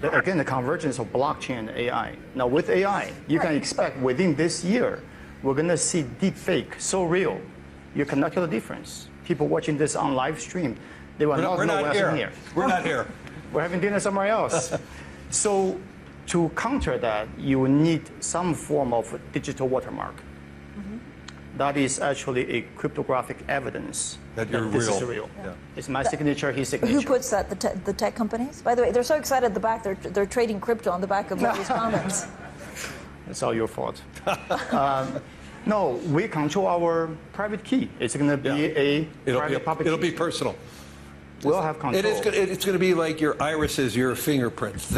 again, the convergence of blockchain and AI. Now, with AI, you can expect within this year, we're going to see deep fake so real, you cannot tell the difference. People watching this on live stream, they will not know what's in here. We're not here. We're having dinner somewhere else. So to counter that, you need some form of digital watermark. That is actually a cryptographic evidence that you're this real. Is real. Yeah. It's my signature, his signature. Who puts that? The tech companies? By the way, they're so excited at the back. They're trading crypto on the back of these comments. It's all your fault. No, we control our private key. It's going to be private public key. It'll be personal. We'll have control. It's going to be like your irises, your fingerprints.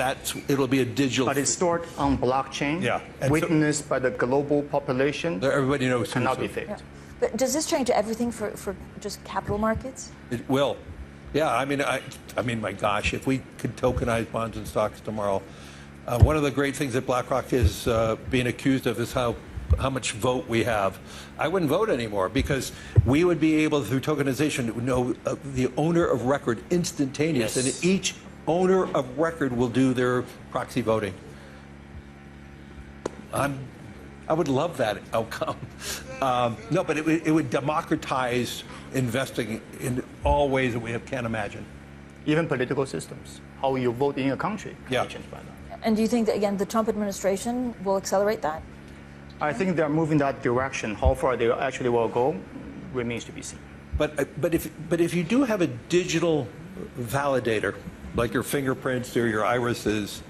It'll be a digital. But it's stored on blockchain, and witnessed by the global population. Everybody knows. Cannot be faked. Yeah. But does this change everything for just capital markets? It will. Yeah, I mean, my gosh, if we could tokenize bonds and stocks tomorrow, one of the great things that BlackRock is being accused of is how much vote we have. I wouldn't vote anymore because we would be able, through tokenization, to know the owner of record instantaneous, and each owner of record will do their proxy voting. I would love that outcome. No, but it would democratize investing in all ways that we can't imagine. Even political systems, how you vote in a country, can be changed by that. And do you think that, again, the Trump administration will accelerate that? I think they're moving that direction. How far they actually will go remains to be seen. But if you do have a digital validator, like your fingerprints or your irises,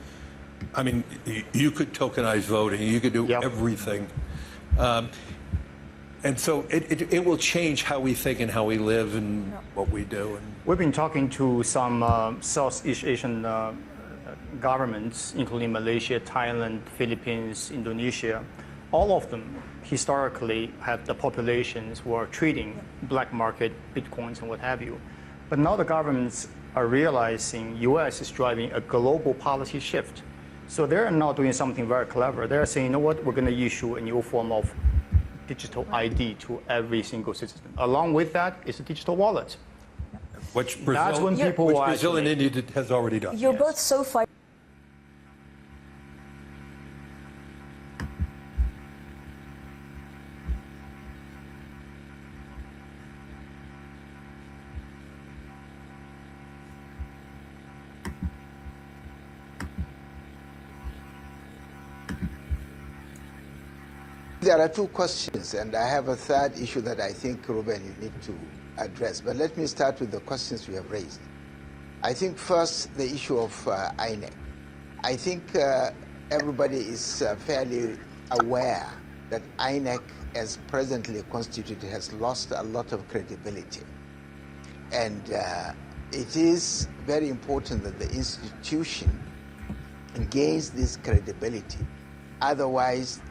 I mean, you could tokenize voting. You could do everything. And so it will change how we think and how we live and what we do. And we've been talking to some Southeast Asian governments, including Malaysia, Thailand, Philippines, Indonesia. All of them historically have the populations who are treating black market, bitcoins, and what have you. But now the governments are realizing U.S. is driving a global policy shift. So they're now doing something very clever. They're saying, you know what, we're going to issue a new form of digital ID to every single citizen. Along with that is a digital wallet. Which Brazil and India has already done. You're both so fighting. There are two questions, and I have a third issue that I think, Ruben, you need to address. But let me start with the questions you have raised. I think first, the issue of INEC. I think everybody is fairly aware that INEC, as presently constituted, has lost a lot of credibility. And it is very important that the institution gains this credibility. Otherwise,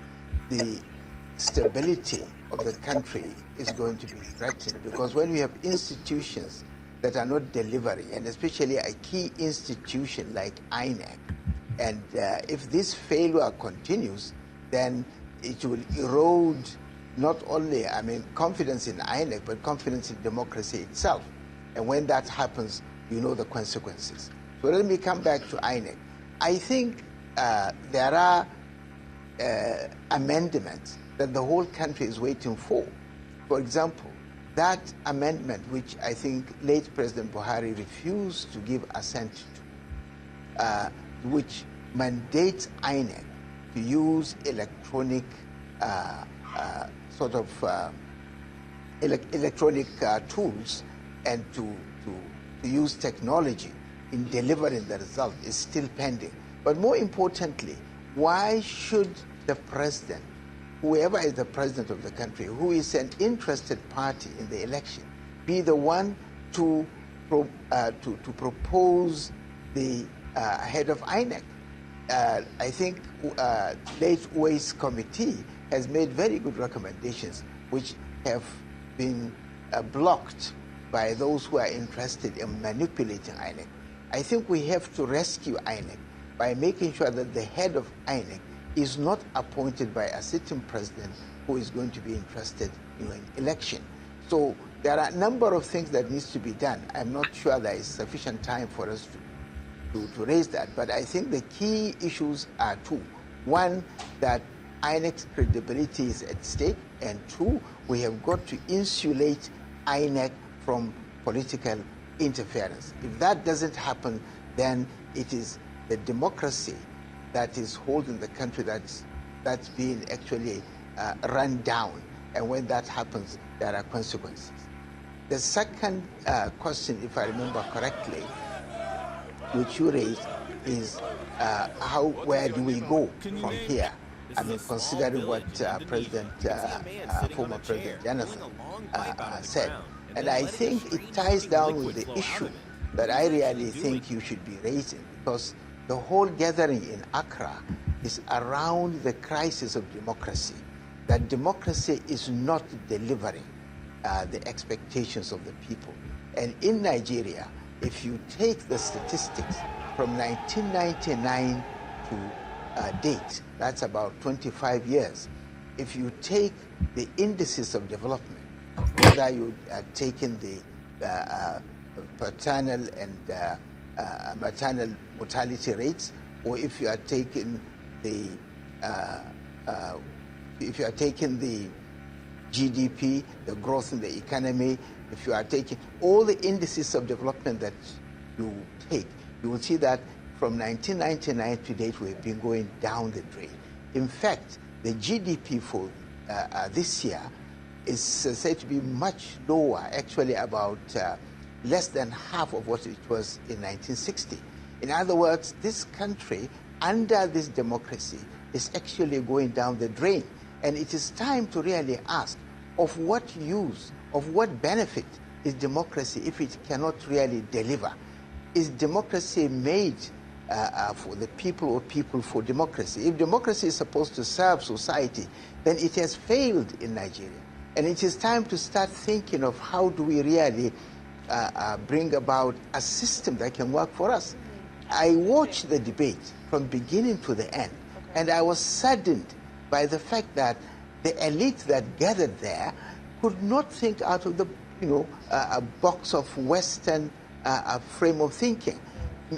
the stability of the country is going to be threatened, because when we have institutions that are not delivering, and especially a key institution like INEC, and if this failure continues, then it will erode not only, confidence in INEC, but confidence in democracy itself. And when that happens, you know the consequences. So let me come back to INEC. I think there are amendments that the whole country is waiting for. For example, that amendment which I think late President Buhari refused to give assent to, which mandates INEC to use electronic electronic tools and to use technology in delivering the result, is still pending. But more importantly, why should the president, whoever is the president of the country, who is an interested party in the election, be the one to propose the head of INEC? I think late Ways Committee has made very good recommendations, which have been blocked by those who are interested in manipulating INEC. I think we have to rescue INEC by making sure that the head of INEC is not appointed by a sitting president who is going to be interested in an election. So there are a number of things that needs to be done. I'm not sure there is sufficient time for us to raise that. But I think the key issues are two. One, that INEC's credibility is at stake, and two, we have got to insulate INEC from political interference. If that doesn't happen, then it is the democracy that is holding the country that's being actually run down. And when that happens, there are consequences. The second question, if I remember correctly, which you raised, is where do we go from here? I mean, considering what former President Jonathan said. And I think it ties down with the issue that I really think you should be raising, because the whole gathering in Accra is around the crisis of democracy, that democracy is not delivering the expectations of the people. And in Nigeria, if you take the statistics from 1999 to date, that's about 25 years. If you take the indices of development, whether you are taking the paternal and maternal mortality rates, or if you are taking the GDP, the growth in the economy, if you are taking all the indices of development that you take, you will see that from 1999 to date, we have been going down the drain. In fact, the GDP for this year is said to be much lower, actually about less than half of what it was in 1960. In other words, this country, under this democracy, is actually going down the drain. And it is time to really ask, of what use, of what benefit is democracy if it cannot really deliver? Is democracy made for the people or people for democracy? If democracy is supposed to serve society, then it has failed in Nigeria. And it is time to start thinking of how do we really bring about a system that can work for us. I watched the debate from beginning to the end, and I was saddened by the fact that the elite that gathered there could not think out of the a box of Western frame of thinking.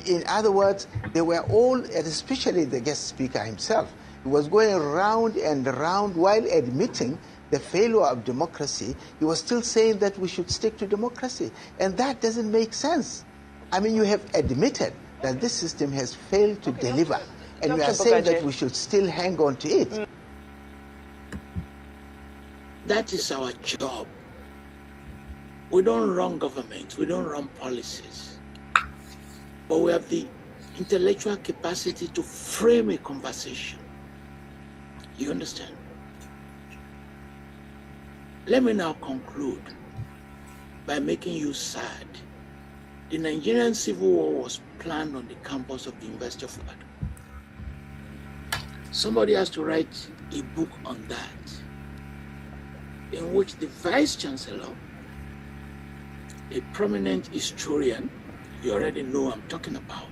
In other words, they were all, and especially the guest speaker himself, he was going round and round while admitting the failure of democracy. He was still saying that we should stick to democracy. And that doesn't make sense. I mean, you have admitted that this system has failed to deliver. And you are saying that we should still hang on to it. That is our job. We don't run government, we don't run policies. But we have the intellectual capacity to frame a conversation. You understand? Let me now conclude by making you sad. The Nigerian Civil War was planned on the campus of the University of Ibadan. Somebody has to write a book on that, in which the Vice Chancellor, a prominent historian, you already know I'm talking about,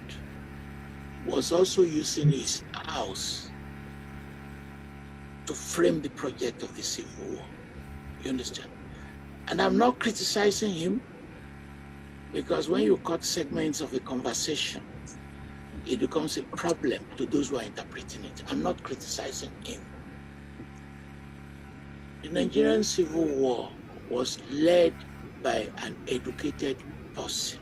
was also using his house to frame the project of the Civil War. You understand? And I'm not criticizing him, because when you cut segments of a conversation, it becomes a problem to those who are interpreting it. I'm not criticizing him. The Nigerian Civil War was led by an educated person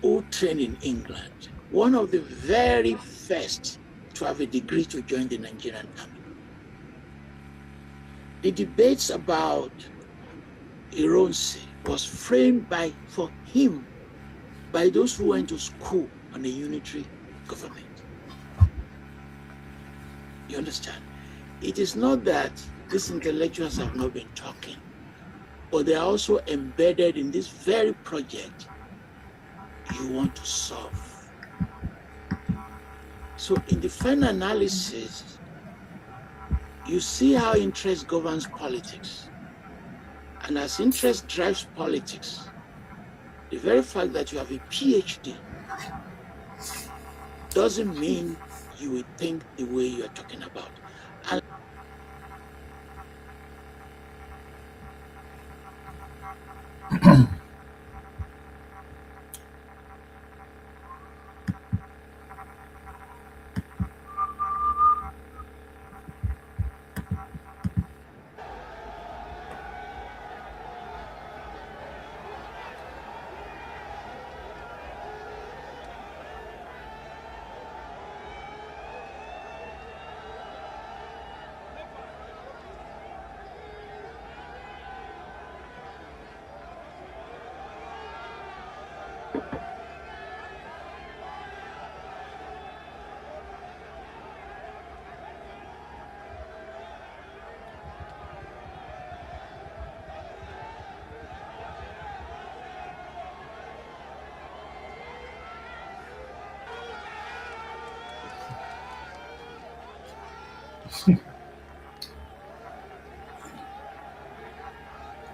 who trained in England, one of the very first to have a degree to join the Nigerian army. The debates about Ironsi was framed for him by those who went to school on a unitary government. You understand? It is not that these intellectuals have not been talking, but they are also embedded in this very project you want to solve. So in the final analysis, you see how interest governs politics. And as interest drives politics, the very fact that you have a PhD doesn't mean you will think the way you are talking about. And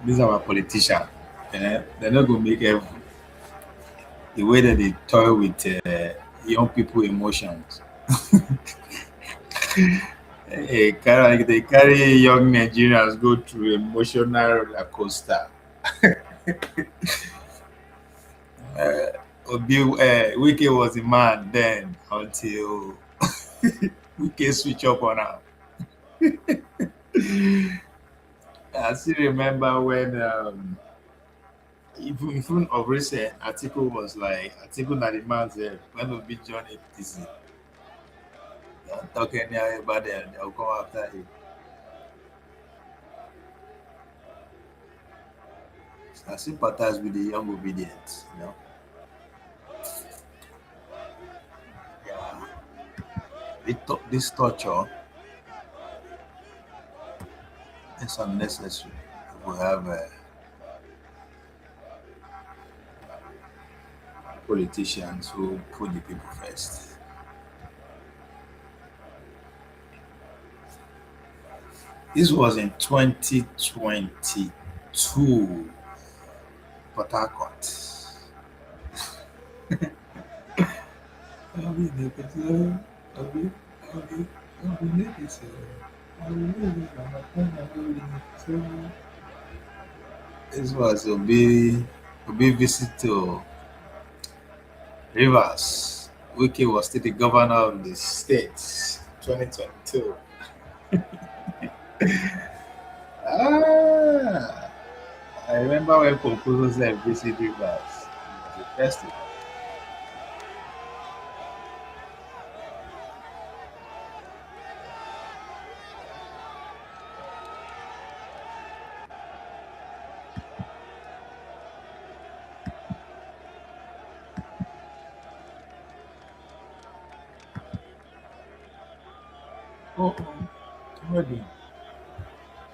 These are our politicians. They're not going to make heaven. The way that they toy with young people emotions. They carry young Nigerians go through emotional roller coaster. Wike was the man then until Wike switch up on her. I still remember when even of recent article was like article that the man said when Obi join APC. Don't talk anyhow about them, they'll come after him. So I sympathize with the young obedience, you know. Yeah. This torture is unnecessary. We have politicians who put the people first. This was in 2022, Port Harcourt. This was Obi visit to Rivers. Wike was still the governor of the state, 2022. I remember when Kwankwaso said visit Rivers. It was a festival. Oh, what am I doing?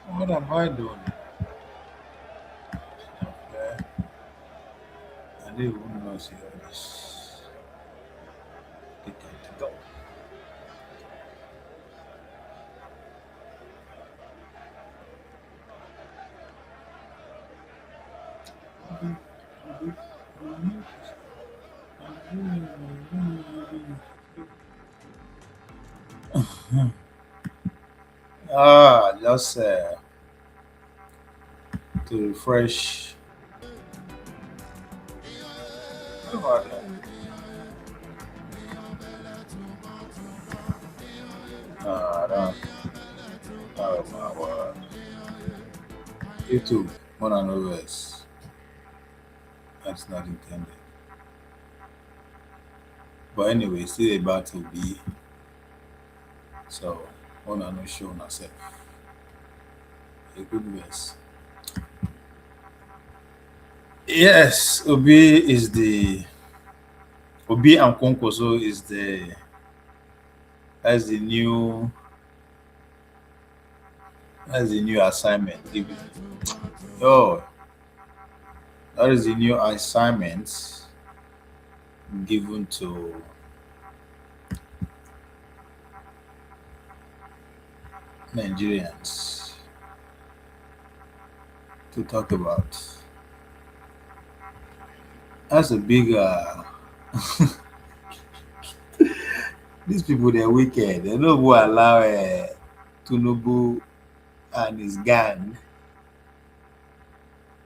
What am I doing? Okay. I didn't even know see all this. Take it to go. Just to refresh. What about that? I don't. Oh my word. YouTube, one and always. That's not intended. But anyway, still about to be. So, one and no show myself. A good verse. Yes, Obi and Kwankwaso that's the new assignment. Oh, that is the new assignment given to Nigerians to talk about. That's a big these people, they're wicked. They don't go allow Tinubu and his gang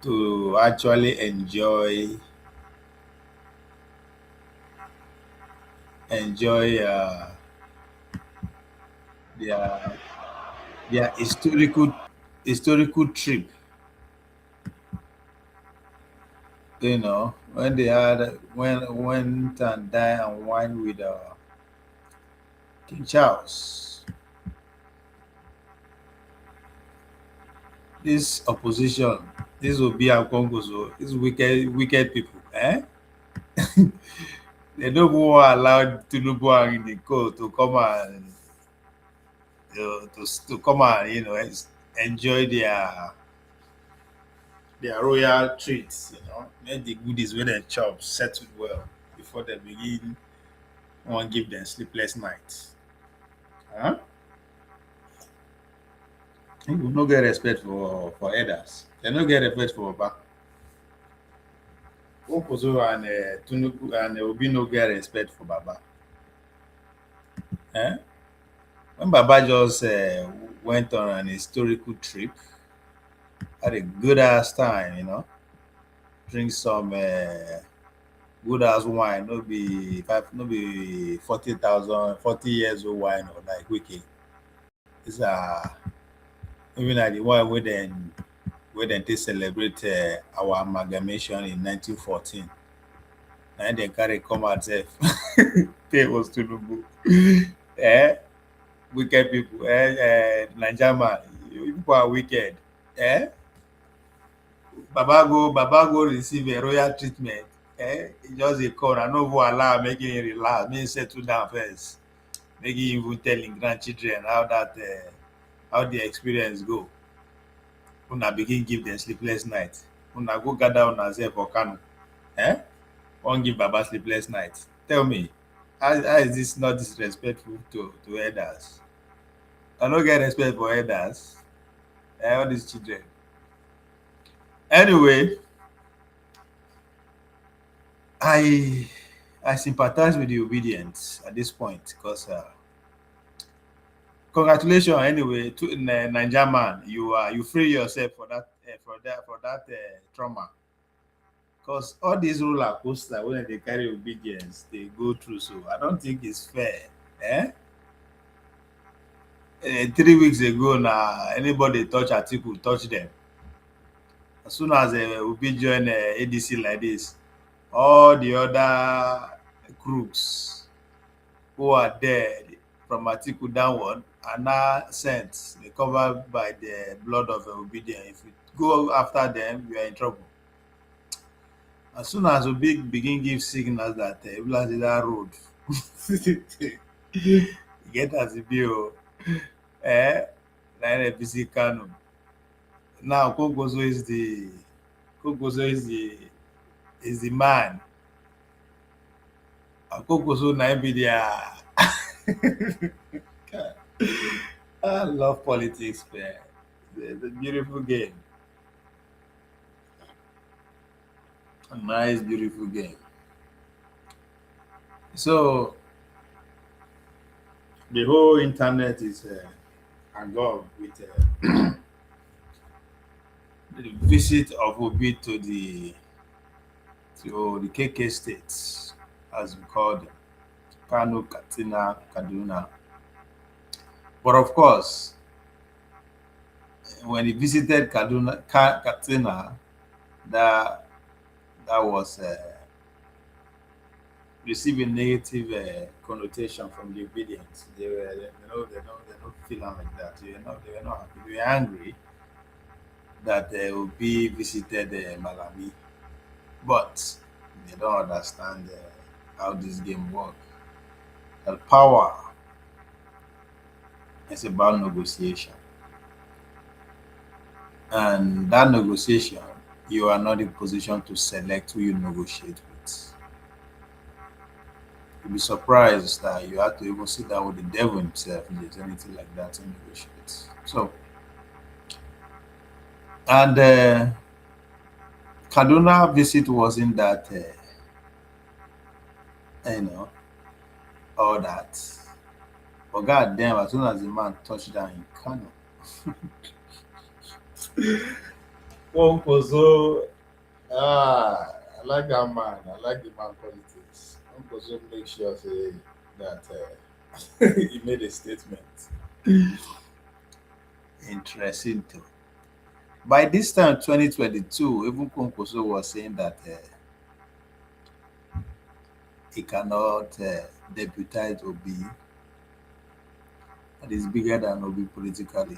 to actually enjoy their historical trip. You know, when they went and dined and wine with King Charles. This opposition, this will be our Congo, so these wicked people, eh? They don't want to allow Tinubu and the co to come and to come and enjoy their royal treats. Make the goodies with their chops settled well before they begin. Want give them sleepless nights. Huh? People no get respect for elders. They no get respect for Oba. Opozo and Tinubu and Obi no get respect for Baba. Eh? When Baba just went on an historical trip, had a good ass time, drink some good ass wine, no be 40 years old wine or like wiki. These are even like the one where then they celebrate our amalgamation in 1914. And they carry come out safe. They was Tinubu. Wicked people. Niger man, you people are wicked. Baba go receive a royal treatment. He just a call. I no go allow making him relax. Me settle down first. Make him even telling grandchildren how the experience go. Una begin give them sleepless night. Una go gather on self for Kano. Won't give Baba sleepless night. Tell me, how is this not disrespectful to elders? I don't get respect for elders. All these children. Anyway, I sympathize with the obedience at this point because congratulations anyway to Niger man, you free yourself for that trauma. Because all these roller coasters when they carry obedience, they go through. So I don't think it's fair. 3 weeks ago now, anybody touch Atiku, touch them. As soon as Obi join ADC like this, all the other crooks who are there from Atiku downward are now sent. They covered by the blood of obedience. If you go after them, you are in trouble. As soon as Obi begin give signals that that road get as a bill, NNPP Kano. Now Kwankwaso is the man. Kwankwaso na be there. I love politics, man. It's a beautiful game. A nice, beautiful game. So the whole internet is agog with the visit of Obi to the KK states, as we call them, Kano, Katsina, Kaduna. But of course, when he visited Katsina, that was receiving negative connotation from the obedience. They don't feel like that. They were not happy. They were angry that Obi visited Malami, but they don't understand how this game works. The power is about negotiation, and that negotiation, you are not in position to select who you negotiate with. You'll be surprised that you have to even sit down with the devil himself if there's anything like that to negotiate. So, and Kaduna visit wasn't that, all that. But goddamn, as soon as the man touched down in Kano, Kwankwaso, I like that man. I like the man politics. Kwankwaso make sure say that he made a statement. Interesting too. By this time, 2022, even Kwankwaso was saying that he cannot deputize Obi. That is bigger than Obi politically,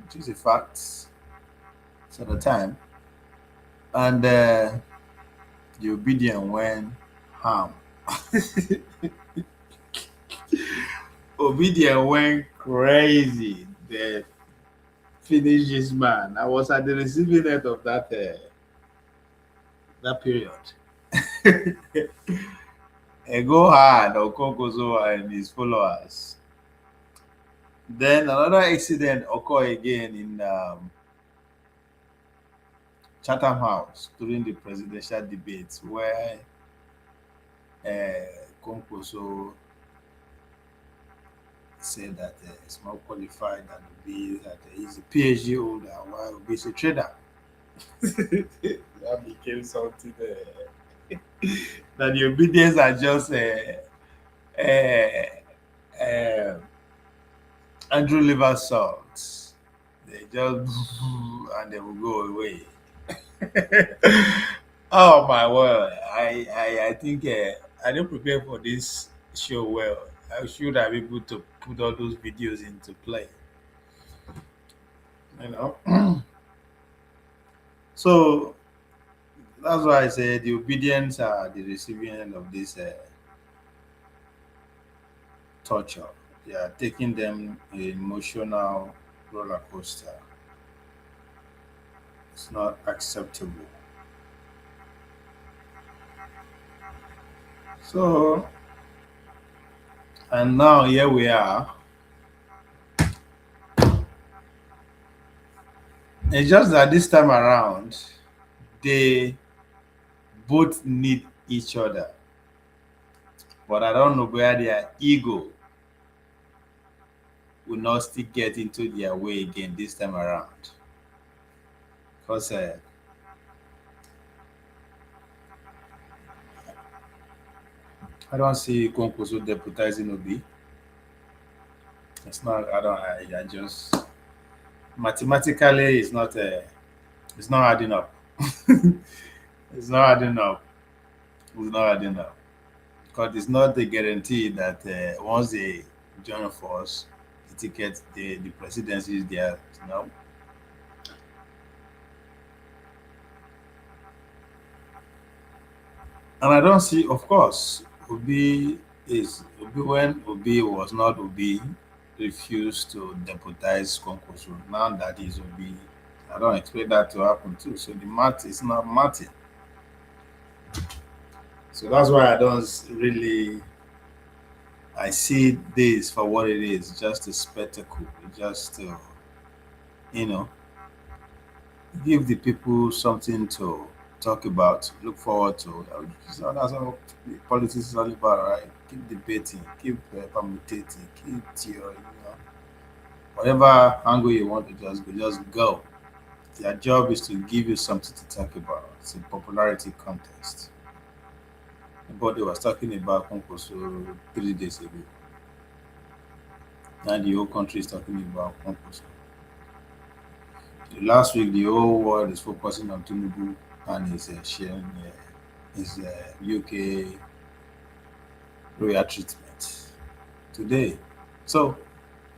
which is a fact at the time. And the obedient went ham. Obedient went crazy. They finished this man. I was at the receiving end of that period. And go hard on Konkoso and his followers. Then another incident occurred again in Chatham House during the presidential debates where Kwankwaso said that he's more qualified than Obi, that he's a PhD holder while Obi is a trader. That became something that the obedience are just Andrew liver salts. They just and they will go away. Oh my word! I think I didn't prepare for this show well. I should have been able to put all those videos into play. You know. So that's why I say the obedience are the receiving end of this torture. They are taking them an emotional roller coaster. It's not acceptable. So, and now here we are. It's just that this time around, they both need each other. But I don't know where their ego will not still get into their way again this time around. Because I don't see Kwankwaso deputizing Obi. It's not, I just, mathematically, it's not adding up. It's not adding up. It's not adding up. Because it's not a guarantee that once they join force, the ticket, the presidency is there. You know? And I don't see, of course, Obi when Obi was not Obi, refused to deputize Kwankwaso. Now that he's Obi, I don't expect that to happen too. So the math is not mathing. So that's why I don't really. I see this for what it is, just a spectacle, just to, you know, give the people something to talk about, look forward to. So that's what politics is all about, right? Keep debating, keep permutating, keep your, whatever angle you want to just go. Their job is to give you something to talk about. It's a popularity contest. Everybody was talking about Kwankwaso 3 days ago. And the whole country is talking about Kwankwaso. Last week, the whole world is focusing on Tinubu and his sharing his UK royal treatment today. So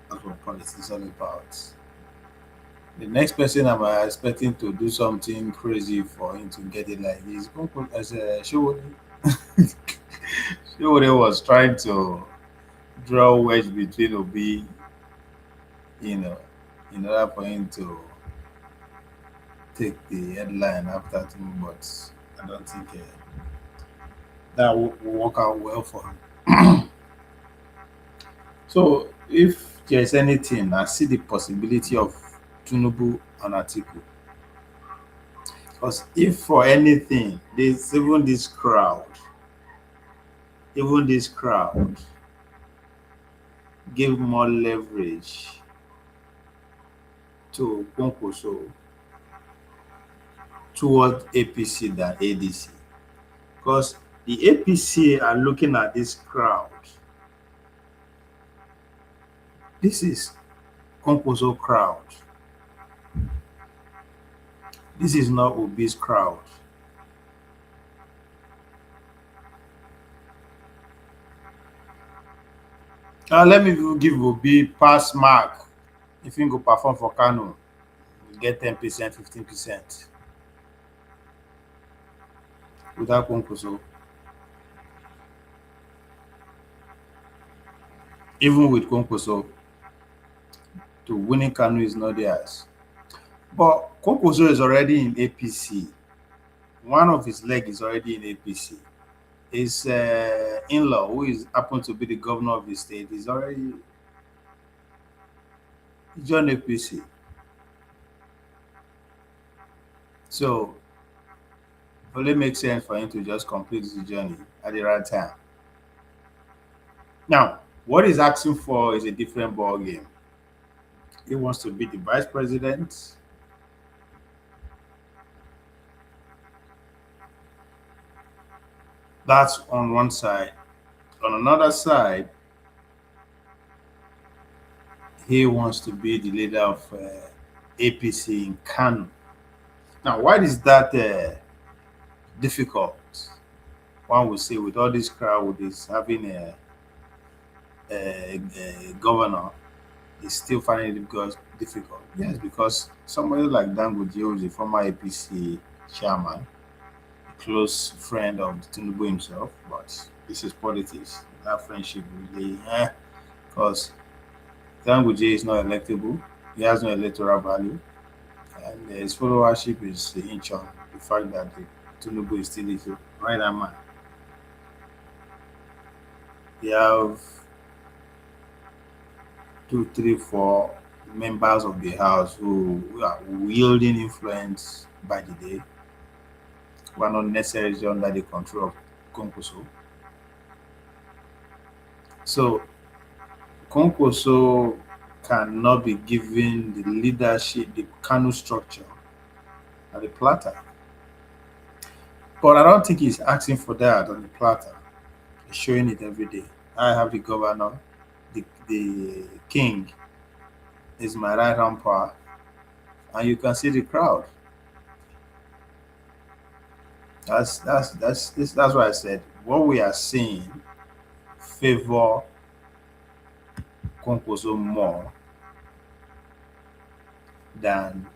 that's what politics is all about. The next person I'm expecting to do something crazy for him to get it like this, as Showore. Showore was trying to draw a wedge between Obi, in order for him to take the headline after Tinubu, but I don't think that will work out well for him. So if there's anything, I see the possibility of Tinubu and Atiku. Because if for anything, even this crowd give more leverage to Kwankwaso towards APC than ADC. Because the APC are looking at this crowd. This is Kwankwaso crowd. This is not Obi's crowd. Let me give Obi pass mark. If you go perform for Kano, you get 10%, 15%. without Kwankwaso. Even with Kwankwaso, to winning Kano is not theirs. But Kwankwaso is already in APC. One of his legs is already in APC. His in-law, who is happens to be the governor of the state, is already joined APC. So it only makes sense for him to just complete his journey at the right time. Now, what he's asking for is a different ball game. He wants to be the vice president. That's on one side. On another side, he wants to be the leader of APC in Kano. Now, why is that difficult? One would say, with all this crowd is having a governor, is still finding it difficult. Yes, because somebody like Dangote, who is a former APC chairman, a close friend of Tinubu himself, but this is politics. That friendship really, because Dangote is not electable. He has no electoral value, and his followership is inch on the fact that Tinubu is still his right hand man. They have 2, 3, 4 members of the house who are wielding influence by the day, who are not necessarily under the control of Kwankwaso. So Kwankwaso cannot be given the leadership, the Kano structure, at the platter. But I don't think he's asking for that on the platter. He's showing it every day. I have the governor, the king is my right hand power, and you can see the crowd. That's why I said what we are seeing favor Kwankwaso more than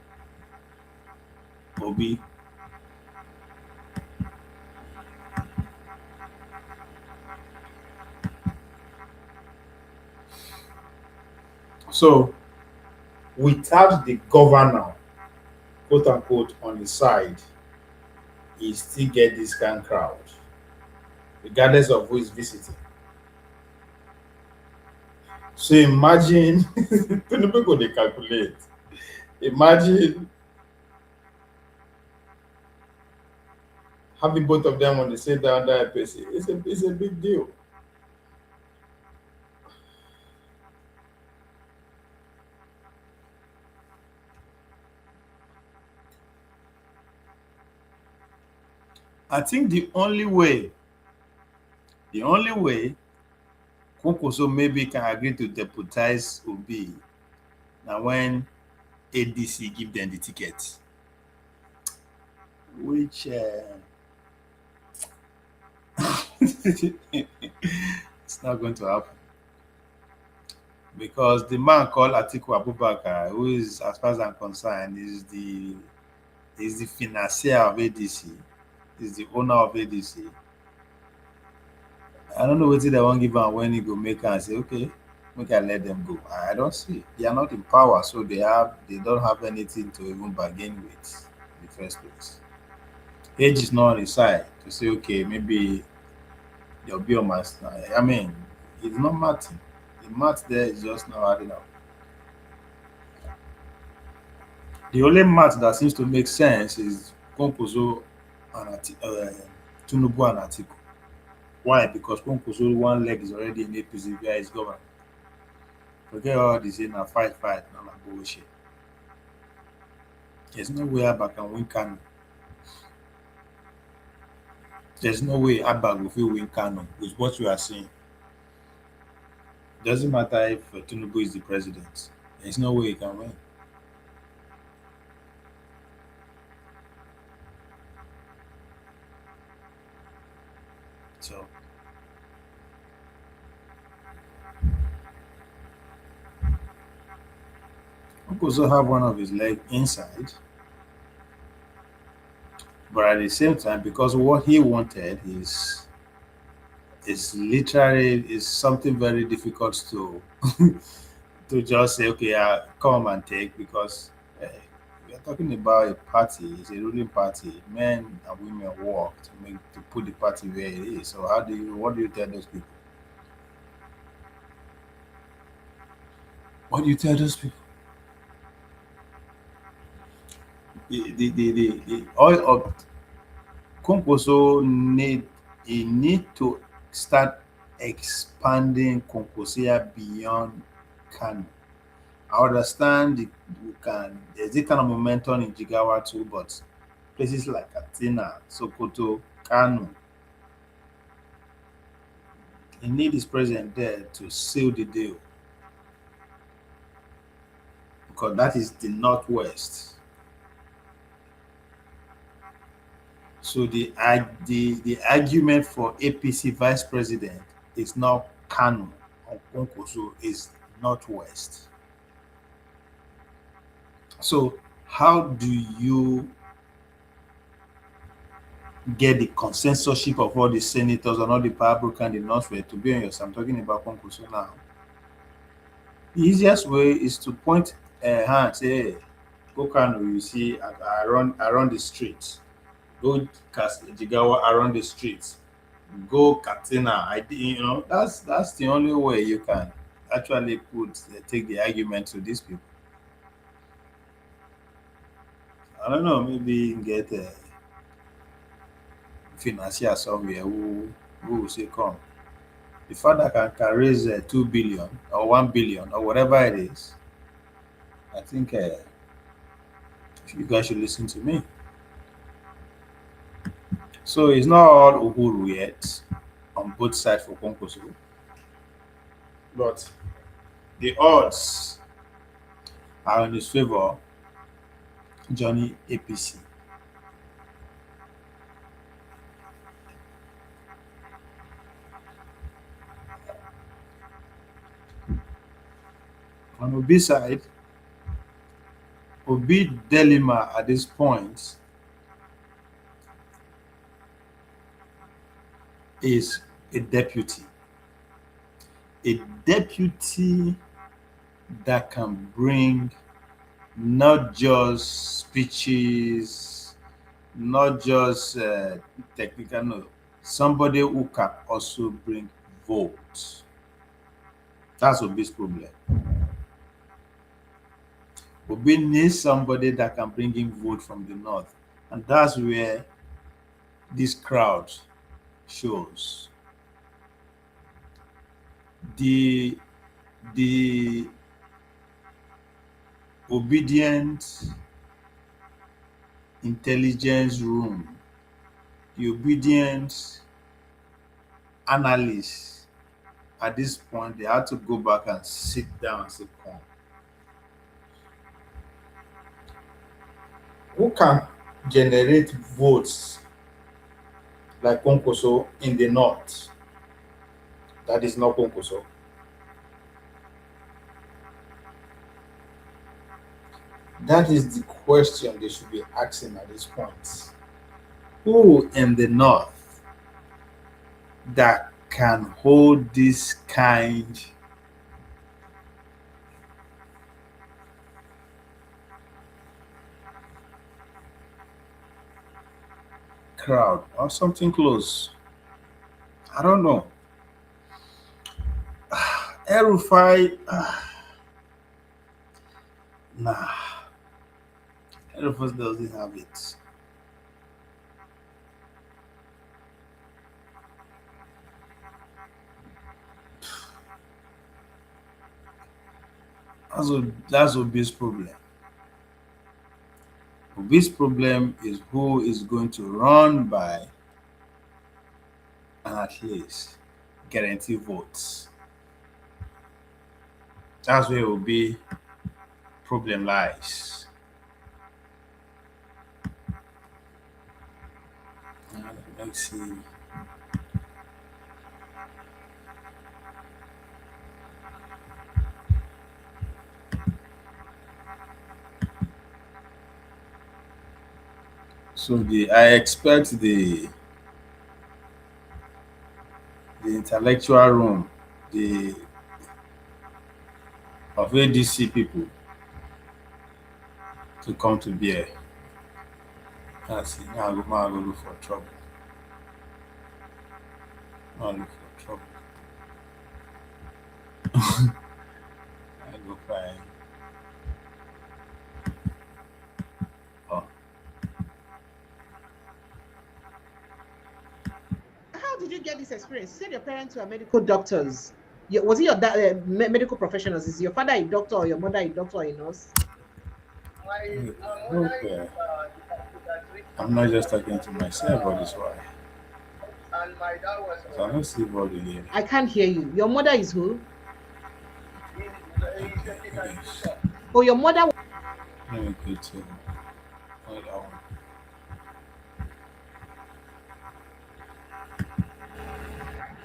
Obi. So without the governor, quote unquote, on his side, he still get this kind of crowd, regardless of who is visiting. So imagine, Tinubu go dey calculate. Imagine having both of them on the same day under APC. It's a big deal. I think the only way Kwankwaso maybe can agree to deputize Obi now when ADC give them the ticket, which it's not going to happen, because the man called Atiku Abubakar, who is, as far as I'm concerned, is the financier of ADC, is the owner of ADC. I don't know what they won't give him when he go make and say, okay, we can let them go. I don't see. They are not in power, so they don't have anything to even bargain with in the first place. Age is not on his side to say, okay, maybe they'll be on my side. I mean, it's not mathing. The math there is just not adding up. The only math that seems to make sense is Kwankwaso and Tinubu and Atiku. Why? Because Kwankwaso one leg is already in APC via his government. Forget all this in a fight, none of bullshit. There's no way Abba can win Kano. There's no way Abba will win Kano with what you are seeing. Doesn't matter if Tinubu is the president. There's no way he can win. So Kwankwaso have one of his legs inside, But at the same time, because what he wanted is literally is something very difficult to to just say, okay, come and take, because we are talking about a party, it's a ruling party. Men and women work to put the party where it is. So what do you tell those people? What do you tell those people? The oil of Kwankwaso need to start expanding Kwankwasia beyond Kano. I understand there's this kind of momentum in Jigawa too, but places like Katsina, Sokoto, Kano, he need his president there to seal the deal, because that is the northwest. So the argument for APC vice president is not Kano or Kwankwaso, is northwest. So how do you get the consensusship of all the senators and all the power broker in the northwest to be on your side? I'm talking about Kwankwaso now. The easiest way is to point a hand, say, hey, go Kano, you see, around the streets. Go Jigawa, around the streets. Go Katsina. That's the only way you can actually take the argument to these people. I don't know, maybe you can get a financier somewhere who will say, come. The father can raise 2 billion or 1 billion or whatever it is. I think you guys should listen to me. So it's not all Uhuru yet on both sides for Kwankwaso, but the odds are in his favor, Johnny APC. On Obi's side, Obi dilemma at this point is a deputy. A deputy that can bring not just speeches, not just technical, no, somebody who can also bring votes. That's Obi's problem. Obi needs somebody that can bring in vote from the north, and that's where this crowd shows. The obedient intelligence room, the obedient analysts, at this point, they had to go back and sit down and say, come. Who can generate votes like Kwankwaso in the north? That is not Kwankwaso. That is the question they should be asking at this point. Who in the north that can hold this kind crowd or something close? I don't know. El-Rufai, nah. El-Rufai doesn't have it. That's Obi's problem. Obi's problem is who is going to run by and at least guarantee votes. That's where Obi's problem lies. Let's see. So I expect the intellectual room, of ADC people to come to bear. That's it. Now I go look for trouble. Now look for trouble. I go find. Oh. How did you get this experience? You said your parents were medical doctors. Was it your medical professionals? Is your father a doctor or your mother a doctor or a nurse? Okay. I'm not just talking to myself, but it's why. So I don't see body here. I can't hear you. Your mother is who? Oh, your mother. Let me go to that one.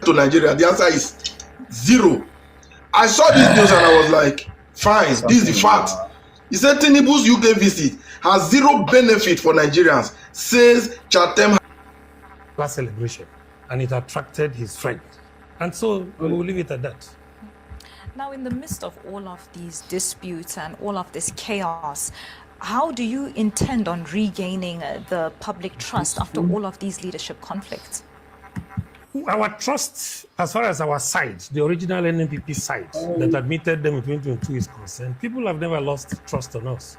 To Nigeria, the answer is 0. I saw this news and I was like, fine, this is the fact. He said Tinubu's UK visit has 0 benefit for Nigerians, says Chatham. Class celebration, and it attracted his friend. And so we will leave it at that. Now, in the midst of all of these disputes and all of this chaos, how do you intend on regaining the public trust after all of these leadership conflicts? Our trust, as far as our side, the original NNPP side that admitted them in 2022 is concerned, people have never lost trust on us.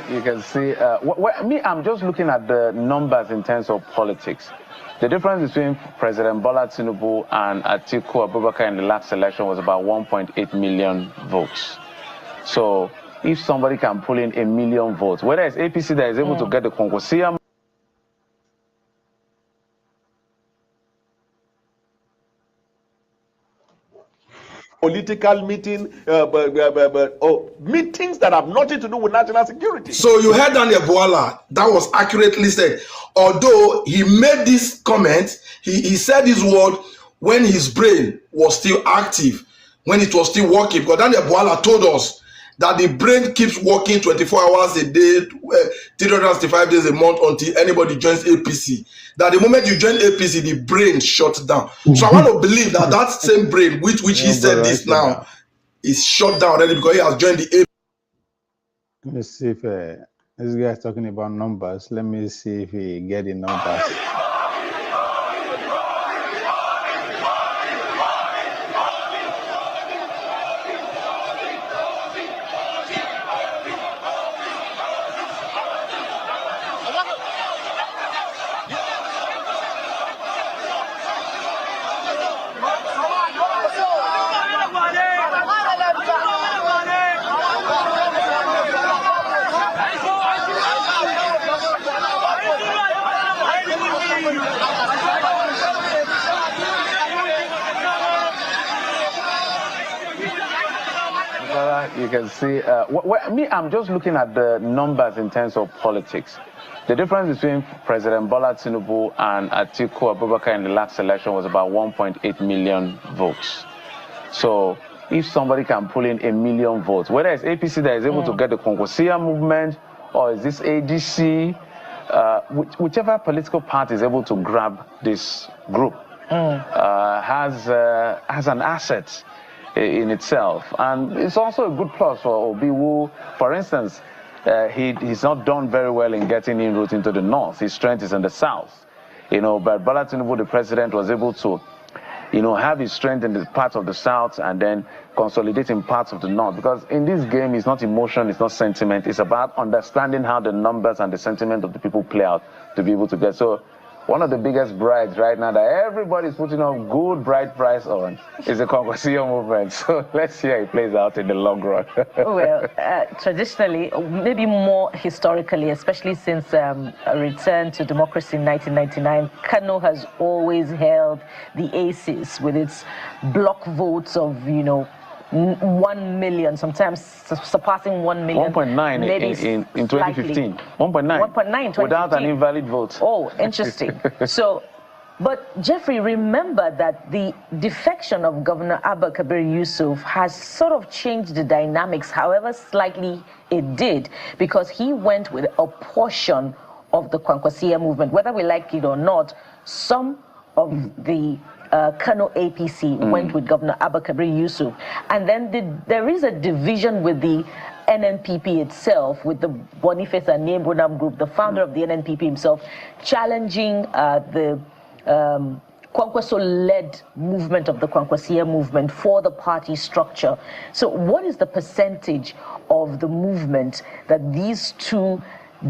You can see, I'm just looking at the numbers in terms of politics. The difference between President Bola Tinubu and Atiku Abubakar in the last election was about 1.8 million votes. So if somebody can pull in 1 million votes, whether it's APC that is able to get the Kwankwaso political meeting, meetings that have nothing to do with national security. So you heard Daniel Bwala, that was accurately said. Although he made this comment, he said this word when his brain was still active, when it was still working. Because Daniel Bwala told us that the brain keeps working 24 hours a day, 365 days a month until anybody joins APC. That the moment you join APC, the brain shuts down. So I want to believe that that same brain, which he said this now, is shut down already because he has joined the APC. Let me see if this guy is talking about numbers. Let me see if he get the numbers. You can see, I'm just looking at the numbers in terms of politics. The difference between President Bola Tinubu and Atiku Abubakar in the last election was about 1.8 million votes. So if somebody can pull in 1 million votes, whether it's APC that is able to get the Kwankwaso movement or is this ADC, whichever political party is able to grab this group has an asset in itself, and it's also a good plus for Obi, who, for instance, he's not done very well in getting inroads into the north. His strength is in the south, but Bola Tinubu, the president, was able to have his strength in the parts of the south and then consolidate in parts of the north, because in this game it's not emotion, it's not sentiment, it's about understanding how the numbers and the sentiment of the people play out to be able to get. So one of the biggest brides right now that everybody's putting on good bride price on is the Kwankwaso movement. So let's see how it plays out in the long run. Well, traditionally, maybe more historically, especially since a return to democracy in 1999, Kano has always held the aces with its block votes of, 1 million, sometimes surpassing 1 million. 1.9 in 2015. 1.9 without an invalid vote. Oh, interesting. But Jeffrey, remember that the defection of Governor Abba Yusuf has sort of changed the dynamics, however slightly it did, because he went with a portion of the Kwankwaso movement. Whether we like it or not, some of the Kano APC went with Governor Abba Yusuf. And then there is a division with the NNPP itself, with the Boniface and Niembonam group, the founder of the NNPP himself, challenging the Kwankwaso-led movement of the Kwankwaso movement for the party structure. So what is the percentage of the movement that these two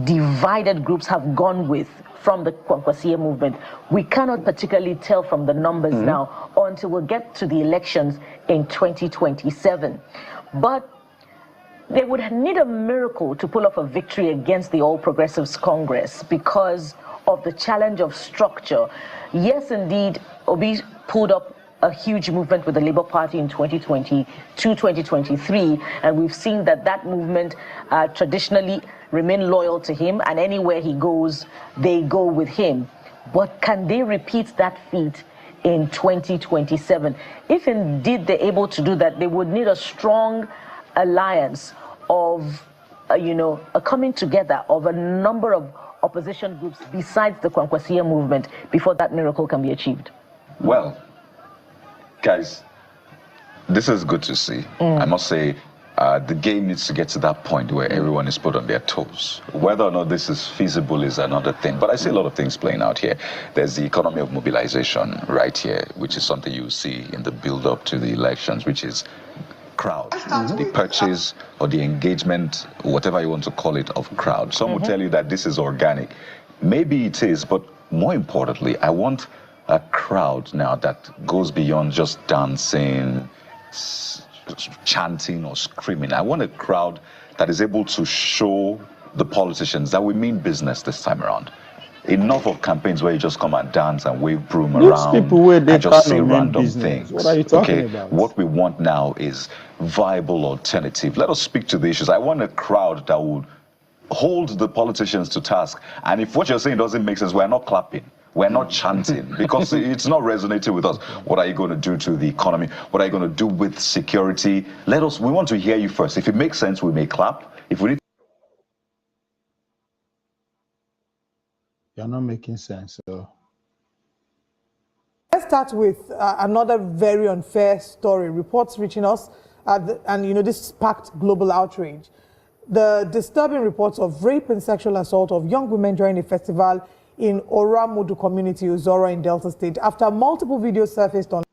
divided groups have gone with from the Kwankwaso movement? We cannot particularly tell from the numbers now until we get to the elections in 2027. But they would need a miracle to pull off a victory against the All Progressives Congress because of the challenge of structure. Yes, indeed, Obi pulled up a huge movement with the Labour Party in 2022, 2023, and we've seen that movement traditionally remain loyal to him, and anywhere he goes, they go with him. But can they repeat that feat in 2027? If indeed they're able to do that, they would need a strong alliance of, a coming together of a number of opposition groups besides the Kwankwaso movement before that miracle can be achieved. Well, guys, this is good to see. I must say, the game needs to get to that point where everyone is put on their toes. Whether or not this is feasible is another thing. But I see a lot of things playing out here. There's the economy of mobilization right here, which is something you see in the build-up to the elections, which is crowd, the purchase or the engagement, whatever you want to call it, of crowd. Some will tell you that this is organic. Maybe it is, but more importantly, I want a crowd now that goes beyond just dancing, chanting or screaming. I want a crowd that is able to show the politicians that we mean business this time around. Enough of campaigns where you just come and dance and wave broom around and just say random things. What are you talking about? What we want now is viable alternative. Let us speak to the issues. I want a crowd that would hold the politicians to task. And if what you're saying doesn't make sense, we're not clapping. We're not chanting because it's not resonating with us. What are you going to do to the economy? What are you going to do with security? We want to hear you first. If it makes sense, we may clap. If we need You're not making sense. So let's start with another very unfair story. Reports reaching us, this sparked global outrage. The disturbing reports of rape and sexual assault of young women during a festival in Oramudu community, Uzora in Delta State, after multiple videos surfaced on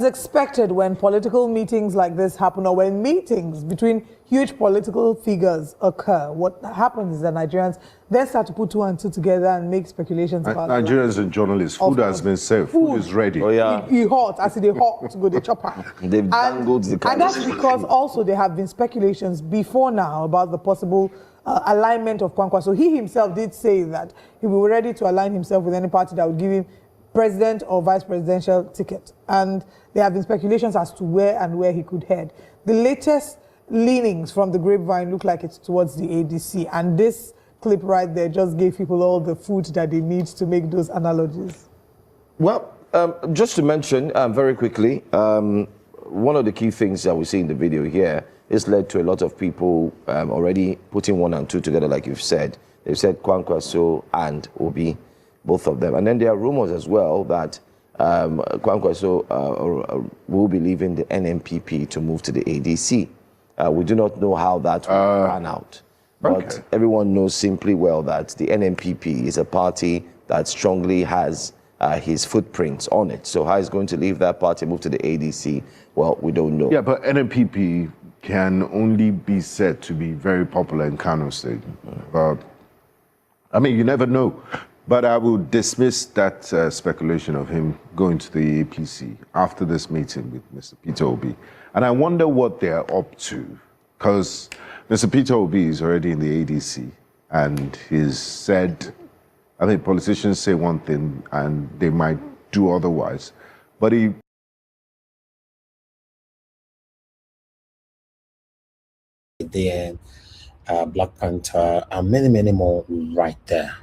expected when political meetings like this happen, or when meetings between huge political figures occur. What happens is that Nigerians then start to put two and two together and make speculations about Nigerians and journalists. Food has been served. Food is ready. Oh yeah, he hot as they hot to go the chopper. They've dangled the and that's because also there have been speculations before now about the possible alignment of Kwankwaso. He himself did say that he was ready to align himself with any party that would give him president or vice presidential ticket. And there have been speculations as to where he could head. The latest leanings from the grapevine look like it's towards the ADC. And this clip right there just gave people all the food that they need to make those analogies. Well, just to mention very quickly, one of the key things that we see in the video here is led to a lot of people already putting one and two together, like you've said. They've said Kwankwaso and Obi, both of them. And then there are rumors as well that Kwankwaso will be leaving the NNPP to move to the ADC. We do not know how that will pan out. But everyone knows simply well that the NNPP is a party that strongly has his footprints on it. So how he's going to leave that party, move to the ADC, well, we don't know. Yeah, but NNPP can only be said to be very popular in Kano State. But, I mean, you never know. But I will dismiss that speculation of him going to the APC after this meeting with Mr. Peter Obi. And I wonder what they're up to, because Mr. Peter Obi is already in the ADC, and he's said, I think politicians say one thing and they might do otherwise. But he there, Black Panther, and many, many more right there.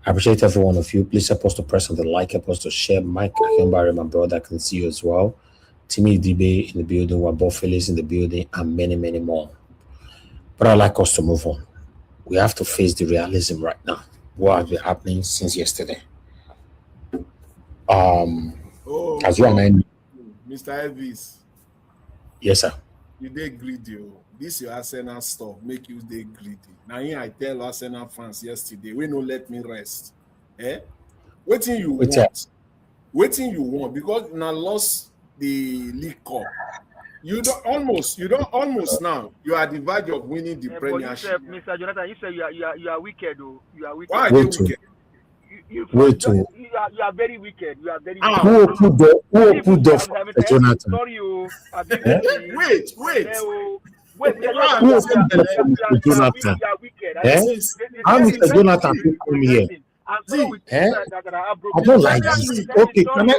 I appreciate every one of you. Please help us to press on the like, help us to share. Mike Akembari, my brother, I can see you as well. Timmy Dibe in the building, Wabo Felix in the building, and many, many more. But I'd like us to move on. We have to face the realism right now. What has been happening since yesterday? As you and I know. Mr. Elvis. Yes, sir. You dey greedy. This your Arsenal stuff make you dey greedy. Now here I tell Arsenal fans yesterday, we no let me rest. Waiting you want. Waiting you want, because now lost the League Cup. You don't almost now. You are the verge of winning the Premiership. Mr. Jonathan, you say you are wicked, though. You are wicked. Why are you wicked? You are very wicked. You are very wicked. Who opened the Mr. Jonathan? Sorry, you. Wait. Who opened the Mr. Jonathan? How Mr. Jonathan will come here? I don't like this. Okay, can I?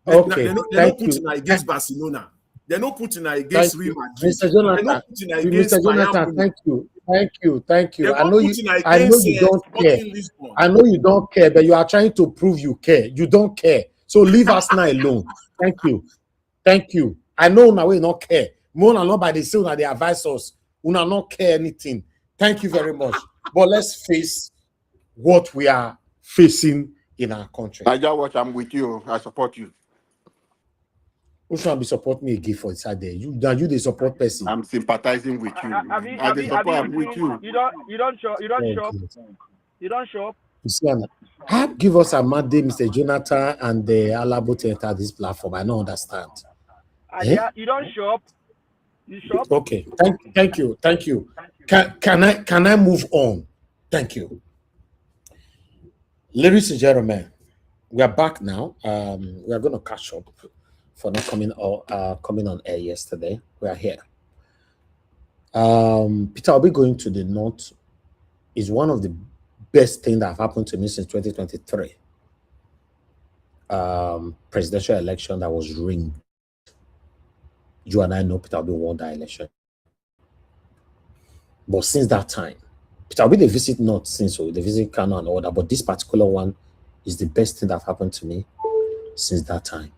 Okay, they're not putting against Barcelona. They're not putting against Real Madrid. Mr. Jonathan, thank you. I know you don't care. I know you don't care, but you are trying to prove you care. You don't care. So leave us now alone. Thank you. I know now we not care. More than nobody say that they advise us. We not care anything. Thank you very much. But let's face what we are facing in our country. I just watch. I'm with you. I support you. Who should be support me again for inside there? You they support person. I'm sympathizing with you. I'm with you. You don't shop. You see, give us a Monday, Mr. Jonathan, and the Alabo to enter this platform. I don't understand. You don't shop. You shop. Okay. Thank you. Can I move on? Thank you. Ladies and gentlemen, we are back now. We are going to catch up for not coming on air yesterday. We are here. Peter Obi going to the north is one of the best things that have happened to me since 2023. Presidential election that was ringed. You and I know Peter Obi won that election. But since that time, Peter Obi, they visit not since, so they visit Kano and all that, but this particular one is the best thing that have happened to me since that time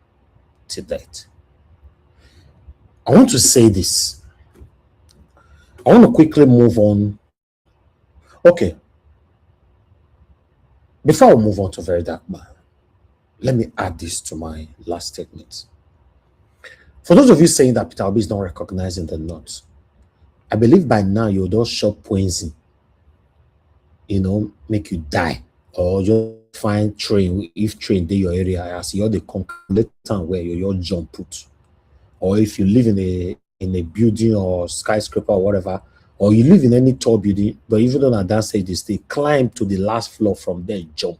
to date. I want to say this. I want to quickly move on. Okay. Before we move on to Very Dark Man, let me add this to my last statement. For those of you saying that Peter Obi is not recognized in the North, I believe by now you would all shot poison, make you die, or just find train, if train in your area, as you're the complete town where you're jump put, or if you live in a building or skyscraper or whatever, or you live in any tall building, but even though at that stage they climb to the last floor, from there jump.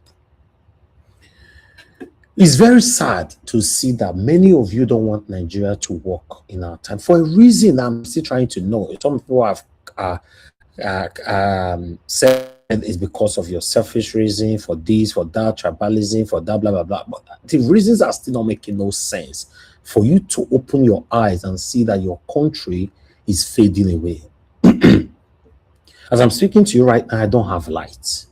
It's very sad to see that many of you don't want Nigeria to work in our time for a reason I'm still trying to know. Some people have said it's because of your selfish reason, for this, for that, tribalism, for that, blah, blah, blah. But the reasons are still not making no sense for you to open your eyes and see that your country is fading away. As I'm speaking to you right now, I don't have lights.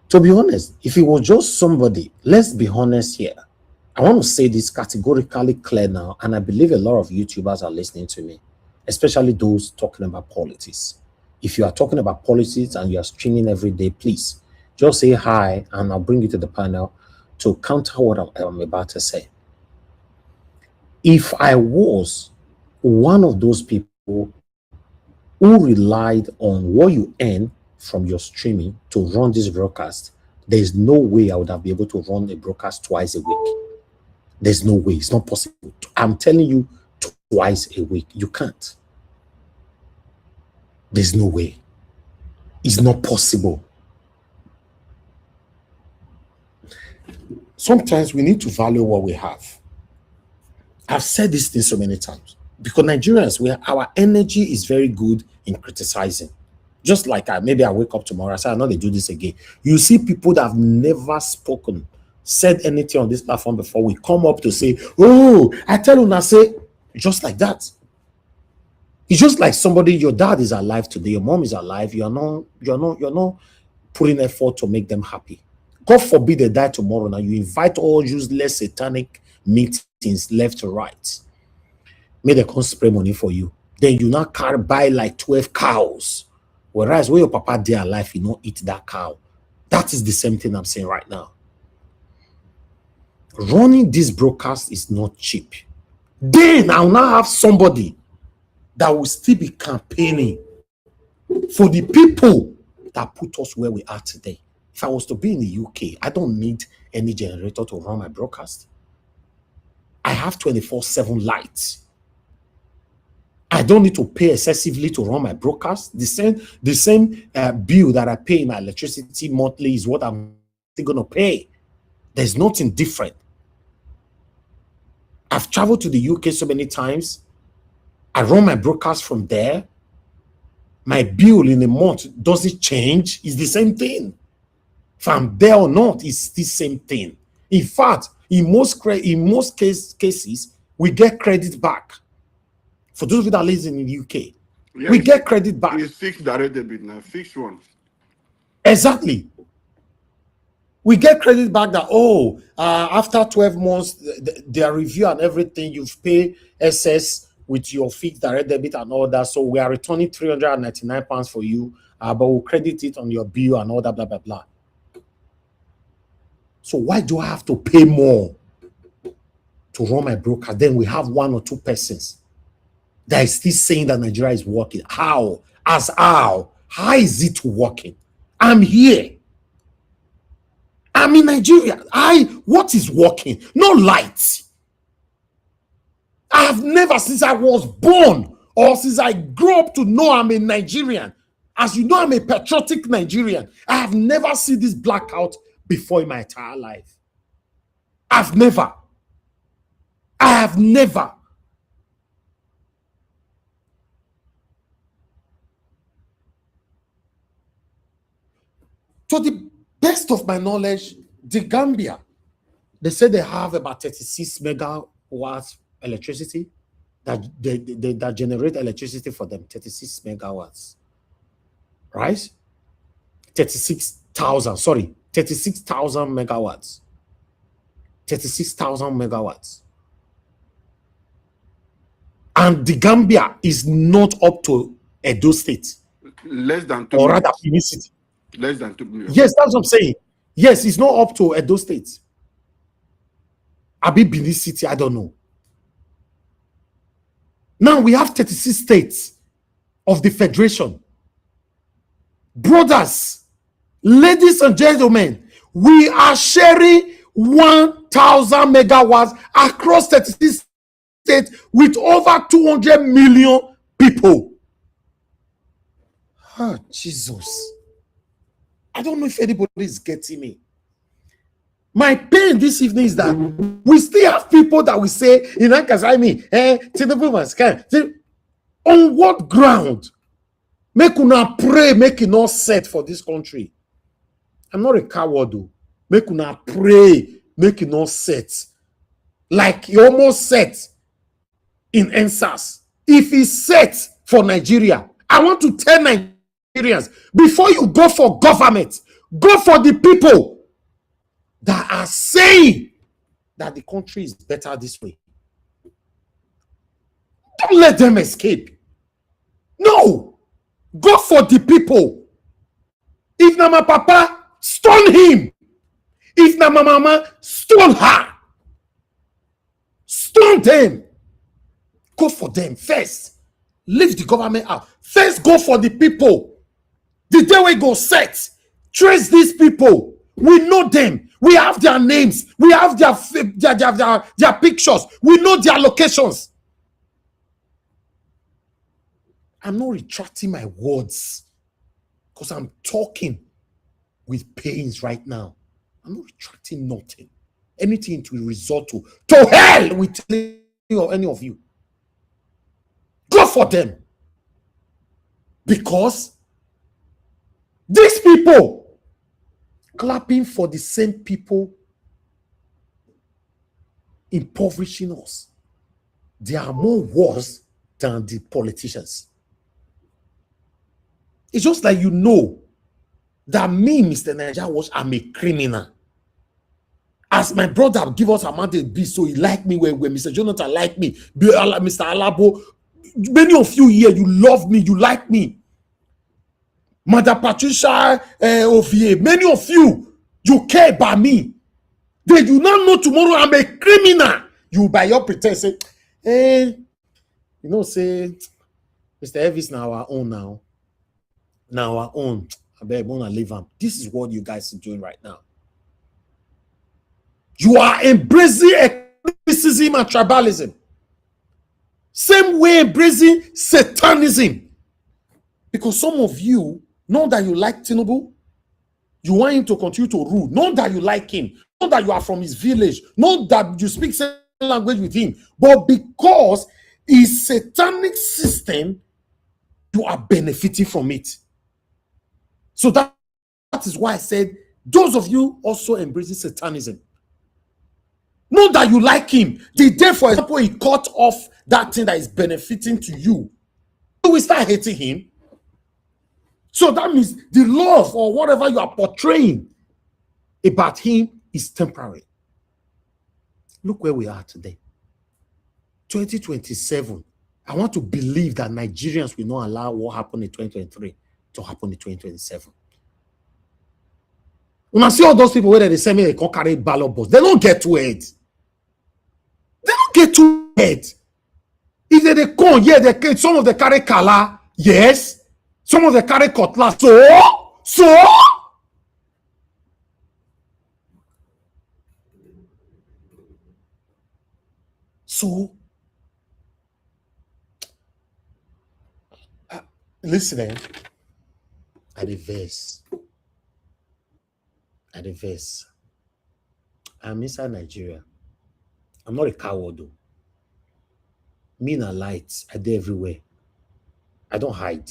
To be honest, if it was just somebody, let's be honest here. I want to say this categorically clear now, and I believe a lot of YouTubers are listening to me, especially those talking about politics. If you are talking about politics and you are streaming every day, please just say hi, and I'll bring you to the panel to counter what I'm about to say. If I was one of those people who relied on what you earn from your streaming to run this broadcast, there's no way I would have been able to run a broadcast twice a week. There's no way. It's not possible. I'm telling you, twice a week. You can't. There's no way. It's not possible. Sometimes we need to value what we have. I've said this thing so many times. Because Nigerians, our energy is very good in criticizing. Just like maybe I wake up tomorrow, I say, I know they do this again. You see people that have never spoken, said anything on this platform before, we come up to say, oh, I tell you now, say, just like that. It's just like somebody, your dad is alive today, your mom is alive, you're not putting effort to make them happy. God forbid they die tomorrow. Now you invite all useless satanic meetings left to right. May they come spray money for you. Then you now buy like 12 cows. Whereas when your papa dey alive, you don't eat that cow. That is the same thing I'm saying right now. Running this broadcast is not cheap. Then I'll now have somebody that will still be campaigning for the people that put us where we are today. If I was to be in the UK, I don't need any generator to run my broadcast. I have 24/7 lights. I don't need to pay excessively to run my broadcast. The same bill that I pay in my electricity monthly is what I'm still going to pay. There's nothing different. I've traveled to the UK so many times. I run my broadcast from there. My bill in a month doesn't change. It's the same thing. If I'm there or not, it's the same thing. In fact, in most cases, we get credit back. For those of you that live in the UK, yes, we get credit back. It's fixed direct debit now, fixed one. Exactly. We get credit back that, after 12 months, their review and everything, you've paid excess with your fixed direct debit and all that. So we are returning £399 for you, but we'll credit it on your bill and all that, blah, blah, blah. So why do I have to pay more to run my broadcast? Then we have one or two persons that is still saying that Nigeria is working. How? How is it working? I'm here. I'm in Nigeria. What is working? No lights. I have never, since I was born or since I grew up to know I'm a Nigerian. As you know, I'm a patriotic Nigerian. I have never seen this blackout before in my entire life. I have never. To the best of my knowledge, the Gambia, they say they have about 36 megawatts electricity that generate electricity for them. 36 megawatts, right? 36,000 megawatts. 36,000 megawatts. And the Gambia is not up to Edo State. Less than 2 or rather, Benin City. Less than 2 million. Yes, that's what I'm saying. Yes, it's not up to Edo State. Abi Benin City, I don't know. Now we have 36 states of the Federation. Brothers, ladies and gentlemen, we are sharing 1,000 megawatts across 36 states with over 200 million people. Oh, Jesus. I don't know if anybody is getting me. My pain this evening is that we still have people that will say, Tinubu must come. On what ground? Make una pray, make it not set for this country. I'm not a coward, though. Make una pray, make it not set. Like he almost set in NSAS. If he set for Nigeria, I want to tell Nigerians, before you go for government, go for the people that are saying that the country is better this way. Don't let them escape. No. Go for the people. If na my papa, stone him. If na my mama, stone her. Stone them. Go for them first. Leave the government out. First, go for the people. The day we go set. Trace these people. We know them. We have their names. We have their pictures. We know their locations. I'm not retracting my words because I'm talking with pains right now. I'm not retracting nothing. Anything to resort to hell with any of you. Go for them. Because these people clapping for the same people impoverishing us. They are more worse than the politicians. It's just like you know that me, Mr. Niger, I'm a criminal. As my brother give us a mandate B, so he like me when Mr. Jonathan like me, Mr. Alabo, many of you here, you love me, you like me. Mother Patricia Ovie, many of you, you care about me. They do not know tomorrow I'm a criminal. You by your pretense say, hey, you know, say, Mr. Elvis now our own now. Now our own. I bet I want to leave him. This is what you guys are doing right now. You are embracing ethnicism and tribalism. Same way embracing Satanism. Because some of you, know that you like Tinubu, you want him to continue to rule. Know that you like him. Know that you are from his village. Know that you speak same language with him. But because his satanic system, you are benefiting from it. So that is why I said, those of you also embracing Satanism. Know that you like him. The day, for example, he cut off that thing that is benefiting to you, you will start hating him. So that means the love or whatever you are portraying about him is temporary. Look where we are today. 2027. I want to believe that Nigerians will not allow what happened in 2023 to happen in 2027. When I see all those people where they say me they can't carry ballot box, they don't get to it. They don't get to it. If they come, yeah, they some of them carry kala, yes. Some of them carry cutlass. So listen, at the verse. I'm inside Nigeria. I'm not a coward though. Me and lights are there everywhere. I don't hide.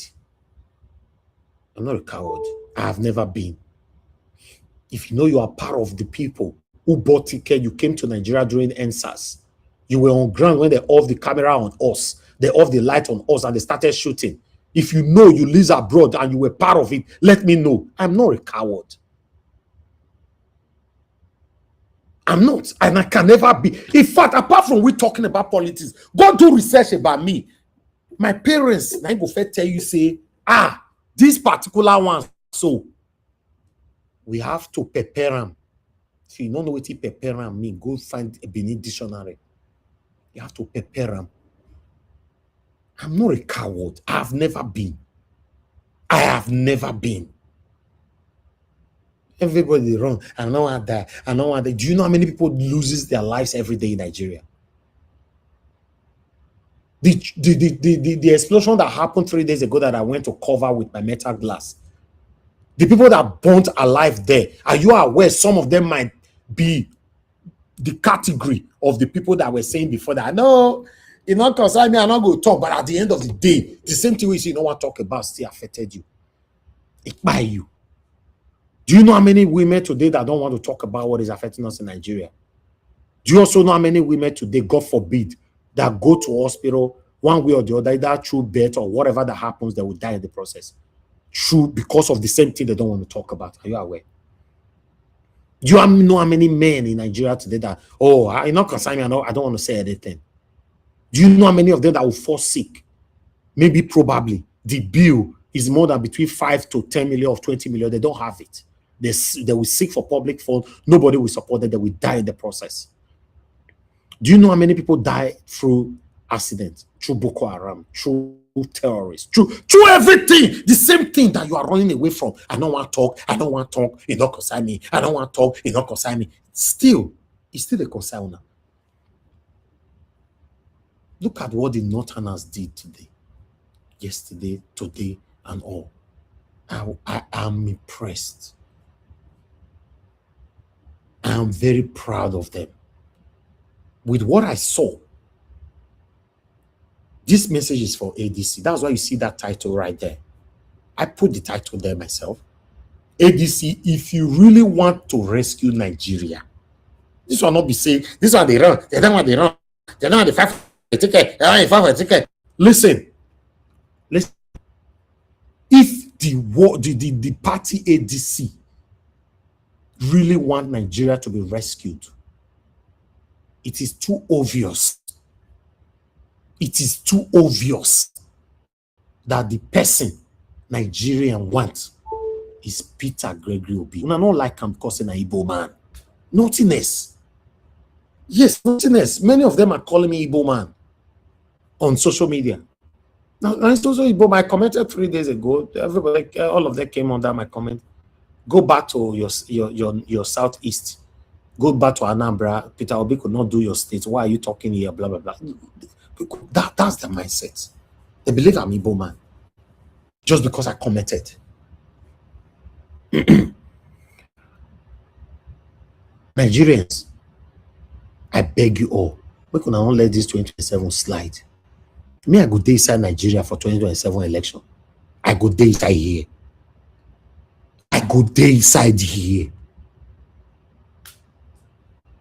I'm not a coward. I have never been. If you know you are part of the people who bought ticket, you came to Nigeria during NSAS. You were on ground when they off the camera on us. They off the light on us and they started shooting. If you know you live abroad and you were part of it, let me know. I'm not a coward. I'm not, and I can never be. In fact, apart from we talking about politics, go do research about me. My parents, I go first tell you, say, this particular one, so we have to prepare them. If you don't know what prepare them mean, go find a Benin dictionary. You have to prepare them. I'm not a coward. I have never been. I have never been. Everybody wrong. I know how that. I know how that. Do you know how many people loses their lives every day in Nigeria? The explosion that happened 3 days ago that I went to cover with my metal glass. The people that burnt alive there. Are you aware some of them might be the category of the people that were saying before that? No, it not concern me. I'm not going to talk. But at the end of the day, the same thing we see no one talk about still affected you. It by you. Do you know how many women today that don't want to talk about what is affecting us in Nigeria? Do you also know how many women today, God forbid, that go to hospital one way or the other, either through bet or whatever that happens, they will die in the process. True, because of the same thing they don't want to talk about. Are you aware? Do you know how many men in Nigeria today that, oh, I not concern me, I don't want to say anything. Do you know how many of them that will fall sick? Maybe probably the bill is more than between 5 to 10 million or 20 million. They don't have it. They will seek for public fund. Nobody will support them. They will die in the process. Do you know how many people die through accidents, through Boko Haram, through terrorists, through everything? The same thing that you are running away from. I don't want to talk. I don't want to talk. It don't concern me. I don't want to talk. It don't concern me. Still, it's still a concern now. Look at what the Northerners did today, yesterday, today, and all. I am impressed. I am very proud of them. With what I saw, this message is for ADC. That's why you see that title right there. I put the title there myself. ADC, if you really want to rescue Nigeria, this will not be saying, this one they run, they don't want they run, they don't want the 5 ticket, they don't want the 5 ticket. Listen. If the party ADC really want Nigeria to be rescued, it is too obvious. It is too obvious that the person Nigerian wants is Peter Gregory Obi. I don't like him because he's an Igbo man. Naughtiness. Yes, naughtiness. Many of them are calling me Igbo man on social media. Now, it's also Igbo. I commented 3 days ago. Everybody, all of them came under my comment. Go back to your southeast. Go back to Anambra. Peter Obi could not do your state. Why are you talking here? Blah, blah, blah. That's the mindset. They believe I'm Igbo man. Just because I commented. Nigerians, I beg you all, we could not let this 2027 slide. Me, I go dey inside Nigeria for 2027 election. I go dey inside here. I go dey inside here.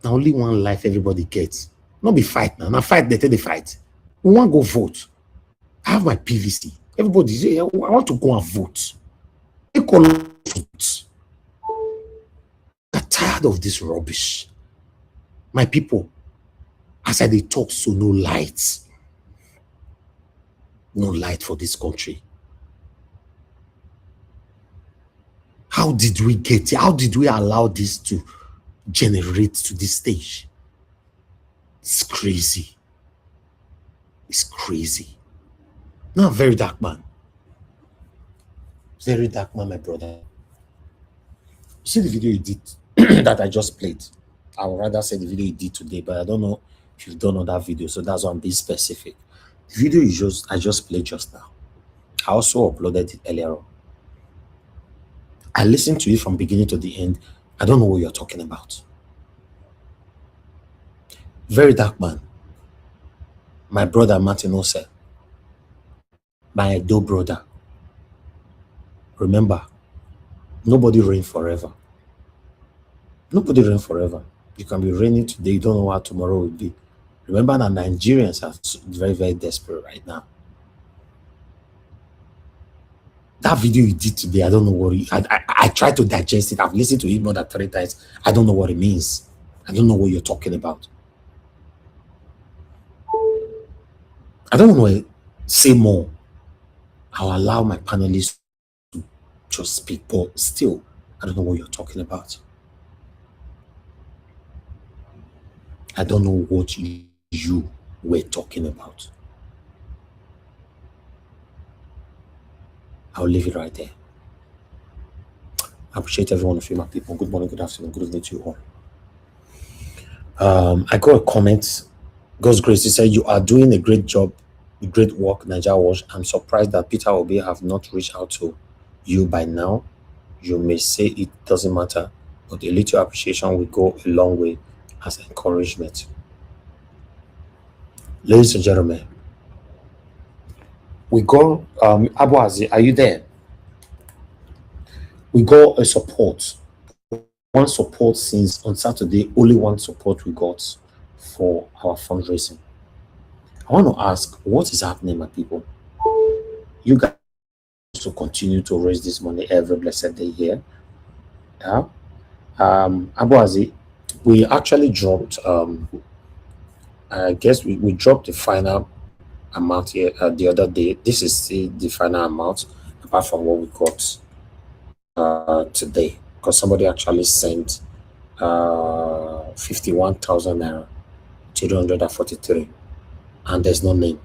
Now only one life everybody gets. Not be fight now. Now fight, they tell the fight. We want to go vote. I have my PVC. Everybody say, I want to go and vote. Vote. I'm tired of this rubbish. My people, as I dey talk, so no light. No light for this country. How did we get here? How did we allow this to generate to this stage? It's crazy. It's crazy. No, very dark man. Very dark man, my brother. You see the video you did that I just played? I would rather say the video you did today, but I don't know if you've done other videos, so that's why I'm being specific. The video I just played just now. I also uploaded it earlier on. I listened to it from beginning to the end. I don't know what you're talking about. Very dark man. My brother Martin Ose. My Edo brother. Remember, nobody reign forever. Nobody reign forever. You can be reigning today, you don't know how tomorrow will be. Remember that Nigerians are very, very desperate right now. That video you did today, I don't know what I tried to digest it. I've listened to it more than 3 times. I don't know what it means. I don't know what you're talking about. I don't want to say more. I'll allow my panelists to just speak, but still, I don't know what you're talking about. I don't know what you were talking about. I'll leave it right there. I appreciate every one of you, my people. Good morning, good afternoon, good evening to you all. I got a comment. God's grace, he said, you are doing a great job, great work, Nigeria Watch. I'm surprised that Peter Obi have not reached out to you by now. You may say it doesn't matter, but a little appreciation will go a long way as encouragement. Ladies and gentlemen, we go, Abu Aziz, are you there? We got a support. One support since on Saturday, only one support we got for our fundraising. I want to ask, what is happening, my people? You guys to continue to raise this money every blessed day here. Yeah. Abu Azi, we actually dropped, I guess we dropped the final amount here the other day. This is the final amount, apart from what we got today, because somebody actually sent 51,000 naira, 243, and there's no name.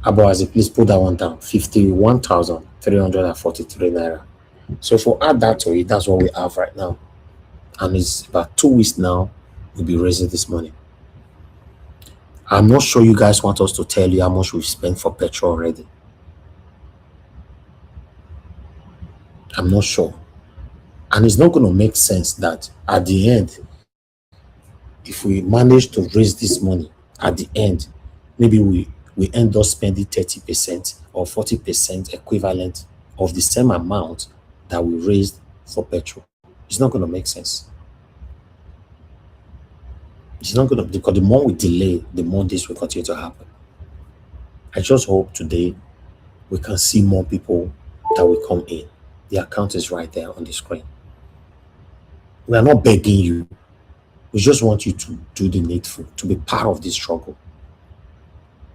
Abu Azi, please put that one down. 51,343 naira. So if we add that to it, that's what we have right now. And it's about 2 weeks now, we'll be raising this money. I'm not sure you guys want us to tell you how much we've spent for petrol already. I'm not sure. And it's not going to make sense that at the end, if we manage to raise this money, at the end, maybe we end up spending 30% or 40% equivalent of the same amount that we raised for petrol. It's not going to make sense. It's not going to, because the more we delay, the more this will continue to happen. I just hope today we can see more people that will come in. The account is right there on the screen. We are not begging you. We just want you to do the needful, to be part of this struggle.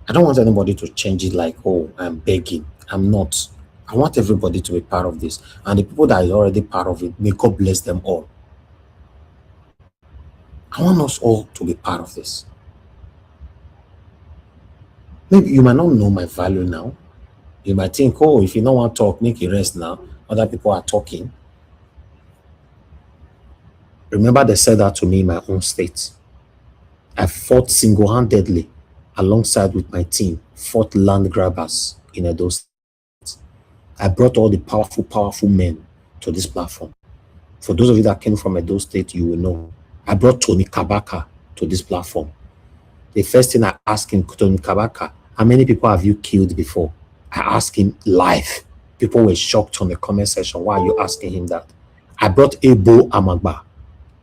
I don't want anybody to change it like, oh, I'm begging. I'm not. I want everybody to be part of this. And the people that are already part of it, may God bless them all. I want us all to be part of this. Maybe you might not know my value now. You might think, oh, if you don't want to talk, make it rest now. Other people are talking. Remember, they said that to me in my own state. I fought single-handedly alongside with my team, fought land grabbers in Edo State. I brought all the powerful men to this platform. For those of you that came from Edo State, you will know. I brought Tony Kabaka to this platform. The first thing I asked him, Tony Kabaka, how many people have you killed before? I asked him live. People were shocked on the comment section. Why are you asking him that? I brought Ebo Amagba.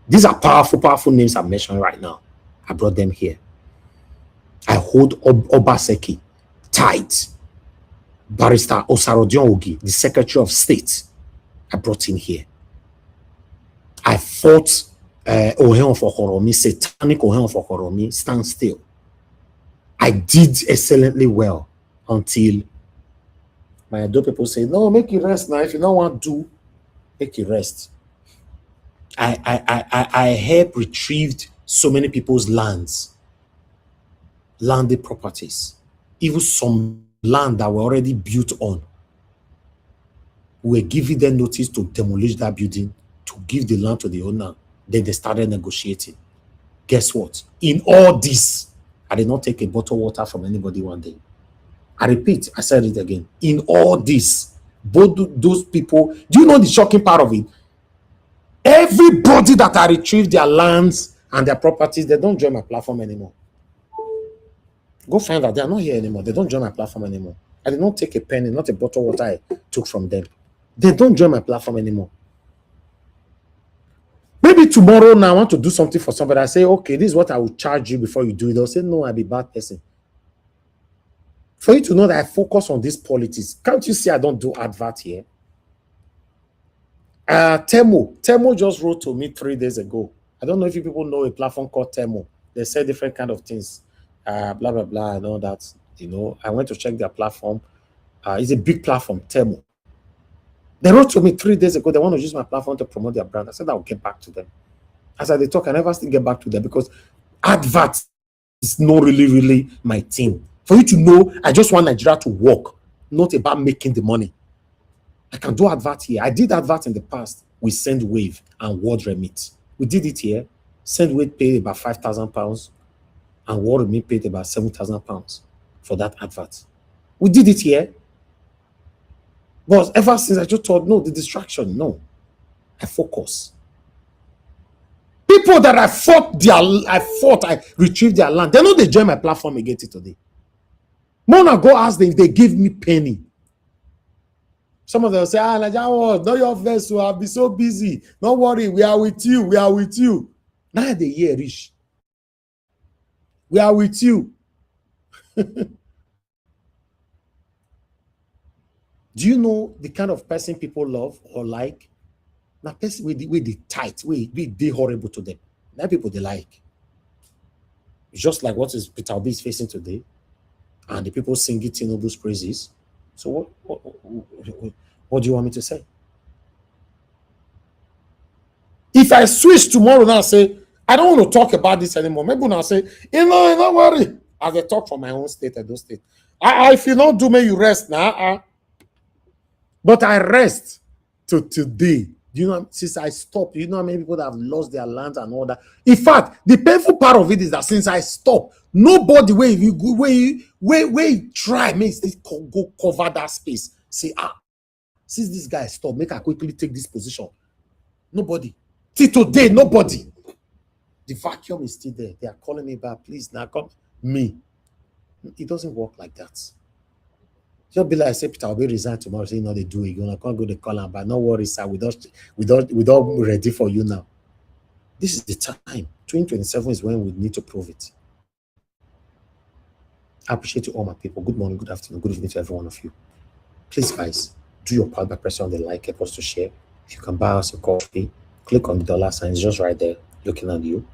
These are powerful names I'm mentioning right now. I brought them here. I hold Obaseki tight. Barrister Osarodion Ogi, the Secretary of State. I brought him here. I fought Oheon for Horomi, satanic Oheon for Horomi, stand still. I did excellently well until my Edo people say, no, make it rest now. If you don't want to do, make it rest. I helped retrieved so many people's landed properties, even some land that were already built on. We were giving them notice to demolish that building, to give the land to the owner. Then they started negotiating. Guess what? In all this, I did not take a bottle of water from anybody one day. I repeat, I said it again. In all this, both those people, do you know the shocking part of it? Everybody that I retrieved their lands and their properties, they don't join my platform anymore. Go find out. They are not here anymore. They don't join my platform anymore. I did not take a penny, not a bottle of water I took from them. They don't join my platform anymore. Maybe tomorrow now I want to do something for somebody. I say, okay, this is what I will charge you before you do it. They'll say, no, I'll be a bad person. For you to know that I focus on this politics, can't you see I don't do advert here? Temo just wrote to me 3 days ago. I don't know if you people know a platform called Temo. They say different kind of things, blah, blah, blah, and all that. You know, I went to check their platform. It's a big platform, Temo. They wrote to me 3 days ago. They want to use my platform to promote their brand. I said, I'll get back to them. As I talk, I never still get back to them because adverts is not really my thing. For you to know, I just want Nigeria to work, not about making the money. I can do advert here. I did advert in the past with SendWave and Word Remit. We did it here. SendWave paid about £5,000 and Word Remit paid about £7,000 for that advert. We did it here. But ever since I just thought, no, the distraction, no. I focus. People that I retrieved their land. They know they join my platform again today. Mona, go ask them if they give me penny. Some of them will say, Najawo, not your vessel, I'll be so busy. Don't worry, we are with you, we are with you. Now the year rich. We are with you. Do you know the kind of person people love or like? Now, person with the tight, we they horrible to them. That people they like. Just like what is Peter Obi is facing today, and the people singing Tinubu's praises. So what do you want me to say? If I switch tomorrow now, say I don't want to talk about this anymore. Maybe now say, don't worry. As I talk for my own state, Edo State. If you don't do me, you rest now. But I rest to today. You know, since I stopped, you know how many people that have lost their lands and all that. In fact, the painful part of it is that since I stopped, nobody where you try makes this go cover that space. Say, since this guy stopped, make I quickly take this position. Nobody. Till today, nobody. The vacuum is still there. They are calling me back. Please, now come. Me. It doesn't work like that. Just be like, say, Peter Obi resign tomorrow. Say, they do it. You're can't go to call him, but no worries, sir. We don't ready for you now. This is the time. 2027 is when we need to prove it. I appreciate you, all my people. Good morning, good afternoon, good evening to every one of you. Please, guys, do your part by pressing on the like, help us to share. If you can buy us a coffee, click on the dollar sign. It's just right there looking at you.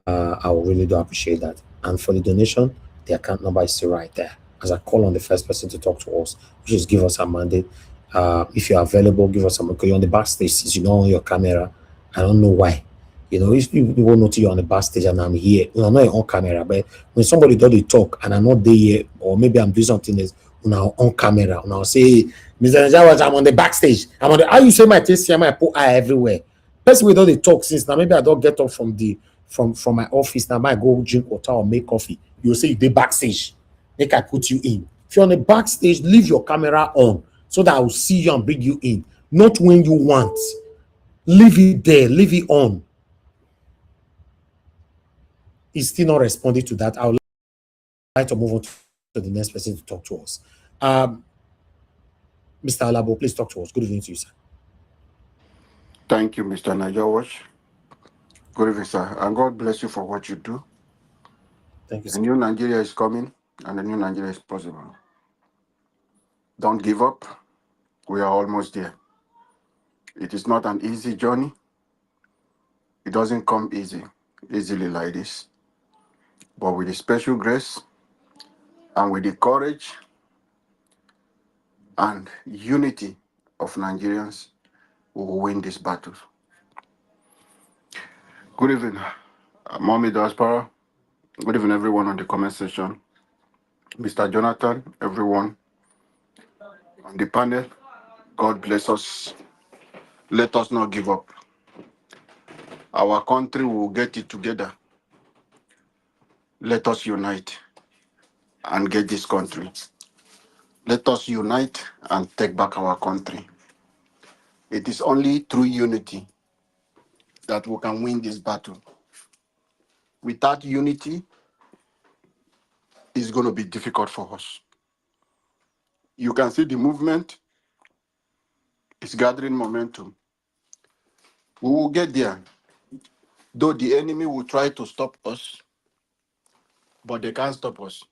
I will really do appreciate that. And for the donation, the account number is still right there. As I call on the first person to talk to us, which is give us a mandate. If you're available, give us a mandate. You're on the backstage, since you know on your camera. I don't know why. You know, if you won't notice you're on the backstage and I'm here, I'm not on camera, but when somebody does the talk and I'm not there yet, or maybe I'm doing something else, now on camera, now say, Mr. Najawaj, I'm on the backstage. I'm on the, how you say my taste here, I put eye everywhere. Person we don't they talk since now, maybe I don't get up from my office, now I go drink water or make coffee. You'll say they backstage. Make I put you in. If you're on the backstage, leave your camera on so that I will see you and bring you in. Not when you want. Leave it there, leave it on. He's still not responding to that. I would like to move on to the next person to talk to us. Mr. Alabo, please talk to us. Good evening to you, sir. Thank you, Mr. Najawaj. Good evening, sir. And God bless you for what you do. Thank you, The sir. new Nigeria is coming, and the new Nigeria is possible. Don't give up. We are almost there. It is not an easy journey. It doesn't come easily like this. But with the special grace and with the courage and unity of Nigerians, we will win this battle. Good evening, Mommy Diaspora. Good evening, everyone on the comment section. Mr. Jonathan, everyone on the panel. God bless us. Let us not give up. Our country will get it together. Let us unite and get this country. Let us unite and take back our country. It is only through unity that we can win this battle. Without unity, it's going to be difficult for us. You can see the movement is gathering momentum. We will get there. Though the enemy will try to stop us, but they can't stop us.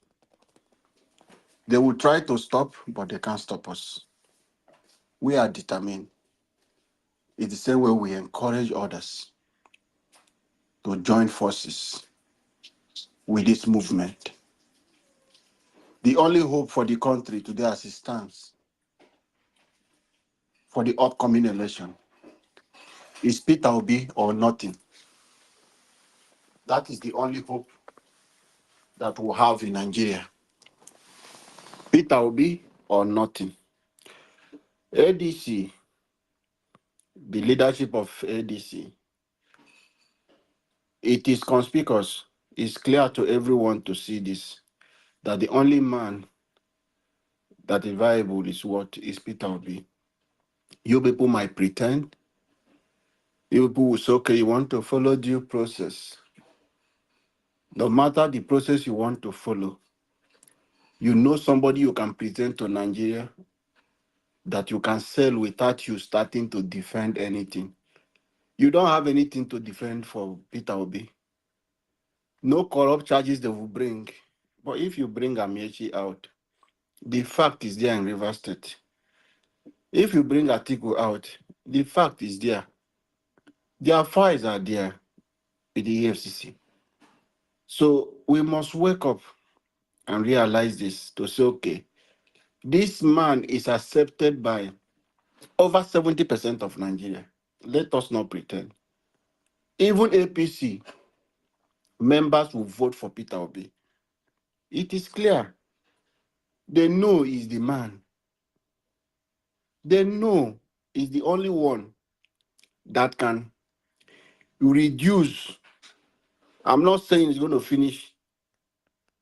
They will try to stop, but they can't stop us. We are determined. It's the same way we encourage others to join forces with this movement. The only hope for the country today as it stands for the upcoming election is Peter Obi or nothing. That is the only hope that we'll have in Nigeria. Peter Obi or nothing. ADC, the leadership of ADC, it is conspicuous. It's clear to everyone to see this, that the only man that is viable is what is Peter Obi. You people might pretend. You people will say, okay, you want to follow due process. No matter the process you want to follow, you know somebody you can present to Nigeria that you can sell without you starting to defend anything. You don't have anything to defend for Peter Obi. No corrupt charges they will bring But if you bring Amechi out, the fact is there in River State. If you bring Atiku out, the fact is there. Their files are there with the EFCC. So we must wake up and realize this to say, okay, this man is accepted by over 70% of Nigeria. Let us not pretend. Even APC members will vote for Peter Obi. It is clear. They know he's the man. They know he's the only one that can reduce. I'm not saying he's going to finish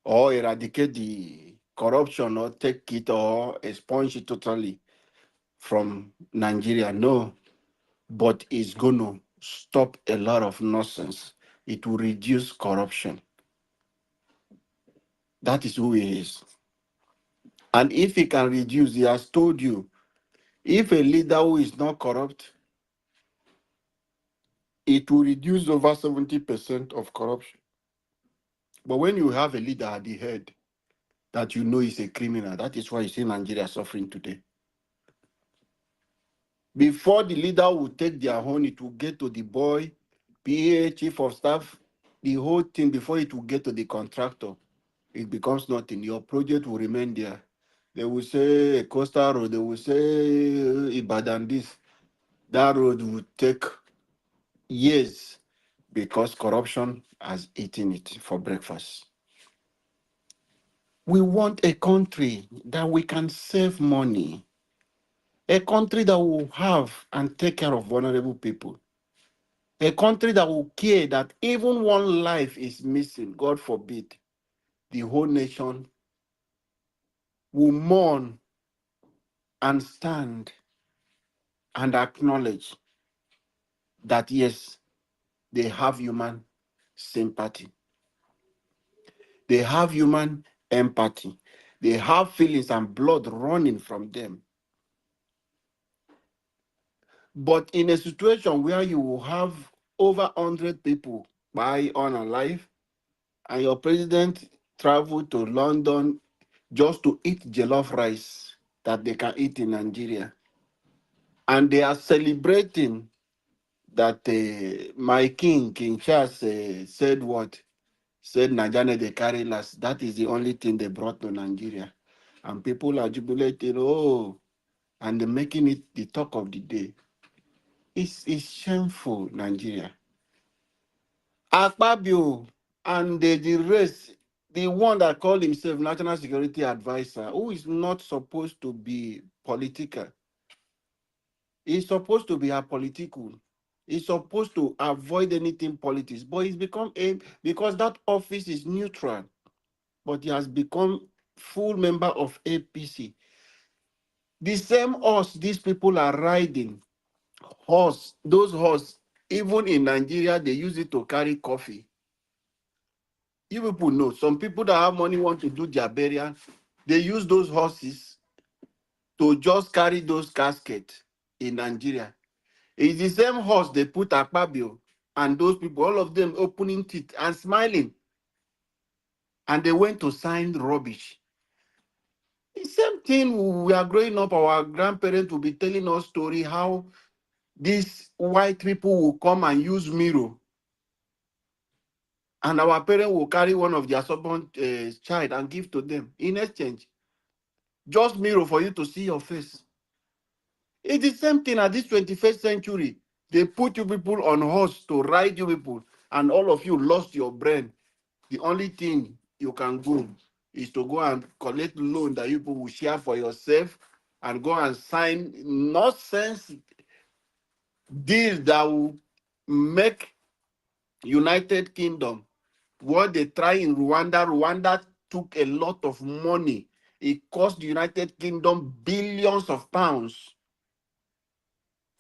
or eradicate the corruption or take it or expunge it totally from Nigeria. No, but it's going to stop a lot of nonsense. It will reduce corruption. That is who he is. And if he can reduce, he has told you, if a leader who is not corrupt, it will reduce over 70% of corruption. But when you have a leader at the head that you know is a criminal, that is why you see Nigeria suffering today. Before the leader will take their own, it will get to the boy, PA, chief of staff, the whole thing before it will get to the contractor. It becomes nothing. Your project will remain there. They will say a coastal road, they will say Ibadan this. That road will take years because corruption has eaten it for breakfast. We want a country that we can save money, a country that will have and take care of vulnerable people, a country that will care that even one life is missing, God forbid, the whole nation will mourn and stand and acknowledge that, yes, they have human sympathy. They have human empathy. They have feelings and blood running from them. But in a situation where you will have over 100 people by unalive, and your president traveled to London just to eat jollof rice that they can eat in Nigeria, and they are celebrating that my King Charles said what? Said Nigeria they carry last. That is the only thing they brought to Nigeria. And people are jubilating, oh, and they're making it the talk of the day. It's shameful, Nigeria. Akpabio and the rest, the one that called himself National Security Advisor, who is not supposed to be political. He's supposed to be apolitical. He's supposed to avoid anything politics, but he's become because that office is neutral, but he has become full member of APC. The same horse these people are riding, those horse, even in Nigeria, they use it to carry coffee. You people know, some people that have money want to do their burial, they use those horses to just carry those caskets in Nigeria. It's the same horse they put Akpabio and those people, all of them opening teeth and smiling. And they went to sign rubbish. The same thing we are growing up, our grandparents will be telling us story how these white people will come and use mirror. And our parents will carry one of their stubborn child and give to them in exchange. Just mirror for you to see your face. It's the same thing at this 21st century. They put you people on horse to ride you people, and all of you lost your brain. The only thing you can go is to go and collect loan that you people will share for yourself and go and sign nonsense deals that will make United Kingdom what they try in Rwanda. Rwanda took a lot of money. It cost the United Kingdom billions of pounds.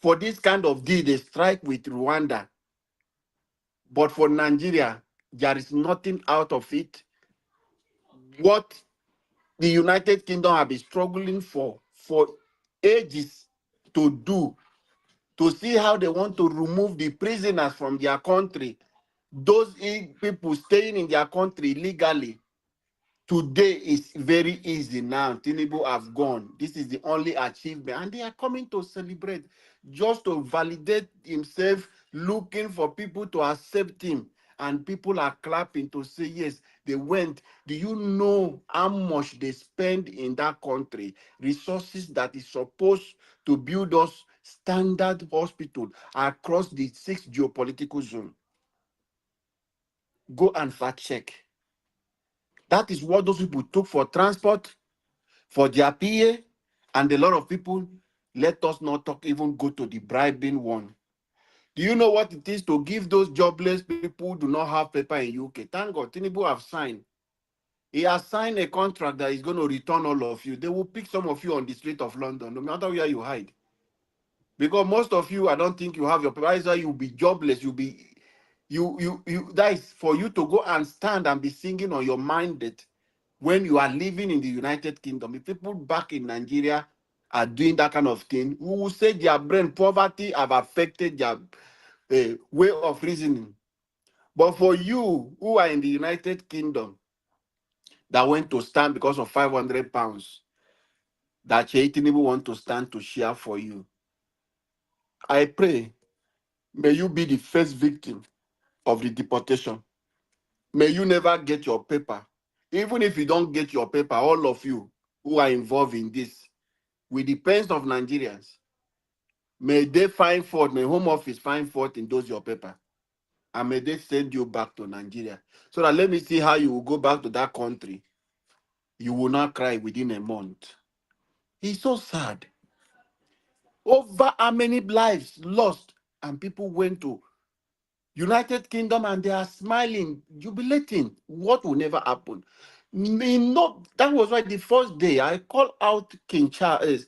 For this kind of deal, they strike with Rwanda. But for Nigeria, there is nothing out of it. What the United Kingdom have been struggling for ages to do, to see how they want to remove the prisoners from their country, those people staying in their country illegally, Today is very easy now. Tinubu have gone. This is the only achievement. And they are coming to celebrate, just to validate himself, looking for people to accept him. And people are clapping to say, yes, they went. Do you know how much they spend in that country? Resources that is supposed to build us standard hospital across the 6 geopolitical zone. Go and fact check. That is what those people took for transport, for their PA, and a lot of people, let us not talk, even go to the bribing one. Do you know what it is to give those jobless people who do not have paper in UK? Thank God, Tinubu have signed. He has signed a contract that is going to return all of you. They will pick some of you on the street of London, no matter where you hide. Because most of you, I don't think you have your paper. That's why you'll be jobless. You'll be, that is for you to go and stand and be singing on your mind that when you are living in the United Kingdom, if people back in Nigeria are doing that kind of thing, who will say their brain poverty have affected their way of reasoning. But for you who are in the United Kingdom that went to stand because of £500 that Tinubu want to stand to share for you, I pray, may you be the first victim of the deportation. May you never get your paper. Even if you don't get your paper, all of you who are involved in this, with the pains of Nigerians, may they find fault, may Home Office find fault in those your paper, and may they send you back to Nigeria. So that let me see how you will go back to that country. You will not cry within a month. It's so sad. Over how many lives lost, and people went to United Kingdom and they are smiling, jubilating. What will never happen? That was why the first day I called out King Charles,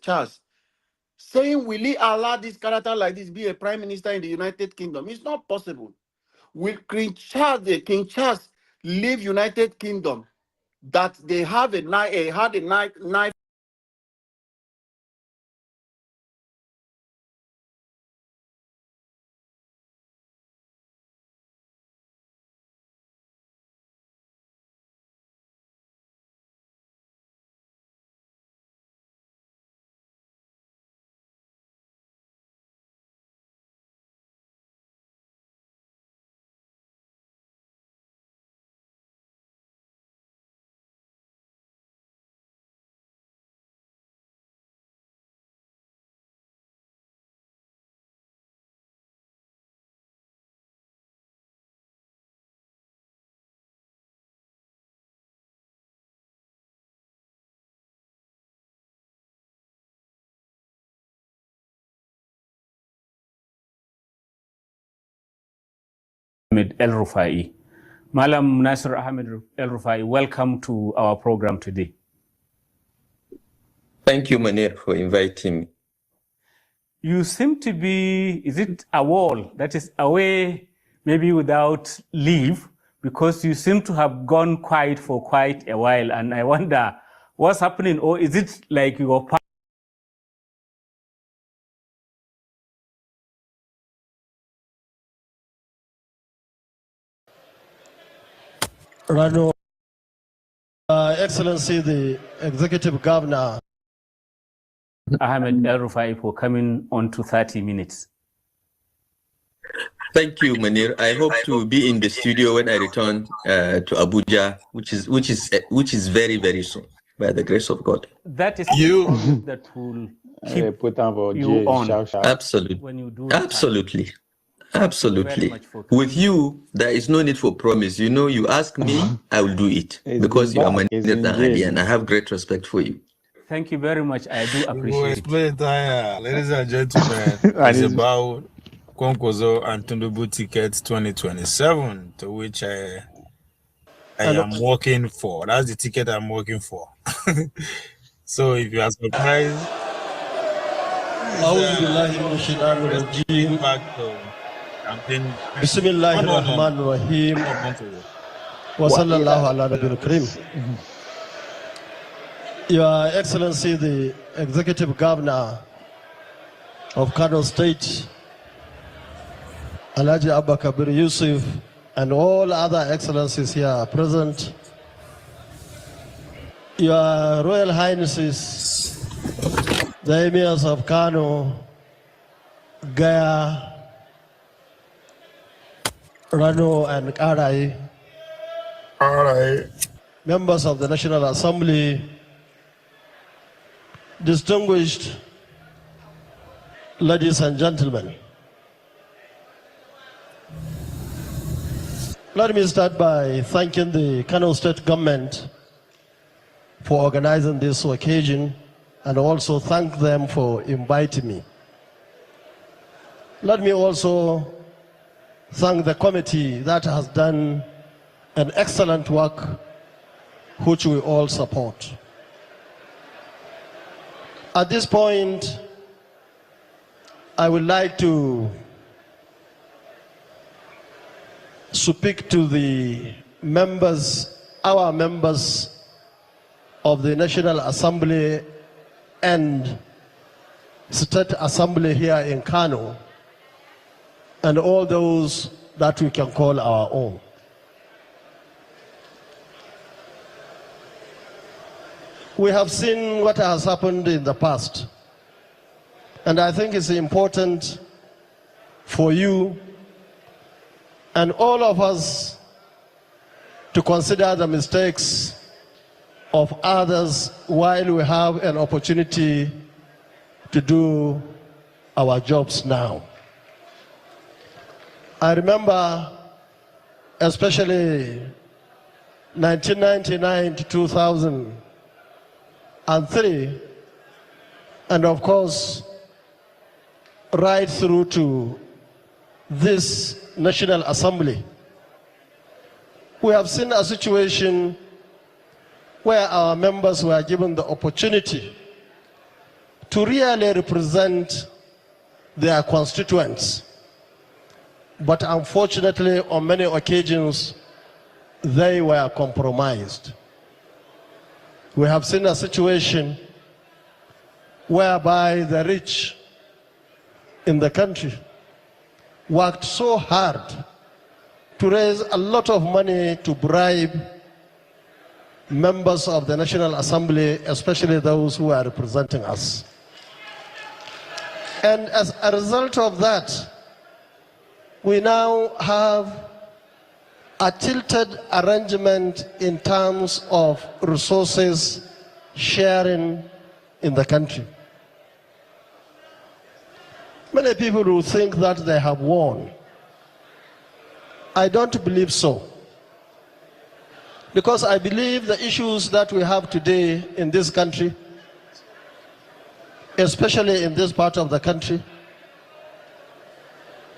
saying, will he allow this character like this be a prime minister in the United Kingdom? It's not possible. Will King Charles leave United Kingdom that they have a knife? Ahmed El Rufai. Malam Nasir Ahmed El Rufai, welcome to our program today. Thank you, Manir, for inviting me. You seem to be, is it a wall that is away, maybe without leave, because you seem to have gone quiet for quite a while, and I wonder what's happening, or is it like your part? Rano, Excellency, the Executive Governor. Ahmed El Rufai for coming on to 30 minutes. Thank you, Manir. I hope to be in the studio when I return to Abuja, which is very, very soon, by the grace of God. That is the promise that will keep you on. Absolutely. When you do Absolutely. Absolutely. With you, there is no need for promise. You know, you ask me, I will do it. Because you are Manir Tahadi, and I have great respect for you. Thank you very much. I do appreciate it. Ladies and gentlemen, it's about Kwankwaso and Tinubu tickets 2027, to which I am working for. That's the ticket I'm working for. So if you are surprised, back to campaign. Bismillahirrahmanirrahim. Wa sallallahu ala nabiyil karim. Your Excellency, the Executive Governor of Kano State, Alhaji Abba Yusuf, and all other excellencies here present, Your Royal Highnesses, the Emirs of Kano, Gaya, Rano, and Karai, members of the National Assembly, distinguished ladies and gentlemen. Let me start by thanking the Kano State government for organizing this occasion and also thank them for inviting me. Let me also thank the committee that has done an excellent work which we all support. At this point, I would like to speak to the members, our members of the National Assembly and State Assembly here in Kano, and all those that we can call our own. We have seen what has happened in the past, and I think it's important for you and all of us to consider the mistakes of others while we have an opportunity to do our jobs now. I remember especially 1999 to 2003, and of course right through to this National Assembly. We have seen a situation where our members were given the opportunity to really represent their constituents. But unfortunately, on many occasions, they were compromised. We have seen a situation whereby the rich in the country worked so hard to raise a lot of money to bribe members of the National Assembly, especially those who are representing us. And as a result of that, we now have a tilted arrangement in terms of resources sharing in the country. Many people will think that they have won. I don't believe so. Because I believe the issues that we have today in this country, especially in this part of the country,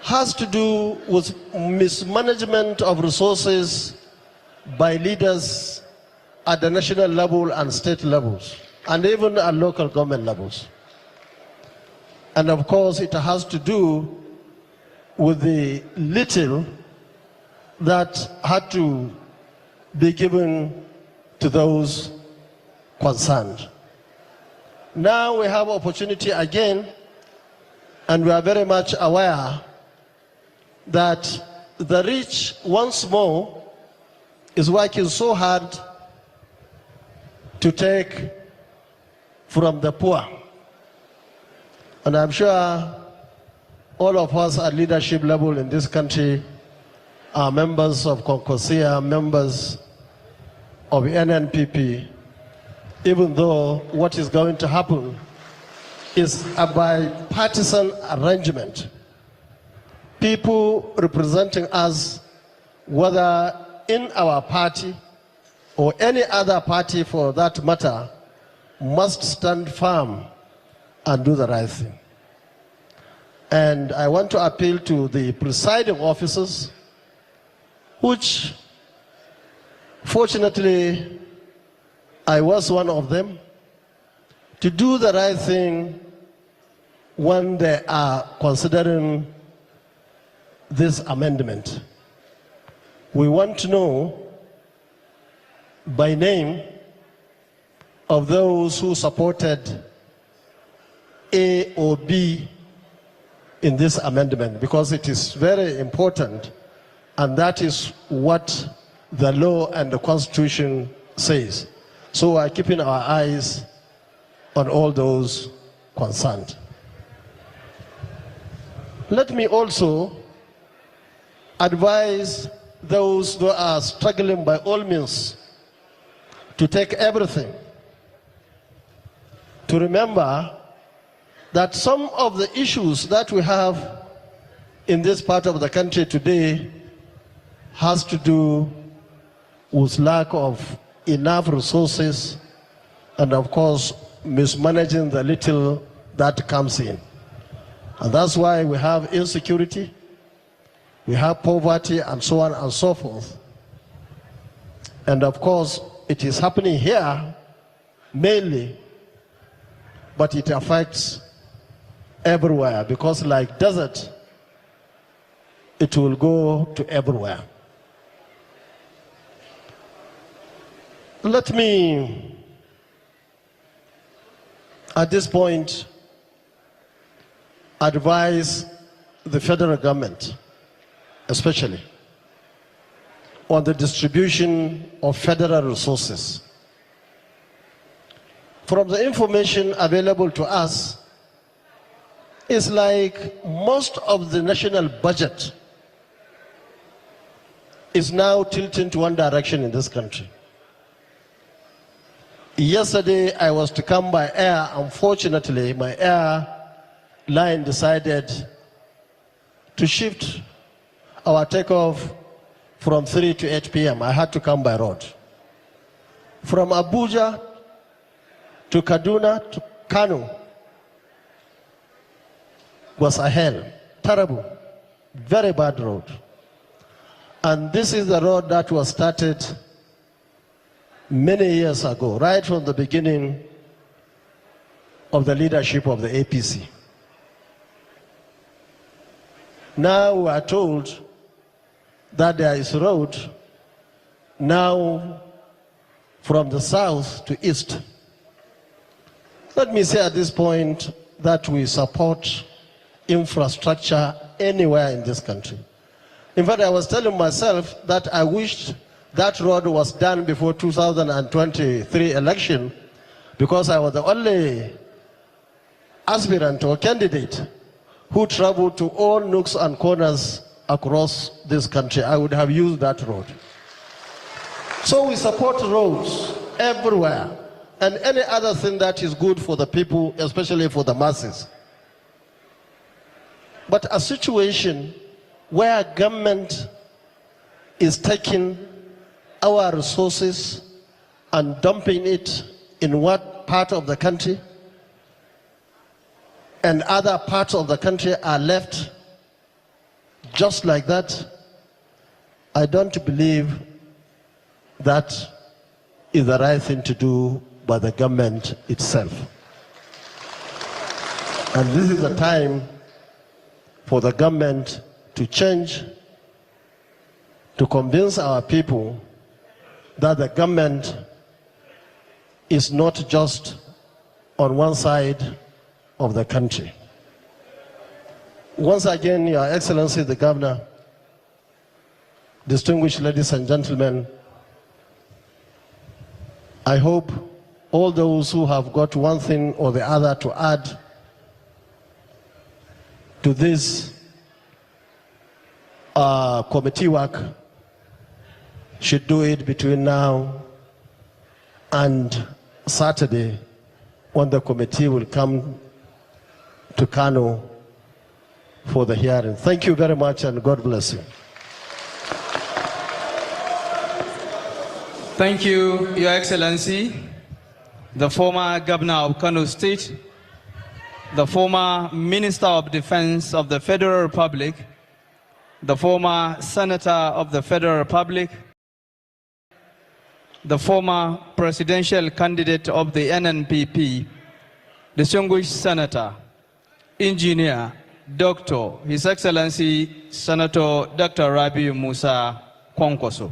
has to do with mismanagement of resources by leaders at the national level and state levels, and even at local government levels. And of course, it has to do with the little that had to be given to those concerned. Now we have opportunity again, and we are very much aware that the rich once more is working so hard to take from the poor. And I'm sure all of us at leadership level in this country are members of Concosia, members of NNPP, even though what is going to happen is a bipartisan arrangement. People representing us, whether in our party or any other party for that matter, must stand firm and do the right thing. And I want to appeal to the presiding officers, which fortunately I was one of them, to do the right thing when they are considering this amendment. We want to know by name of those who supported A or B in this amendment, because it is very important, and that is what the law and the Constitution says. So we're keeping our eyes on all those concerned. Let me also advise those who are struggling by all means to take everything, to remember that some of the issues that we have in this part of the country today has to do with lack of enough resources and, of course, mismanaging the little that comes in. And that's why we have insecurity, we have poverty, and so on and so forth. And of course, it is happening here mainly, but it affects everywhere, because like desert, it will go to everywhere. Let me, at this point, advise the federal government, especially, on the distribution of federal resources. From the information available to us, it's like most of the national budget is now tilting to one direction in this country. Yesterday, I was to come by air. Unfortunately, my airline decided to shift our takeoff from 3 to 8 p.m. I had to come by road. From Abuja to Kaduna to Kano was a hell, terrible, very bad road. And this is the road that was started many years ago, right from the beginning of the leadership of the APC. Now we are told that there is a road now from the south to east. Let me say at this point that we support infrastructure anywhere in this country. In fact, I was telling myself that I wished that road was done before 2023 election, because I was the only aspirant or candidate who traveled to all nooks and corners across this country. I would have used that road. So we support roads everywhere and any other thing that is good for the people, especially for the masses. But a situation where government is taking our resources and dumping it in what part of the country, and other parts of the country are left just like that, I don't believe that is the right thing to do by the government itself. And this is the time for the government to change, to convince our people that the government is not just on one side of the country. Once again, Your Excellency the Governor, distinguished ladies and gentlemen, I hope all those who have got one thing or the other to add to this committee work should do it between now and Saturday, when the committee will come to Kano for the hearing. Thank you very much, and God bless you. Thank you, Your Excellency, the former Governor of Kano State, the former Minister of Defense of the Federal Republic, the former Senator of the Federal Republic, the former presidential candidate of the NNPP, distinguished Senator, Engineer, Doctor, His Excellency Senator Dr. Rabiu Kwankwaso.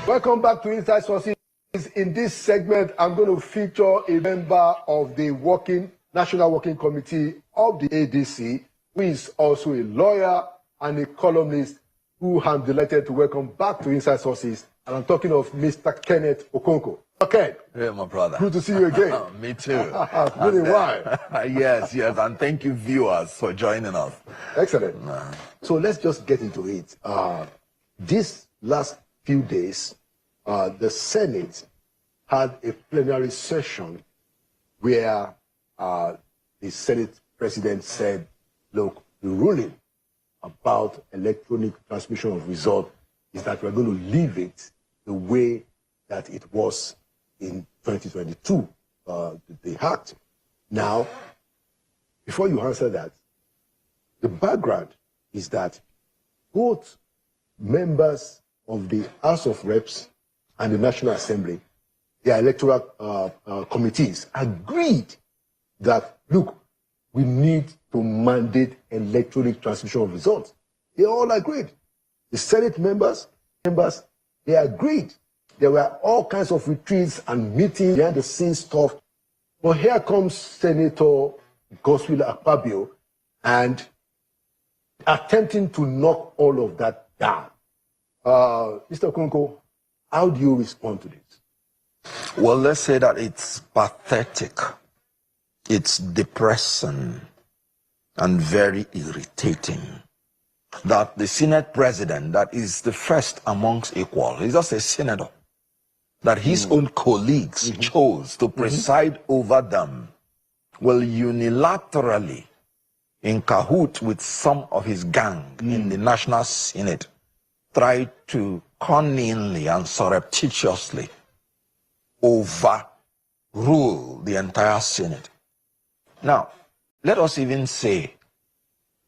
Welcome back to Inside Sources. In this segment, I'm going to feature a member of the National Working Committee of the ADC, who is also a lawyer and a columnist, who I'm delighted to welcome back to Inside Sources. And I'm talking of Mr. Kenneth Okonkwo. Okay. Hey, my brother. Good to see you again. Me too. It's been a while. Yes, and thank you, viewers, for joining us. Excellent. So let's just get into it. This last few days, the Senate had a plenary session where the Senate president said, look, the ruling about electronic transmission of results is that we're going to leave it the way that it was in 2022, the act. Now, before you answer that, the background is that both members of the House of Reps and the National Assembly, their electoral committees, agreed that, look, we need to mandate electronic transmission of results. They all agreed. The Senate members, they agreed. There were all kinds of retreats and meetings, behind the scenes stuff. But here comes Senator Godswill Akpabio and attempting to knock all of that down. Mr. Okonkwo, how do you respond to this? Well, let's say that it's pathetic, it's depressing, and very irritating that the Senate president, that is the first amongst equals, he's just a senator, that his own colleagues chose to preside over them, will unilaterally, in cahoot with some of his gang in the National Senate, try to cunningly and surreptitiously overrule the entire Senate. Now, let us even say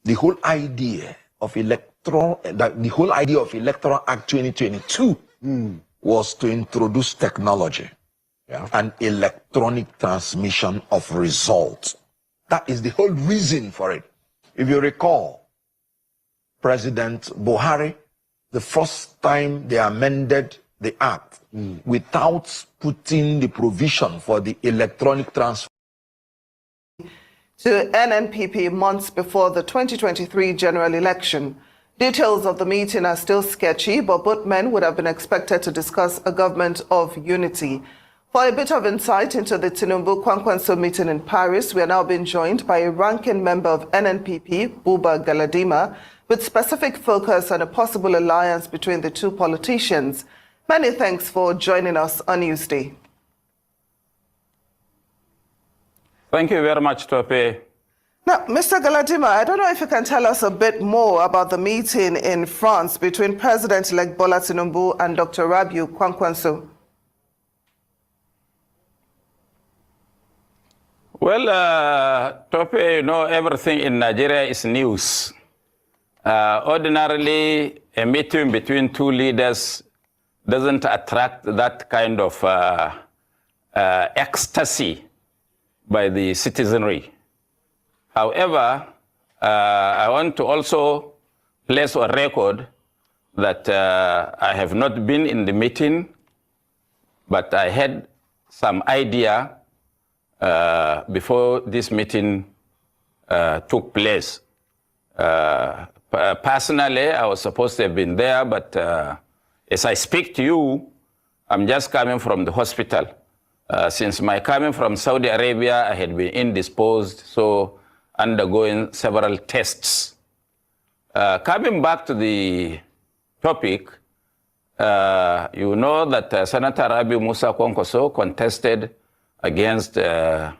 the whole idea of Electoral Act 2022 was to introduce technology and electronic transmission of results. That is the whole reason for it. If you recall, President Buhari, the first time they amended the act without putting the provision for the electronic transfer to NNPP months before the 2023 general election. Details of the meeting are still sketchy, but both men would have been expected to discuss a government of unity. For a bit of insight into the Tinubu Kwankwaso meeting in Paris, we are now being joined by a ranking member of NNPP, Buba Galadima, with specific focus on a possible alliance between the two politicians. Many thanks for joining us on Newsday. Thank you very much, Tope. Now, Mr. Galadima, I don't know if you can tell us a bit more about the meeting in France between President-elect Bola Tinubu and Dr. Rabiu Kwankwaso. Well, Tope, you know, everything in Nigeria is news. Ordinarily, a meeting between two leaders doesn't attract that kind of ecstasy by the citizenry. However, I want to also place on record that I have not been in the meeting, but I had some idea before this meeting took place. Personally, I was supposed to have been there, but as I speak to you, I'm just coming from the hospital. Since my coming from Saudi Arabia, I had been indisposed, so undergoing several tests. Coming back to the topic, you know that Senator Rabiu Musa Kwankwaso contested against the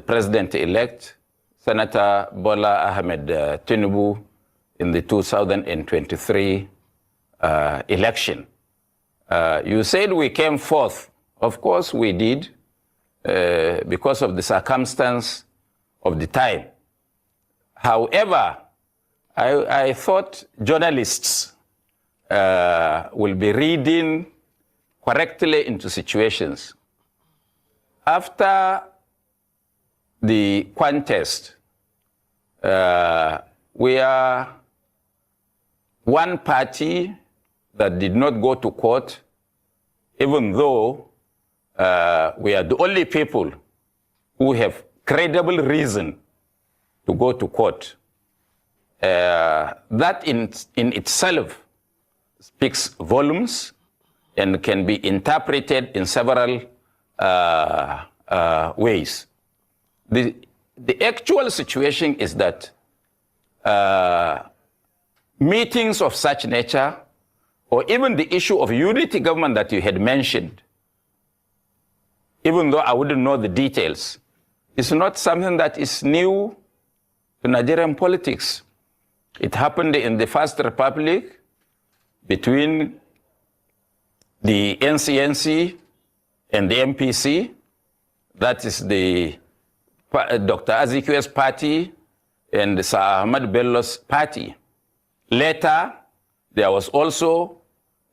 president-elect, Senator Bola Ahmed Tinubu, in the 2023 election. You said we came forth. Of course we did, because of the circumstance of the time. However, I thought journalists will be reading correctly into situations. After the contest, we are one party that did not go to court, even though we are the only people who have credible reason to go to court, that in itself speaks volumes and can be interpreted in several ways. The actual situation is that meetings of such nature, or even the issue of unity government that you had mentioned, even though I wouldn't know the details, is not something that is new to Nigerian politics. It happened in the First Republic between the NCNC and the MPC, that is the Dr. Azikwe's party and Sir Ahmad Bello's party. Later, there was also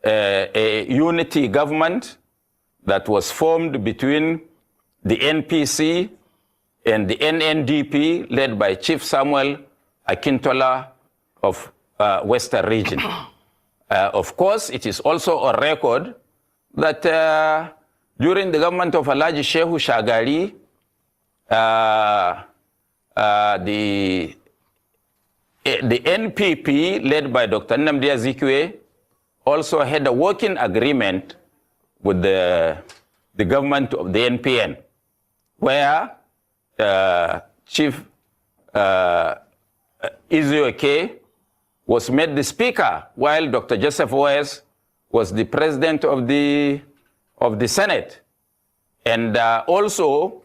a unity government that was formed between the NPC and the NNDP, led by Chief Samuel Akintola of Western Region. Of course, it is also a record that during the government of Alhaji Shehu Shagari, the NPP, led by Dr. Nnamdi Azikiwe, also had a working agreement with the government of the NPN, where Chief Izioke was made the speaker, while Dr. Joseph Wes was the president of the Senate. And also,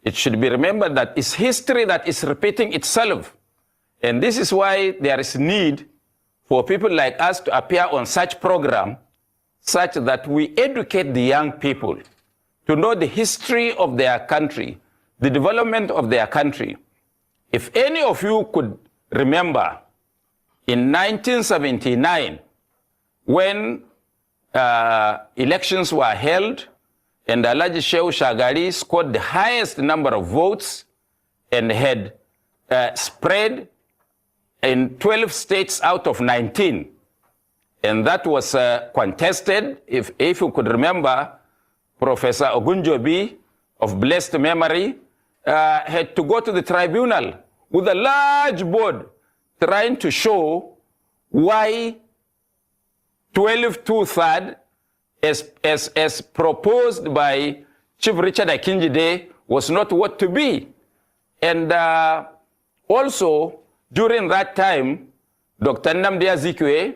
it should be remembered that it's history that is repeating itself. And this is why there is need for people like us to appear on such program, such that we educate the young people to know the history of their country, the development of their country. If any of you could remember, in 1979, when elections were held, and Alhaji Shehu Shagari scored the highest number of votes and had spread in 12 states out of 19. And that was contested. If you could remember, Professor Ogunjobi of blessed memory had to go to the tribunal with a large board trying to show why 12 2/3 as proposed by Chief Richard Akinjide was not what to be. And also, during that time, Dr. Nnamdi Azikiwe,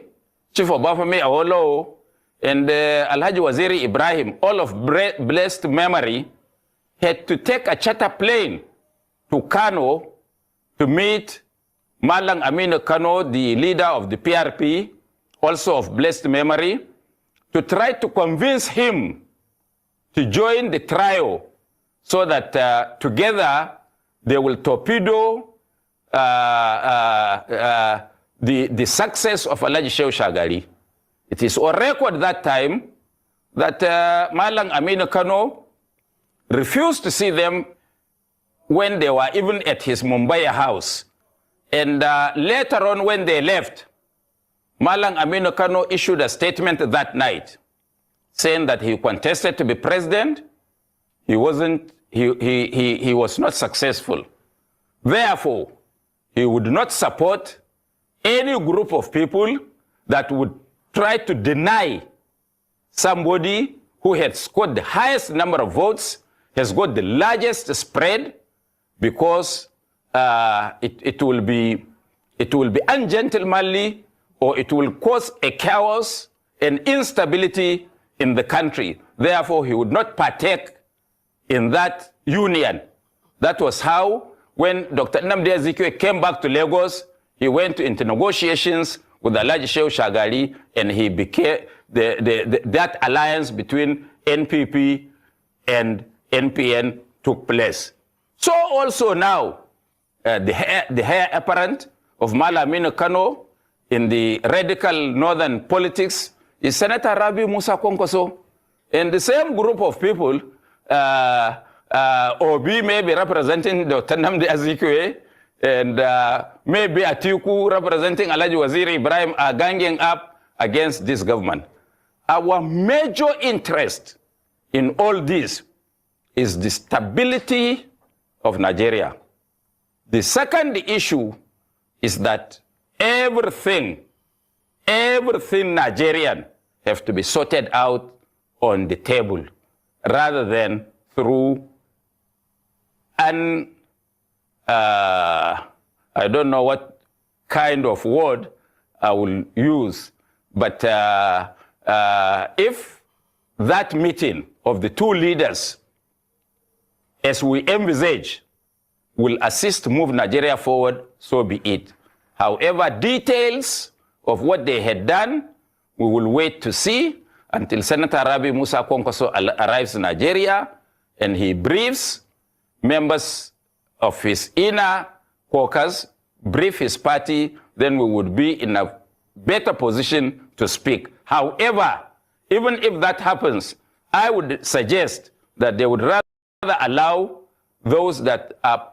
Chief Obafemi Awolowo, and Alhaji Waziri Ibrahim, all of blessed memory, had to take a charter plane to Kano to meet Malang Aminu Kano, the leader of the PRP, also of blessed memory, to try to convince him to join the trio so that together they will torpedo the success of Alhaji Shehu Shagari. It is on record that time that Malang Aminu Kano refused to see them when they were even at his Mumbai house. And later on, when they left, Malang Aminu Kano issued a statement that night saying that he contested to be president. He was not successful. Therefore, he would not support any group of people that would try to deny somebody who had scored the highest number of votes, has got the largest spread, because it will be ungentlemanly, or it will cause a chaos and instability in the country. Therefore, he would not partake in that union. That was how, when Dr. Nnamdi Azikiwe came back to Lagos, he went into negotiations with Alhaji Shehu Shagari, and he became that alliance between NPP and NPN took place. So also now, the heir apparent of Malam Aminu Kano in the radical northern politics is Senator Rabiu Kwankwaso. And the same group of people, Obi may be representing Dr. Nnamdi Azikiwe, and maybe Atiku representing Alhaji Waziri Ibrahim, are ganging up against this government. our major interest in all this is the stability of Nigeria. The second issue is that everything Nigerian have to be sorted out on the table rather than through an, I don't know what kind of word I will use, but if that meeting of the two leaders, as we envisage, will assist to move Nigeria forward, so be it. However, details of what they had done, we will wait to see until Senator Rabiu Kwankwaso arrives in Nigeria and he briefs members of his inner caucus, brief his party, then we would be in a better position to speak. However, even if that happens, I would suggest that they would rather allow those that are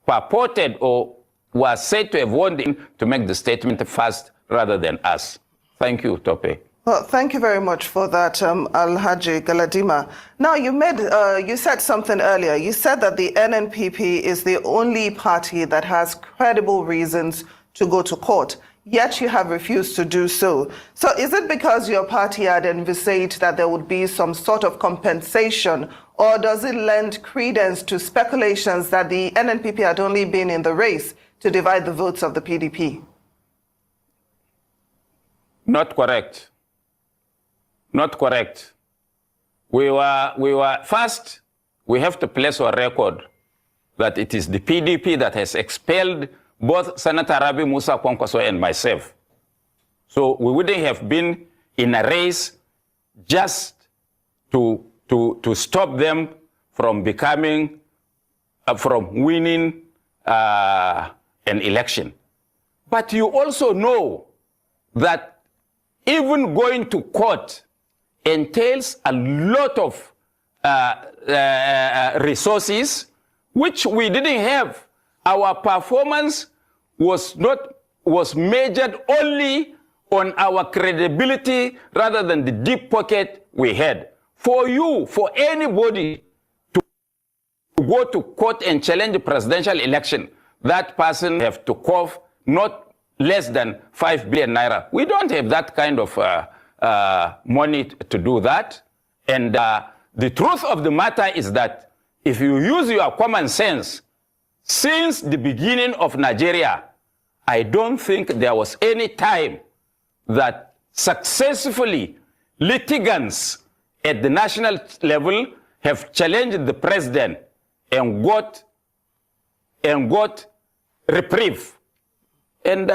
purported or were said to have warned him to make the statement first rather than us. Thank you, Tope. Well, thank you very much for that, Alhaji Galadima. Now, you said something earlier. You said that the NNPP is the only party that has credible reasons to go to court, yet you have refused to do so. So is it because your party had envisaged that there would be some sort of compensation, or does it lend credence to speculations that the NNPP had only been in the race to divide the votes of the PDP? Not correct. Not correct. We were first, we have to place on record that it is the PDP that has expelled both Senator Rabiu Kwankwaso and myself. So we wouldn't have been in a race just to stop them from becoming, from winning an election. But you also know that even going to court entails a lot of resources, which we didn't have. Our performance was measured only on our credibility rather than the deep pocket we had. For you, for anybody to go to court and challenge the presidential election, that person have to cough not less than 5 billion naira. We don't have that kind of money to do that. And the truth of the matter is that if you use your common sense, since the beginning of Nigeria, I don't think there was any time that successfully litigants at the national level have challenged the president and got reprieve. And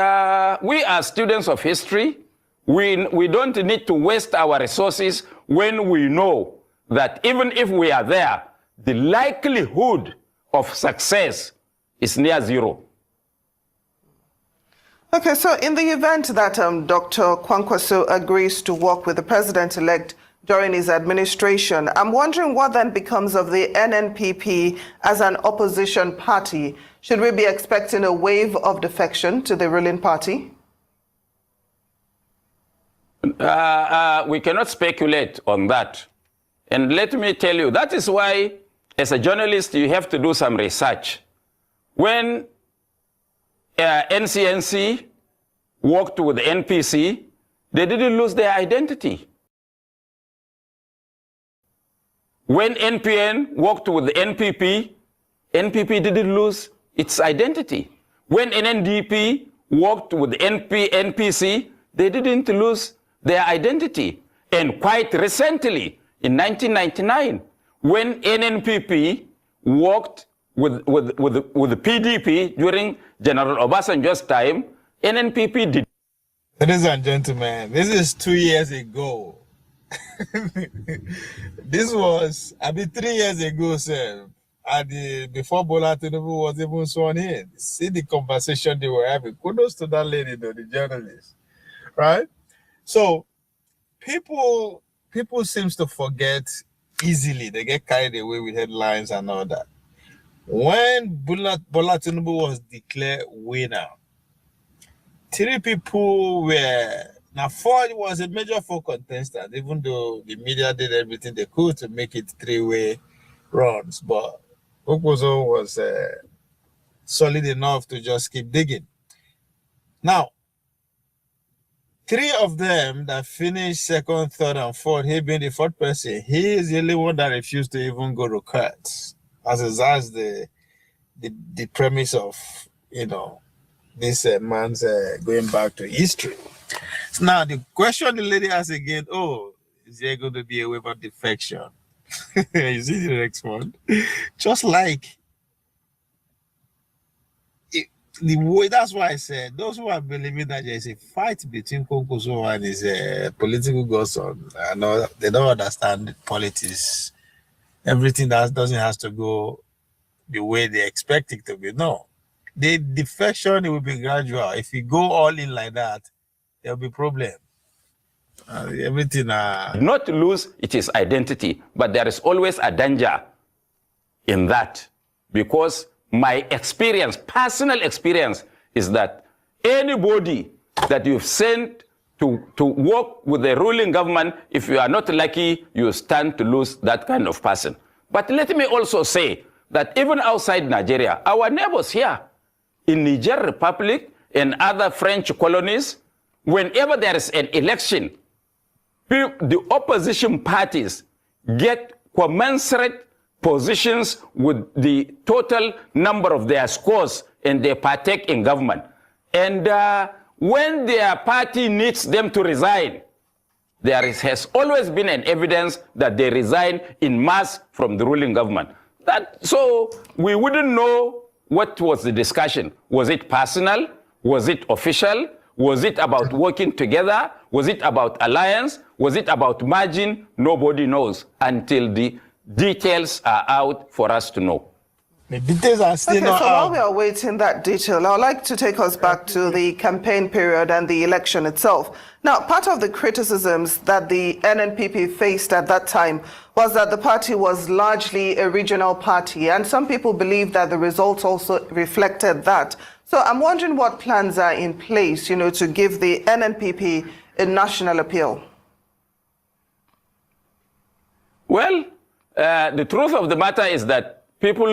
we are students of history. We don't need to waste our resources when we know that even if we are there, the likelihood of success is near zero. Okay, so in the event that Dr. Kwankwaso agrees to work with the president-elect during his administration, I'm wondering what then becomes of the NNPP as an opposition party. Should we be expecting a wave of defection to the ruling party? We cannot speculate on that. And let me tell you, that is why, as a journalist, you have to do some research. When NCNC worked with the NPC, they didn't lose their identity. When NPN worked with the NPP, NPP didn't lose its identity. When NNDP worked with the NPC, they didn't lose their identity. And quite recently, in 1999, when NNPP worked with the PDP during General Obasanjo's time, NNPP did. Ladies and gentlemen, this is 2 years ago. This was, 3 years ago, sir, before Bola Tinubu was even sworn in. See the conversation they were having. Kudos to that lady, though, the journalist, right? So people seems to forget easily. They get carried away with headlines and all that. When Bola Tinubu was declared winner, 3 people were Now, Ford was a major four contestant, even though the media did everything they could to make it three-way runs. But Kwankwaso was solid enough to just keep digging. Now, three of them that finished second, third, and fourth, he being the fourth person, he is the only one that refused to even go to court. That's the premise of, this man's going back to history. So now the question the lady asks again, is there going to be a wave of defection? You see the next one? Just like the way, that's why I said those who are believing that there is a fight between Kwankwaso and his political godson, they don't understand politics. Everything that doesn't have to go the way they expect it to be. No, the defection, it will be gradual. If you go all in like that, there'll be problem. Everything. Not lose its identity, but there is always a danger in that, because my experience, personal experience, is that anybody that you've sent to work with the ruling government, if you are not lucky, you stand to lose that kind of person. But let me also say that even outside Nigeria, our neighbors here in Niger Republic and other French colonies, whenever there is an election, the opposition parties get commensurate positions with the total number of their scores, and they partake in government. And when their party needs them to resign, has always been an evidence that they resign in mass from the ruling government. So we wouldn't know what was the discussion. Was it personal? Was it official? Was it about working together? Was it about alliance? Was it about margin? Nobody knows until the details are out for us to know. The details are still not so out. while we are waiting that detail, I would like to take us back to the campaign period and the election itself. Now, part of the criticisms that the NNPP faced at that time was that the party was largely a regional party, and some people believe that the results also reflected that. So I'm wondering what plans are in place, to give the NNPP a national appeal. Well, the truth of the matter is that people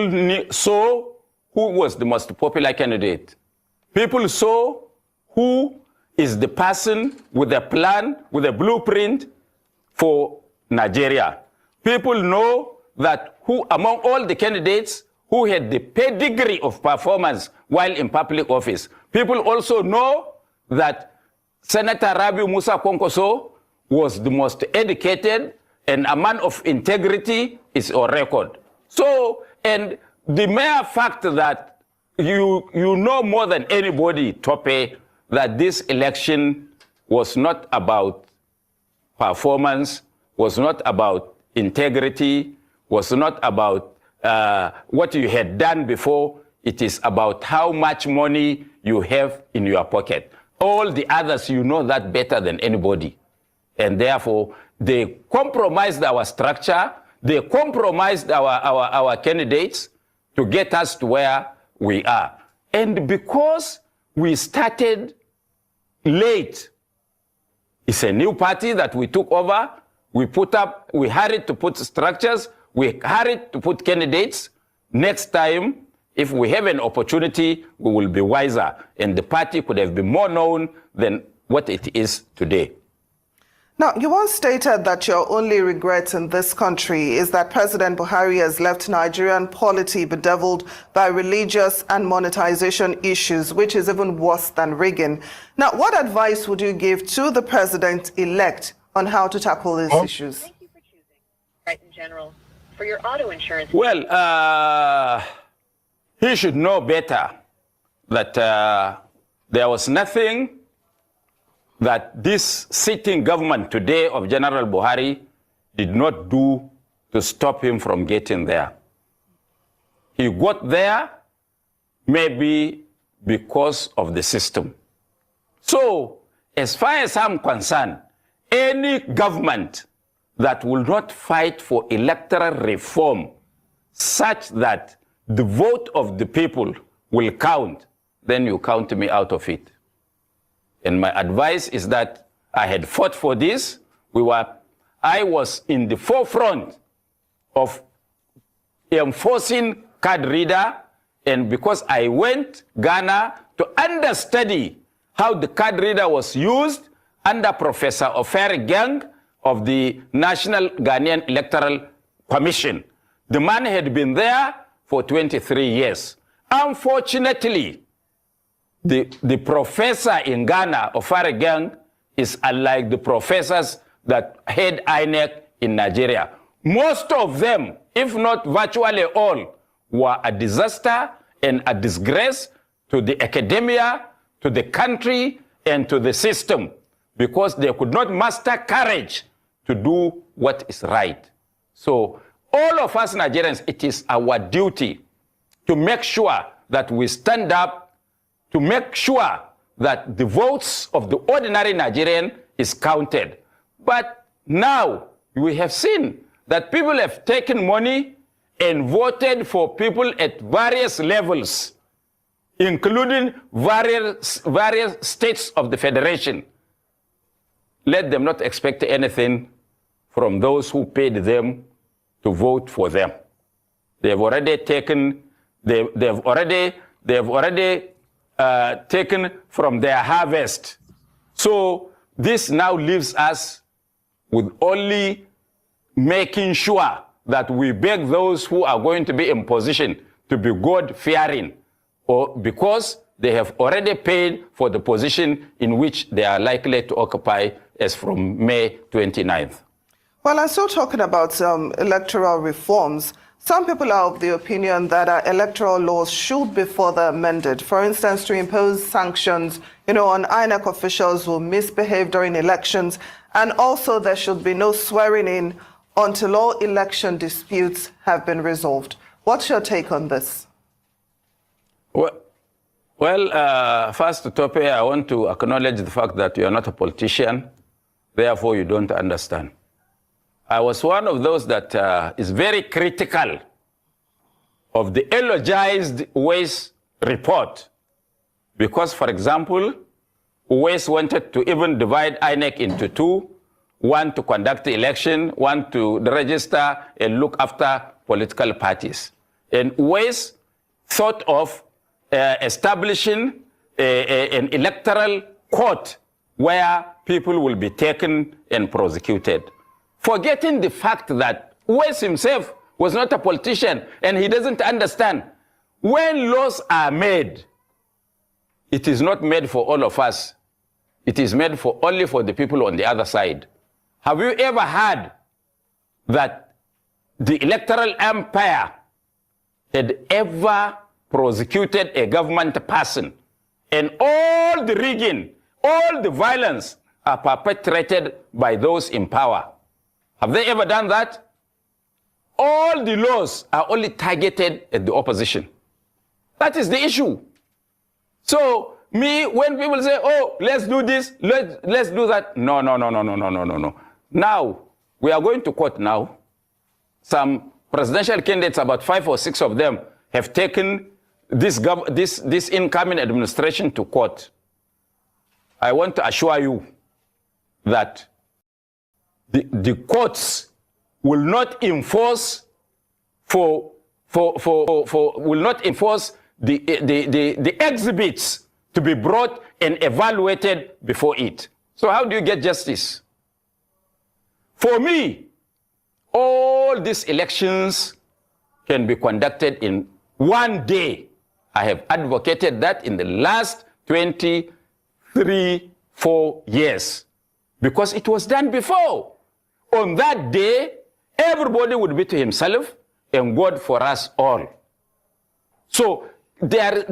saw who was the most popular candidate. People saw who is the person with a plan, with a blueprint for Nigeria. People know that who among all the candidates who had the pedigree of performance while in public office. People also know that Senator Rabiu Kwankwaso was the most educated and a man of integrity is on record. So, and the mere fact that you know more than anybody, Tope, that this election was not about performance, was not about integrity, was not about what you had done before. It is about how much money you have in your pocket. All the others, you know that better than anybody. And therefore, they compromised our structure. They compromised our candidates to get us to where we are. And because we started late, it's a new party that we took over. We hurried to put structures. We hurried to put candidates. Next time, if we have an opportunity, we will be wiser. And the party could have been more known than what it is today. Now, you once stated that your only regret in this country is that President Buhari has left Nigerian polity bedeviled by religious and monetization issues, which is even worse than rigging. Now, what advice would you give to the president-elect on how to tackle these issues? Thank you for choosing Right in General for your auto insurance. Well, he should know better that there was nothing that this sitting government today of General Buhari did not do to stop him from getting there. He got there maybe because of the system. So, as far as I'm concerned, any government that will not fight for electoral reform such that the vote of the people will count, then you count me out of it. And my advice is that I had fought for this. I was in the forefront of enforcing card reader, and because I went Ghana to understudy how the card reader was used under Professor Oferi Gang of the National Ghanaian Electoral Commission. The man had been there for 23 years. Unfortunately, the professor in Ghana, Oferi Gang, is unlike the professors that head INEC in Nigeria. Most of them, if not virtually all, were a disaster and a disgrace to the academia, to the country, and to the system, because they could not muster courage to do what is right. So all of us Nigerians, it is our duty to make sure that we stand up, to make sure that the votes of the ordinary Nigerian is counted. But now we have seen that people have taken money and voted for people at various levels, including various states of the federation. Let them not expect anything from those who paid them to vote for them. They've already taken, they've already taken from their harvest. So this now leaves us with only making sure that we beg those who are going to be in position to be God-fearing, or because they have already paid for the position in which they are likely to occupy as from May 29th. Well, I'm still talking about electoral reforms. Some people are of the opinion that our electoral laws should be further amended. For instance, to impose sanctions, on INEC officials who misbehave during elections, and also there should be no swearing in until all election disputes have been resolved. What's your take on this? Well, first, Tope, I want to acknowledge the fact that you are not a politician, therefore you don't understand. I was one of those that is very critical of the eulogized Uwais report. Because, for example, Uwais wanted to even divide INEC into two, one to conduct the election, one to register and look after political parties. And Uwais thought of establishing an electoral court where people will be taken and prosecuted, forgetting the fact that Uwais himself was not a politician and he doesn't understand. When laws are made, it is not made for all of us. It is made for only for the people on the other side. Have you ever heard that the electoral empire had ever prosecuted a government person and all the rigging, all the violence are perpetrated by those in power? Have they ever done that? All the laws are only targeted at the opposition. That is the issue. So, when people say, oh, let's do this, let's do that. No. Now, we are going to court now. Some presidential candidates, about 5 or 6 of them, have taken this incoming administration to court. I want to assure you that the courts will not enforce the exhibits to be brought and evaluated before it. So how do you get justice? For me, all these elections can be conducted in one day. I have advocated that in the last 23, 4 years, because it was done before. On that day, everybody would be to himself and God for us all. So there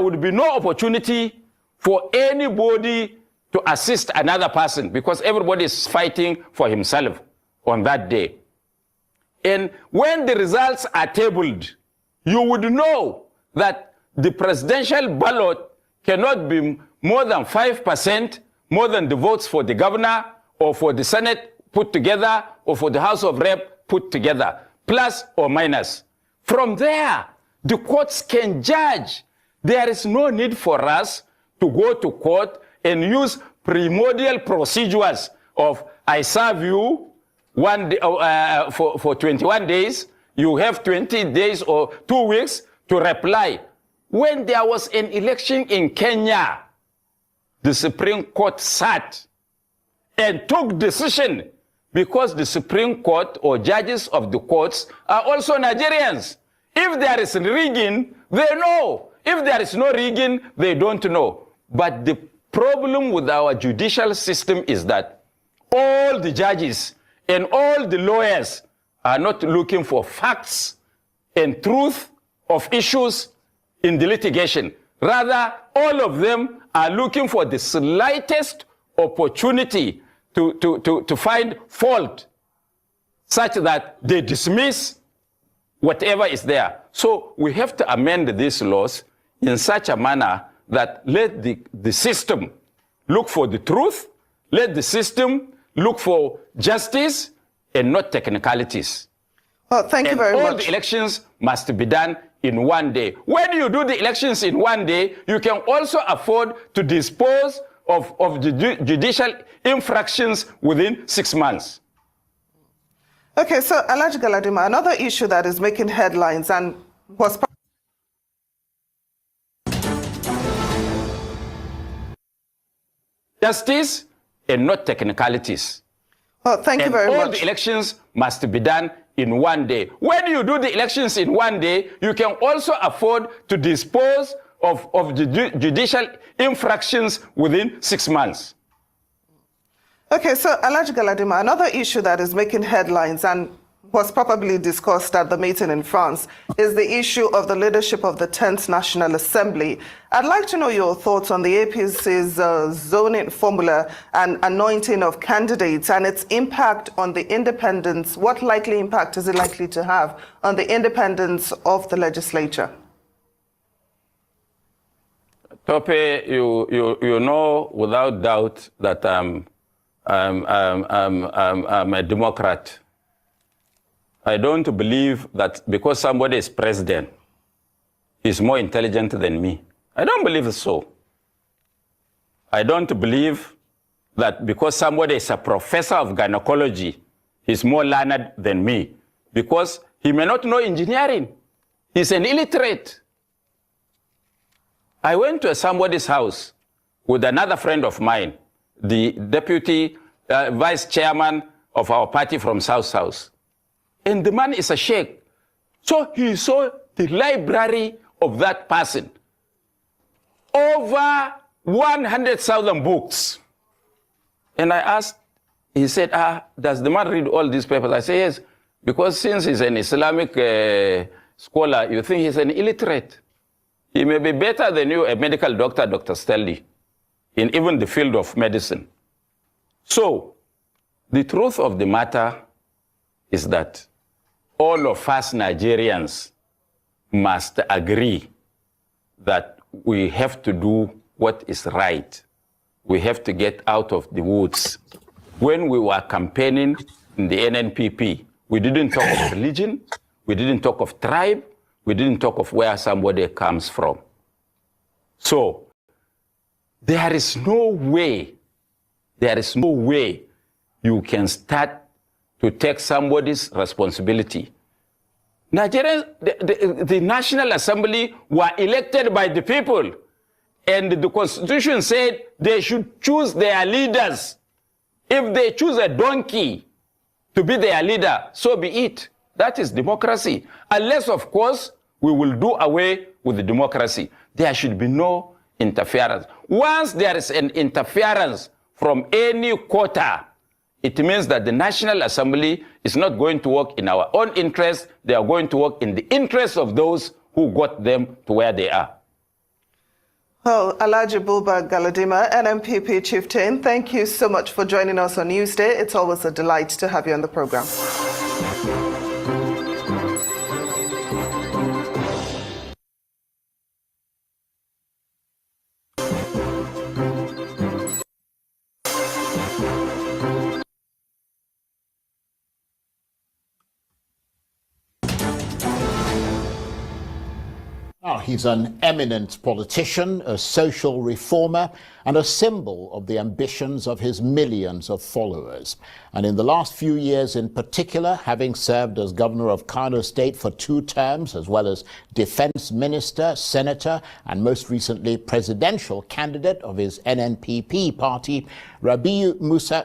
would be no opportunity for anybody to assist another person, because everybody is fighting for himself on that day. And when the results are tabled, you would know that the presidential ballot cannot be more than 5% more than the votes for the governor or for the Senate put together or for the House of Rep put together, plus or minus. From there, the courts can judge. There is no need for us to go to court and use primordial procedures of I serve you for 21 days, you have 20 days or 2 weeks to reply. When there was an election in Kenya, the Supreme Court sat and took decision because the Supreme Court or judges of the courts are also Nigerians. If there is rigging, they know. If there is no rigging, they don't know. But the problem with our judicial system is that all the judges and all the lawyers are not looking for facts and truth of issues in the litigation. Rather, all of them are looking for the slightest opportunity to find fault such that they dismiss whatever is there. So we have to amend these laws in such a manner that let the system look for the truth, let the system look for justice and not technicalities. Well, thank you very much. All the elections must be done in 1 day. When you do the elections in 1 day, you can also afford to dispose of the judicial infractions within 6 months. Okay, so Alhaji Galadima, another issue that is making headlines and was justice and not technicalities. Well, thank you very much. All the elections must be done in 1 day. When you do the elections in 1 day, you can also afford to dispose of the judicial infractions within 6 months. Okay, so Alhaji Galadima, another issue that is making headlines and was probably discussed at the meeting in France is the issue of the leadership of the 10th National Assembly. I'd like to know your thoughts on the APC's zoning formula and anointing of candidates and its impact on the independence. What likely impact is it likely to have on the independence of the legislature? Tope, you know without doubt that I'm a Democrat. I don't believe that because somebody is president, he's more intelligent than me. I don't believe so. I don't believe that because somebody is a professor of gynecology, he's more learned than me. Because he may not know engineering. He's an illiterate. I went to somebody's house with another friend of mine, the deputy vice chairman of our party from South. And the man is a sheikh. So he saw the library of that person. Over 100,000 books. And I asked, he said, does the man read all these papers? I said, yes, because since he's an Islamic scholar, you think he's an illiterate. He may be better than you, a medical doctor, Dr. Stanley, in even the field of medicine. So, the truth of the matter is that all of us Nigerians must agree that we have to do what is right. We have to get out of the woods. When we were campaigning in the NNPP, we didn't talk of religion, we didn't talk of tribe, we didn't talk of where somebody comes from. So, there is no way you can start to take somebody's responsibility. Nigerians, the National Assembly were elected by the people, and the Constitution said they should choose their leaders. If they choose a donkey to be their leader, so be it. That is democracy. Unless, of course, we will do away with the democracy. There should be no interference. Once there is an interference from any quarter, it means that the National Assembly is not going to work in our own interest. They are going to work in the interest of those who got them to where they are. Well, Alhaji Buba Galadima, NNPP chieftain, thank you so much for joining us on Newsday. It's always a delight to have you on the program. He's an eminent politician, a social reformer, and a symbol of the ambitions of his millions of followers. And in the last few years in particular, having served as governor of Kano State for 2 terms, as well as defense minister, senator, and most recently presidential candidate of his NNPP party, Rabiu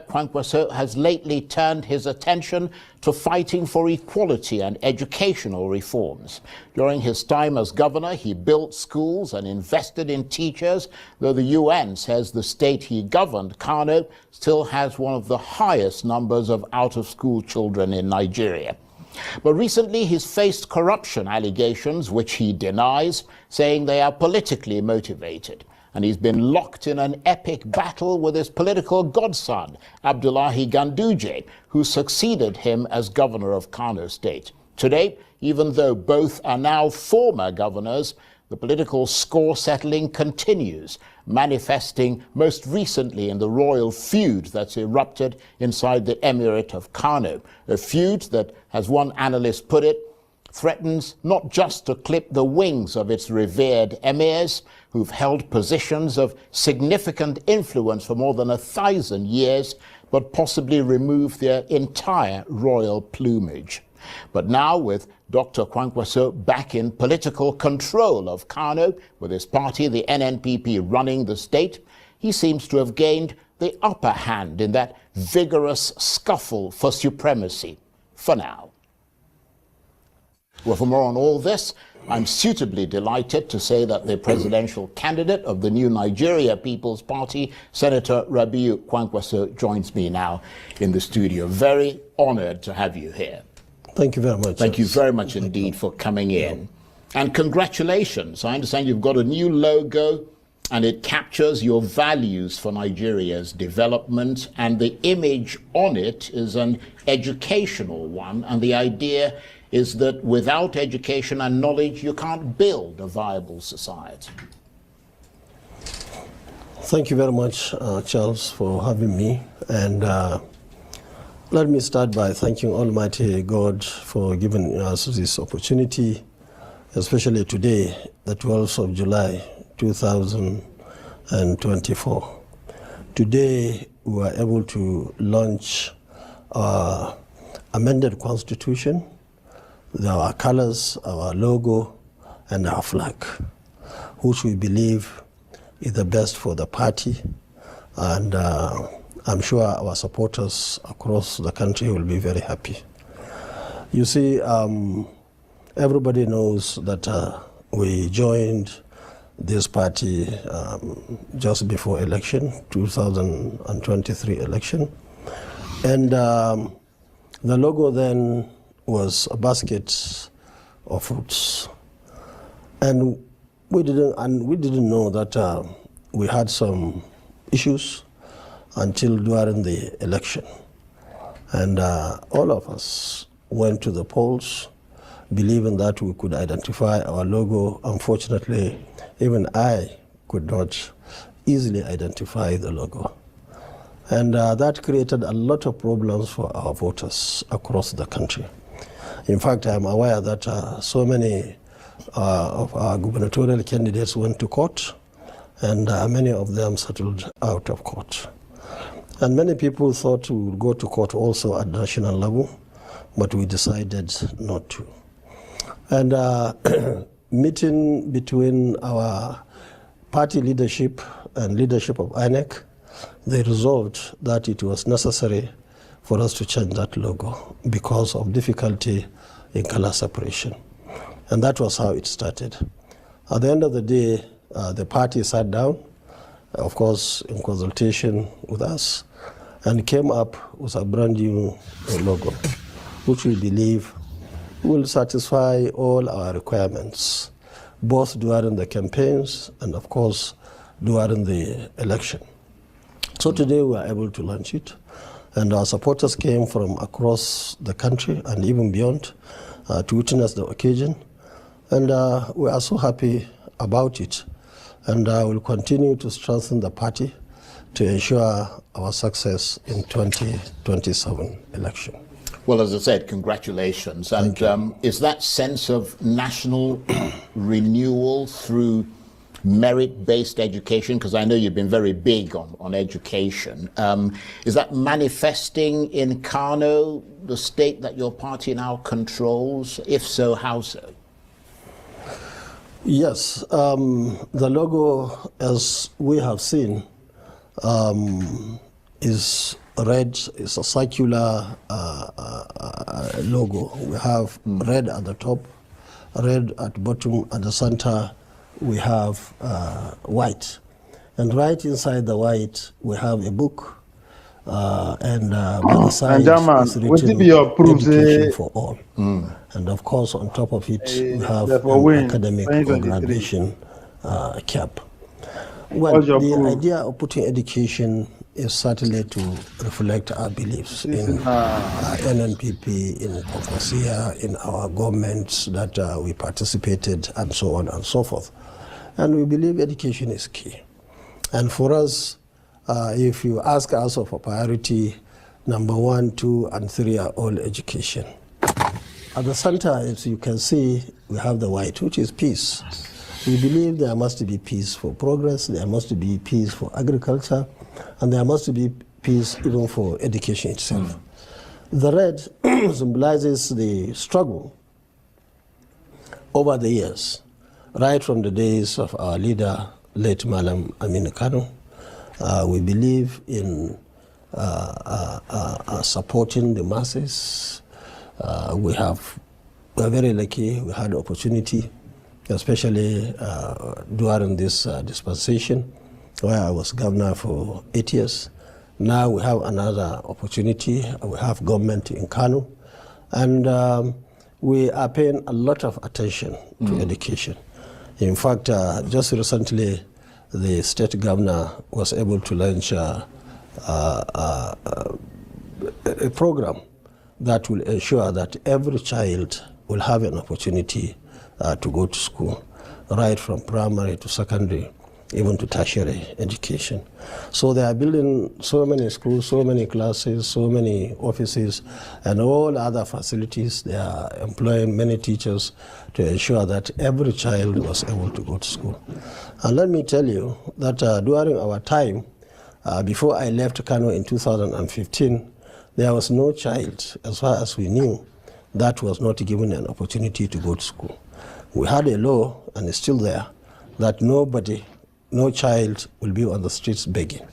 Kwankwaso has lately turned his attention to fighting for equality and educational reforms. During his time as governor, he built schools and invested in teachers, though the UN says the state he governed, Kano, still has one of the highest numbers of out-of-school children in Nigeria. But recently he's faced corruption allegations, which he denies, saying they are politically motivated. And he's been locked in an epic battle with his political godson, Abdullahi Ganduje, who succeeded him as governor of Kano State. Today, even though both are now former governors, the political score settling continues, manifesting most recently in the royal feud that's erupted inside the Emirate of Kano, a feud that, as one analyst put it, threatens not just to clip the wings of its revered emirs, who've held positions of significant influence for more than 1,000 years, but possibly remove their entire royal plumage. But now, with Dr. Kwankwaso back in political control of Kano, with his party, the NNPP, running the state, he seems to have gained the upper hand in that vigorous scuffle for supremacy, for now. Well, for more on all this, I'm suitably delighted to say that the presidential candidate of the new Nigeria People's Party, Senator Rabiu Kwankwaso, joins me now in the studio. Very honored to have you here. Thank you very much. Thank you very much indeed for coming in. And congratulations. I understand you've got a new logo and it captures your values for Nigeria's development, and the image on it is an educational one, and the idea is that without education and knowledge, you can't build a viable society. Thank you very much, Charles, for having me. And let me start by thanking Almighty God for giving us this opportunity, especially today, the 12th of July, 2024. Today, we were able to launch our amended constitution, our colors, our logo, and our flag, which we believe is the best for the party. And I'm sure our supporters across the country will be very happy. You see, everybody knows that we joined this party just before election, 2023 election. And the logo then was a basket of fruits, and we didn't know that we had some issues until during the election, and all of us went to the polls believing that we could identify our logo. Unfortunately, even I could not easily identify the logo, and that created a lot of problems for our voters across the country. In fact, I'm aware that so many of our gubernatorial candidates went to court, and many of them settled out of court. And many people thought we would go to court also at national level, but we decided not to. And meeting between our party leadership and leadership of INEC, they resolved that it was necessary for us to change that logo because of difficulty in color separation. And that was how it started. At the end of the day, the party sat down, of course, in consultation with us, and came up with a brand new logo, which we believe will satisfy all our requirements, both during the campaigns and, of course, during the election. So today we are able to launch it. And our supporters came from across the country and even beyond to witness the occasion. And we are so happy about it. And we'll continue to strengthen the party to ensure our success in 2027 election. Well, as I said, congratulations. And is that sense of national renewal through merit-based education? Because I know you've been very big on education. Is that manifesting in Kano, the state that your party now controls? If so, how so? Yes, the logo, as we have seen, is red. It's a circular logo. We have red at the top, red at the bottom, at the center we have white. And right inside the white we have a book, and by the side is written Education for All. And of course on top of it we have an academic or graduation cap. Well, the idea of putting education is certainly to reflect our beliefs in NNPP, in Kwankwaso, in our governments that we participated, and so on and so forth. And we believe education is key. And for us, if you ask us of a priority, number 1, 2, and 3 are all education. At the center, as you can see, we have the white, which is peace. We believe there must be peace for progress, there must be peace for agriculture, and there must be peace even for education itself. The red symbolizes the struggle over the years, right from the days of our leader, late Malam Amin Kano. We believe in supporting the masses. We are very lucky, we had opportunity, especially during this dispensation, where I was governor for 8 years. Now we have another opportunity. We have government in Kano, and we are paying a lot of attention to education. In fact, just recently, the state governor was able to launch a program that will ensure that every child will have an opportunity to go to school, right from primary to secondary, even to tertiary education. So they are building so many schools, so many classes, so many offices, and all other facilities. They are employing many teachers to ensure that every child was able to go to school. And let me tell you that during our time, before I left Kano in 2015, there was no child, as far as we knew, that was not given an opportunity to go to school. We had a law, and it's still there, that no child will be on the streets begging.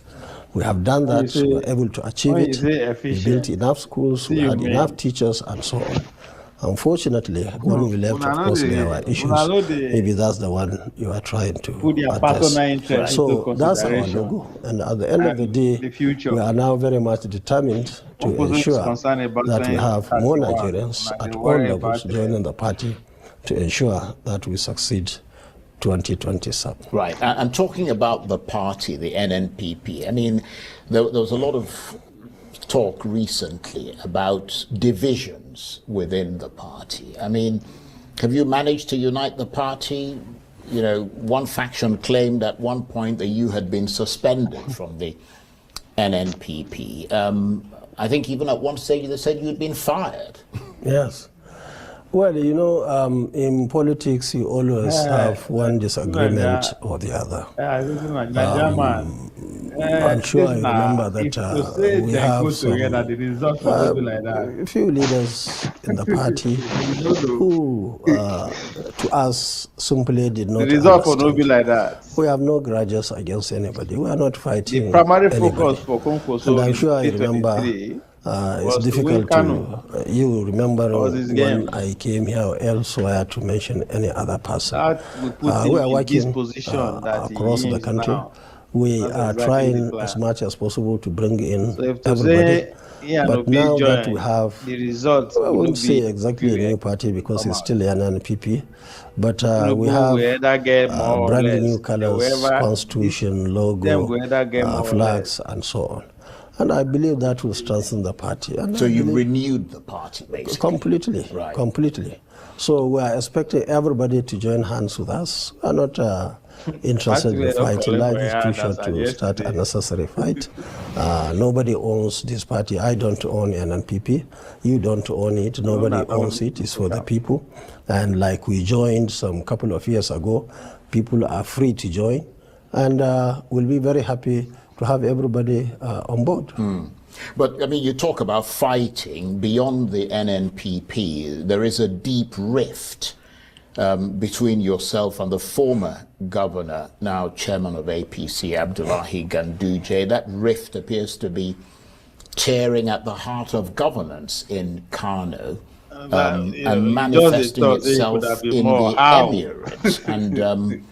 We have done that, we were able to achieve it. We built enough schools, we had enough teachers, and so on. Unfortunately, when we left, of course, there were issues. Maybe that's the one you are trying to address. So that's our logo. And at the end of the day, we are now very much determined to ensure that we have more Nigerians at all levels joining the party to ensure that we succeed 2027. Right, and talking about the party, the NNPP, I mean, there was a lot of talk recently about divisions within the party. I mean, have you managed to unite the party? You know, one faction claimed at one point that you had been suspended from the NNPP. I think even at one stage they said you'd been fired. Yes. Well, you know, in politics, you always have one disagreement or the other. I'm sure you remember that we have a few leaders in the party who, to us, simply did not understand. We have no grudges against anybody. We are not fighting The primary anybody. focus for Kwankwaso And I'm in sure you remember 2023 it's difficult to, you remember when I came here elsewhere to mention any other person. We are working across the country. Now. We are trying as much as possible to bring in everybody. But now that we have, the results, I won't say exactly a new party because it's still an NNPP, but we have brand new colors, constitution, logo, flags, and so on. And I believe that will strengthen the party. And so you renewed the party, basically? Completely, right. Completely. So we are expecting everybody to join hands with us. We are not interested in fighting. Life is too short to start a necessary fight. Nobody owns this party. I don't own NNPP. You don't own it. Nobody owns it. It's for the people. And like we joined some couple of years ago, people are free to join. And we'll be very happy to have everybody on board. But, I mean, you talk about fighting beyond the NNPP. There is a deep rift between yourself and the former governor, now chairman of APC, Abdullahi Ganduje. That rift appears to be tearing at the heart of governance in Kano and manifesting itself in the Emirates. And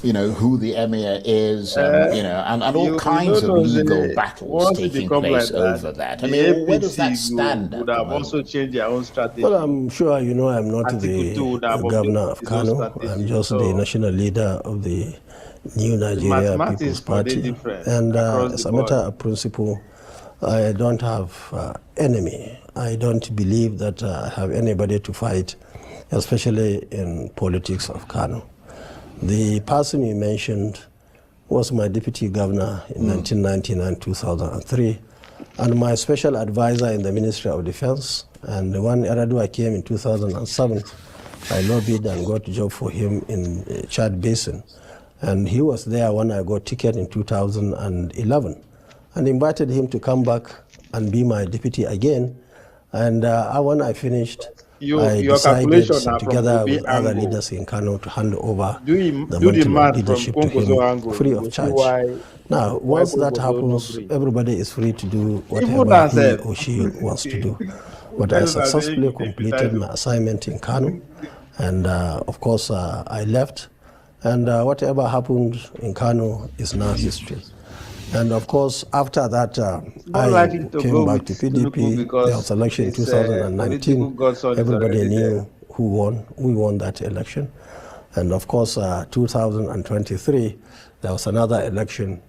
you know, who the emir is, and all kinds of legal battles taking place over that. I mean, where does that stand? Would have also changed their own strategy. Well, I'm sure you know I'm not the governor of Kano. I'm just the national leader of the New Nigeria People's Party. And as a matter of principle, I don't have enemy. I don't believe that I have anybody to fight, especially in politics of Kano. The person you mentioned was my deputy governor in 1999-2003, and my special advisor in the Ministry of Defense. And when Eradua came in 2007, I lobbied and got a job for him in Chad Basin. And he was there when I got ticket in 2011, and invited him to come back and be my deputy again. And when I finished, I decided, together with other leaders in Kano, to hand over the mantle of leadership to him free of charge. Now, once that happens, everybody is free to do whatever he or she wants to do. But I successfully completed my assignment in Kano, and of course I left, and whatever happened in Kano is now history. And of course, after that, I came back to PDP. There was election in 2019. Everybody knew who won. We won that election. And of course, 2023, there was another election.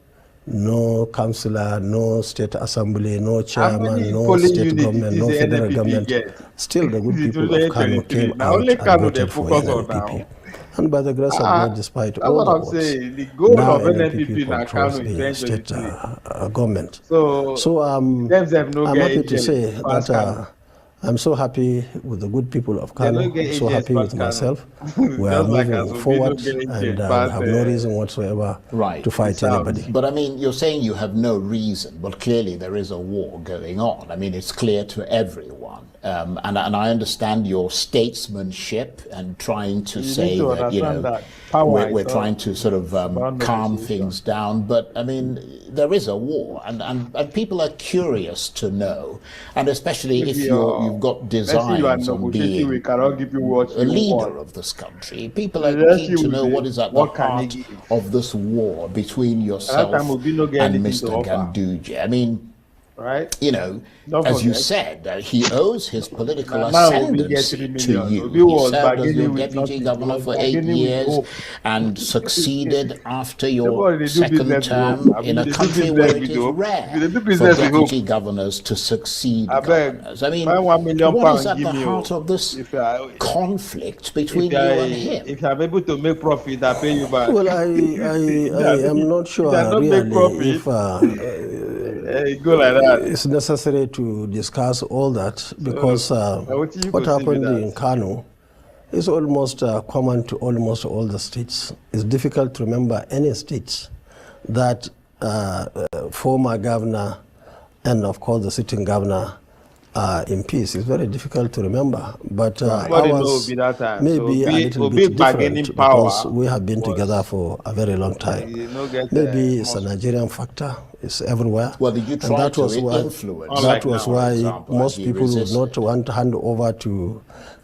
No councillor, no state assembly, no chairman, no state government, no federal government. Still, the good people of Kano came out and voted for NNPP. And by the grace of God, despite all the odds, the goal now of NNPP controls the state government. So I'm happy to say that I'm so happy with the good people of Kano. I'm so happy with myself. We are moving forward, and we have no reason whatsoever to fight anybody. But I mean, you're saying you have no reason, but clearly there is a war going on. I mean, it's clear to everyone. And I understand your statesmanship and trying to say that, you know, we're trying to sort of calm things down. But I mean, there is a war, and people are curious to know, and especially if you've got designs on being a leader of this country. People are keen to know what is at the heart of this war between yourself and Mr. Ganduje. I mean, you know, as you said, he owes his political ascendancy to you. He served as your deputy governor for 8 years and succeeded after your second term in a country where it is rare for deputy governors to succeed governors. I mean, what is at the heart of this conflict between you and him? If you are able to make profit, I pay you back. Well, I am not sure really if go like that. It's necessary to discuss all that, because what happened in Kano is almost common to almost all the states. It's difficult to remember any states that former governor and of course the sitting governor are in peace. It's very difficult to remember, but ours maybe a little bit different because we have been together for a very long time. Maybe it's a Nigerian factor. It's everywhere. Well, did you try to influence? That was why most people would not want to hand over to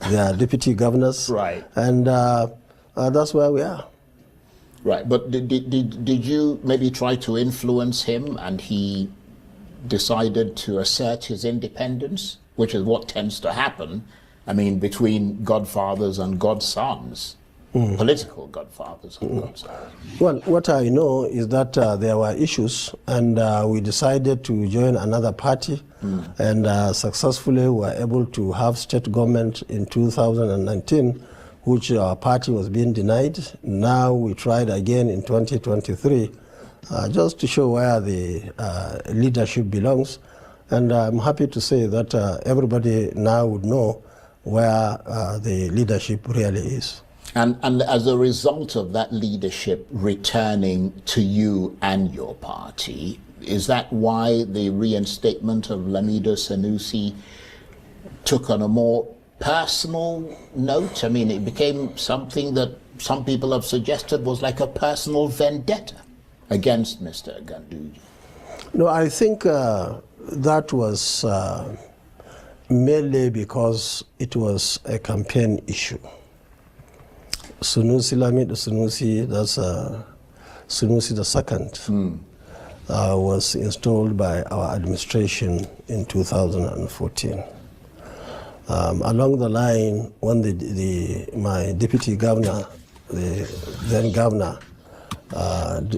their deputy governors. Right. And that's where we are. Right. But did you maybe try to influence him and he decided to assert his independence, which is what tends to happen, I mean, between godfathers and godsons? political godfathers are concerned? Well, what I know is that there were issues, and we decided to join another party, and successfully were able to have state government in 2019, which our party was being denied. Now we tried again in 2023, just to show where the leadership belongs. And I'm happy to say that everybody now would know where the leadership really is. And as a result of that leadership returning to you and your party, is that why the reinstatement of Lamido Sanusi took on a more personal note? I mean, it became something that some people have suggested was like a personal vendetta against Mr. Ganduje. No, I think that was mainly because it was a campaign issue. Sanusi, Lamido Sanusi, that's Sanusi II, was installed by our administration in 2014. Along the line, when my deputy governor, the then governor,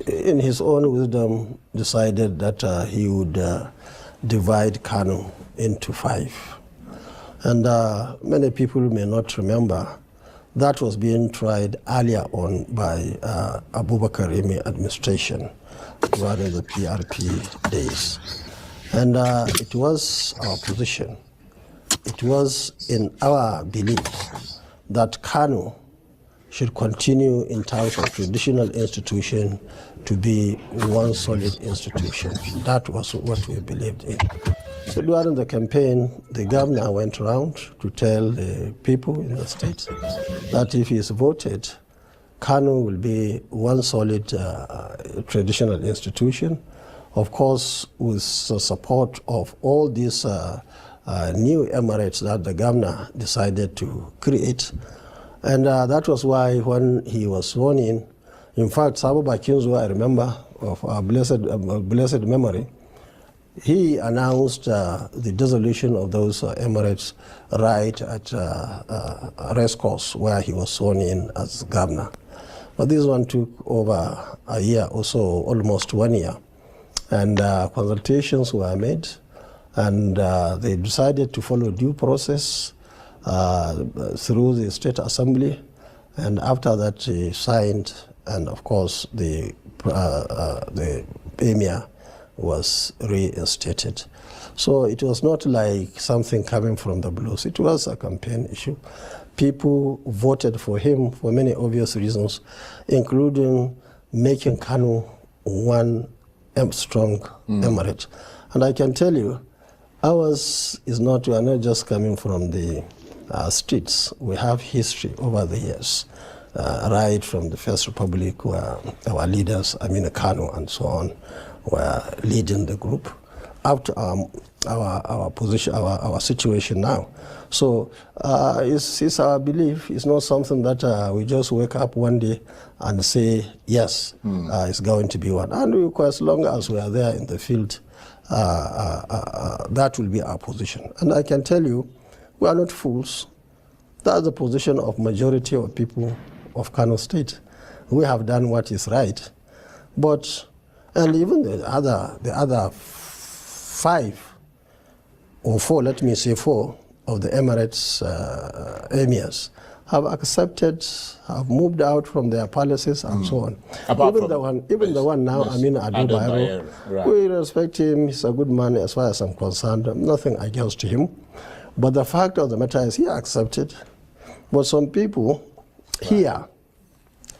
in his own wisdom, decided that he would divide Kano into 5. And many people may not remember that was being tried earlier on by Abubakar Rimi administration during the PRP days. And it was our position, it was in our belief that Kano should continue in terms of traditional institution to be one solid institution. That was what we believed in. So during the campaign, the governor went around to tell the people in the state that if he is voted, Kano will be one solid traditional institution, of course with the support of all these new emirates that the governor decided to create. And that was why when he was sworn in fact, Sabo Bakinzo, I remember, of our blessed memory, he announced the dissolution of those emirates right at a race course where he was sworn in as governor. But this one took over a year or so, almost 1 year. And consultations were made, and they decided to follow due process through the State Assembly, and after that he signed, and of course the Emir was reinstated. So it was not like something coming from the blues. It was a campaign issue. People voted for him for many obvious reasons, including making Kano one strong emirate. And I can tell you, ours is not, we are not just coming from the streets. We have history over the years, right from the First Republic, where our leaders, Kano and so on, were leading the group, up to our position, our situation now. So it's our belief. It's not something that we just wake up one day and say, yes, it's going to be one. And as long as we are there in the field, that will be our position. And I can tell you, we are not fools. That's the position of majority of people of Kano State. We have done what is right. But, and even the other 5 or 4, let me say 4, of the Emirates emirs have accepted, have moved out from their palaces and so on. Even the one now, Ado Bayero, right. We respect him, he's a good man as far as I'm concerned, nothing against him. But the fact of the matter is he accepted. But some people here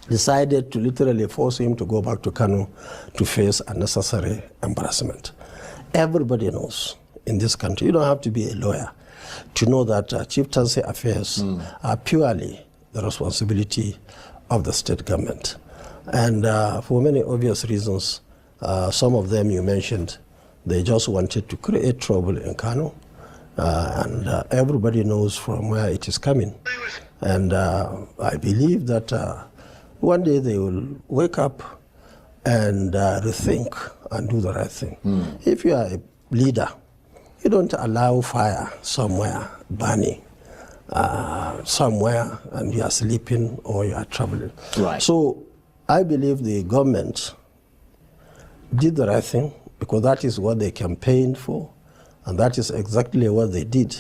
decided to literally force him to go back to Kano to face unnecessary embarrassment. Everybody knows in this country, you don't have to be a lawyer to know that chieftaincy affairs are purely the responsibility of the state government. And for many obvious reasons, some of them you mentioned, they just wanted to create trouble in Kano. And everybody knows from where it is coming. And I believe that one day they will wake up and rethink and do the right thing. If you are a leader, you don't allow fire somewhere burning somewhere and you are sleeping or you are traveling. Right. So I believe the government did the right thing because that is what they campaigned for and that is exactly what they did.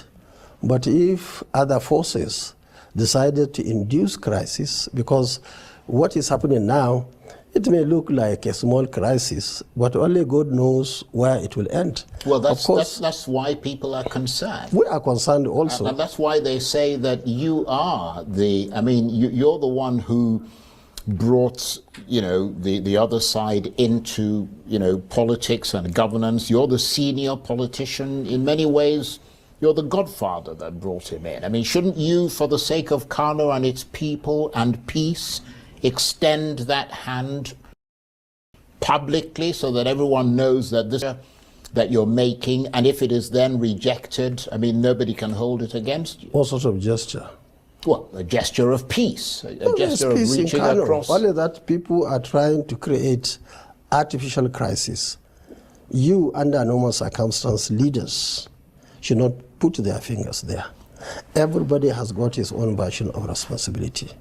But if other forces decided to induce crisis, because what is happening now, it may look like a small crisis, but only God knows where it will end. Well, that's why people are concerned. We are concerned also. And that's why they say that you are you're the one who brought, the other side into, politics and governance. You're the senior politician. In many ways, you're the godfather that brought him in. I mean, shouldn't you, for the sake of Kano and its people and peace, extend that hand publicly so that everyone knows that this that you're making, and if it is then rejected, I mean, nobody can hold it against you? What sort of gesture? Well, a gesture of peace, a gesture of reaching across. Only that people are trying to create artificial crisis. You, under normal circumstances, leaders should not put their fingers there. Everybody has got his own version of responsibility.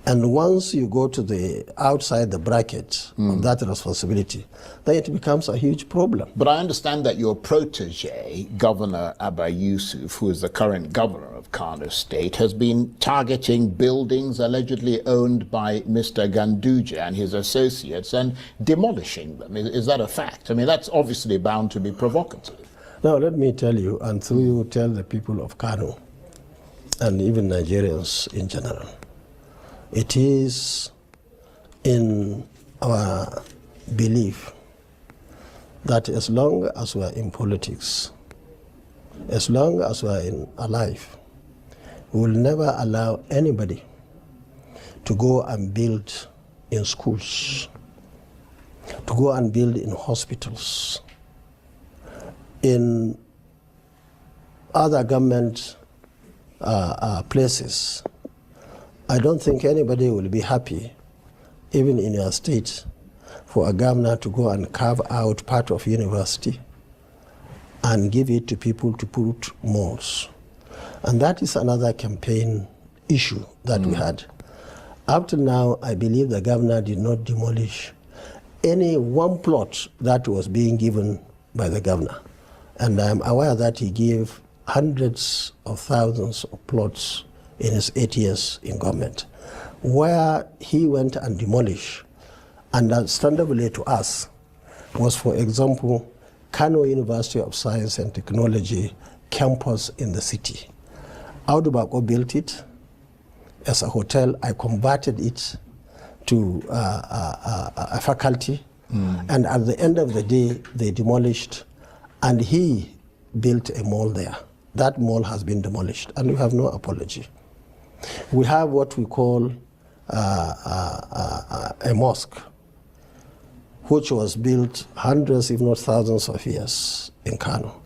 And once you go to the outside the bracket of that responsibility, then it becomes a huge problem. But I understand that your protege, Governor Abba Yusuf, who is the current governor of Kano State, has been targeting buildings allegedly owned by Mr. Ganduje and his associates and demolishing them. Is that a fact? I mean, that's obviously bound to be provocative. Now, let me tell you, and through you tell the people of Kano, and even Nigerians in general, it is in our belief that as long as we are in politics, as long as we are alive, we will never allow anybody to go and build in schools, to go and build in hospitals, in other government places. I don't think anybody will be happy, even in your state, for a governor to go and carve out part of university and give it to people to put malls. And that is another campaign issue that we had. Up to now, I believe the governor did not demolish any one plot that was being given by the governor. And I'm aware that he gave hundreds of thousands of plots in his 8 years in government. Where he went and demolished, understandably to us, was, for example, Kano University of Science and Technology campus in the city. Audu Bako built it as a hotel. I converted it to a faculty. And at the end of the day, they demolished, and he built a mall there. That mall has been demolished, and we have no apology. We have what we call a mosque, which was built hundreds, if not thousands of years in Kano.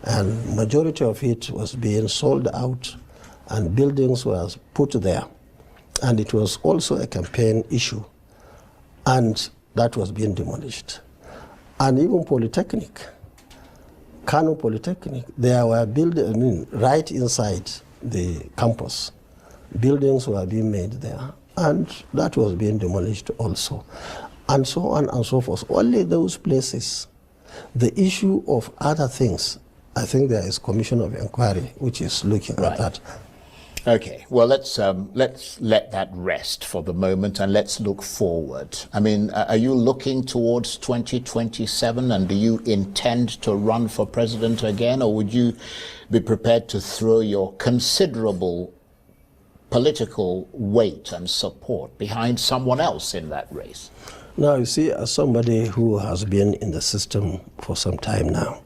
And majority of it was being sold out and buildings were put there. And it was also a campaign issue. And that was being demolished. And even Polytechnic, Kano Polytechnic, there were buildings, right inside the campus. Buildings were being made there, and that was being demolished also, and so on and so forth. Only those places. The issue of other things, I think there is Commission of Inquiry which is looking at that. Okay, well, let's let that rest for the moment and let's look forward. I mean, are you looking towards 2027, and do you intend to run for president again, or would you be prepared to throw your considerable political weight and support behind someone else in that race? Now, you see, as somebody who has been in the system for some time now,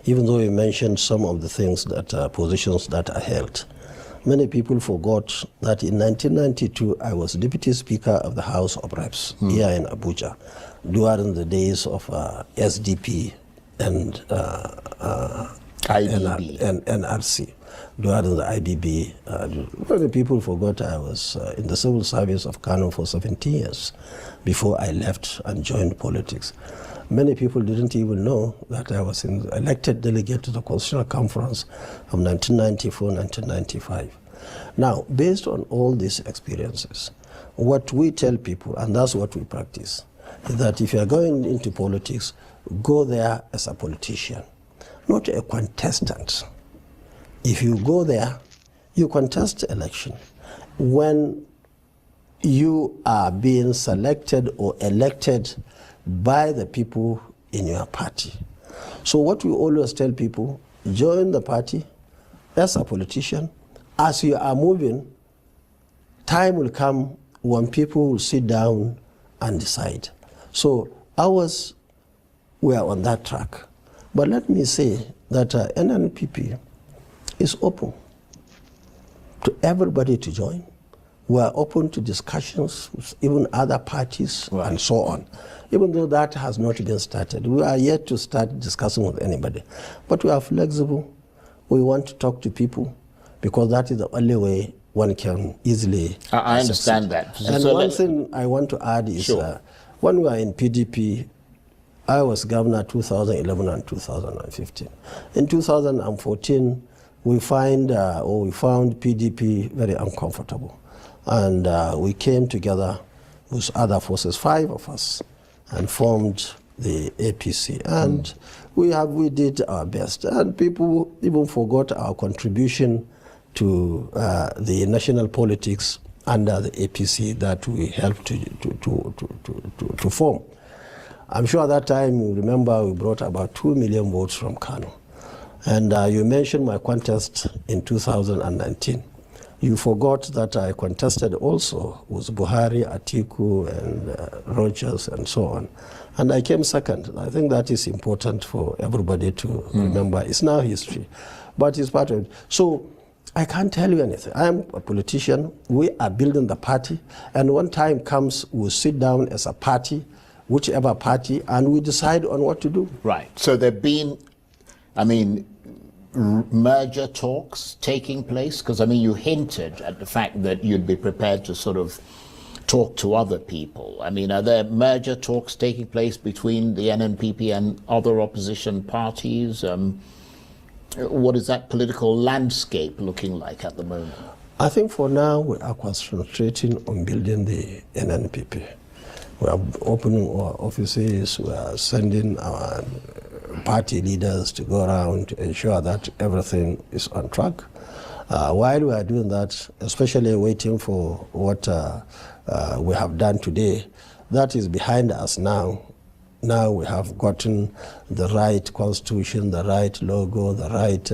even though you mentioned some of the things that positions that are held, many people forgot that in 1992 I was Deputy Speaker of the House of Reps here in Abuja during the days of SDP and IBB and NRC. During the IBB, many people forgot I was in the civil service of Kano for 17 years before I left and joined politics. Many people didn't even know that I was an elected delegate to the Constitutional Conference of 1994-1995. Now, based on all these experiences, what we tell people, and that's what we practice, is that if you're going into politics, go there as a politician, not a contestant. If you go there, you contest the election. When you are being selected or elected by the people in your party. So what we always tell people, join the party as a politician. As you are moving, time will come when people will sit down and decide. So ours, we are on that track. But let me say that NNPP is open to everybody to join. We are open to discussions with even other parties and so on. Even though that has not been started, we are yet to start discussing with anybody. But we are flexible. We want to talk to people because that is the only way one can easily I understand that. And so one thing I want to add is when we were in PDP, I was governor 2011 and 2015. In 2014, we found PDP very uncomfortable. And we came together with other forces, 5 of us, and formed the APC. And we did our best. And people even forgot our contribution to the national politics under the APC that we helped to form. I'm sure at that time, you remember, we brought about 2 million votes from Kano. And you mentioned my contest in 2019. You forgot that I contested also with Buhari, Atiku, and Rogers, and so on. And I came second. I think that is important for everybody to remember. It's now history, but it's part of it. So I can't tell you anything. I am a politician. We are building the party. And when time comes, we'll sit down as a party, whichever party, and we decide on what to do. Right. So there have been, merger talks taking place? Because, you hinted at the fact that you'd be prepared to sort of talk to other people. Are there merger talks taking place between the NNPP and other opposition parties? What is that political landscape looking like at the moment? I think for now we are concentrating on building the NNPP. We are opening our offices, we are sending our party leaders to go around to ensure that everything is on track. While we are doing that, especially waiting for what we have done today, that is behind us now. Now we have gotten the right constitution, the right logo, the right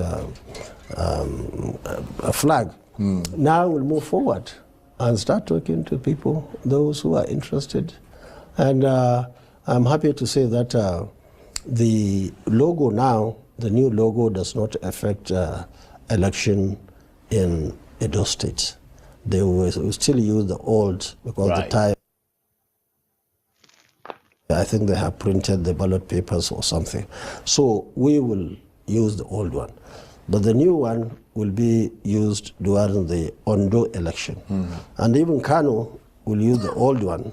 flag. Now we'll move forward and start talking to people, those who are interested. And I'm happy to say that the logo now, the new logo, does not affect election in Edo State. They will still use the old because the time, I think they have printed the ballot papers or something. So we will use the old one. But the new one will be used during the Ondo election. And even Kano will use the old one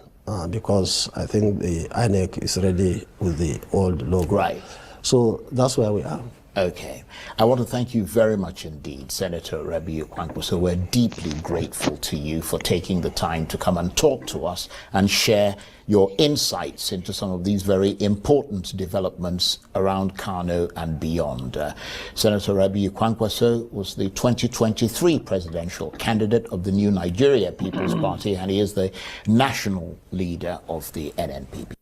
because I think the INEC is ready with the old logo. Right. So that's where we are. Okay. I want to thank you very much indeed, Senator Rabiu Kwankwaso. We're deeply grateful to you for taking the time to come and talk to us and share your insights into some of these very important developments around Kano and beyond. Senator Rabiu Kwankwaso was the 2023 presidential candidate of the New Nigeria People's Party, and he is the national leader of the NNPP.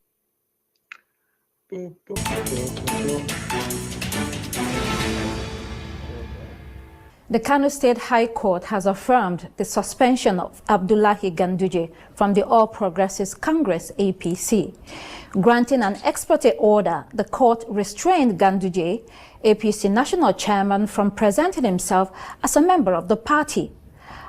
The Kano State High Court has affirmed the suspension of Abdullahi Ganduje from the All Progressives Congress APC. Granting an ex parte order, the court restrained Ganduje, APC national chairman, from presenting himself as a member of the party.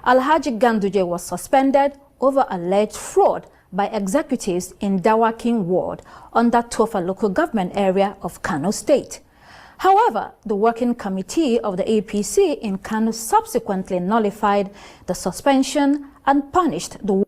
Alhaji Ganduje was suspended over alleged fraud by executives in Dawakin Ward under Tofa local government area of Kano State. However, the working committee of the APC in Kano subsequently nullified the suspension and punished the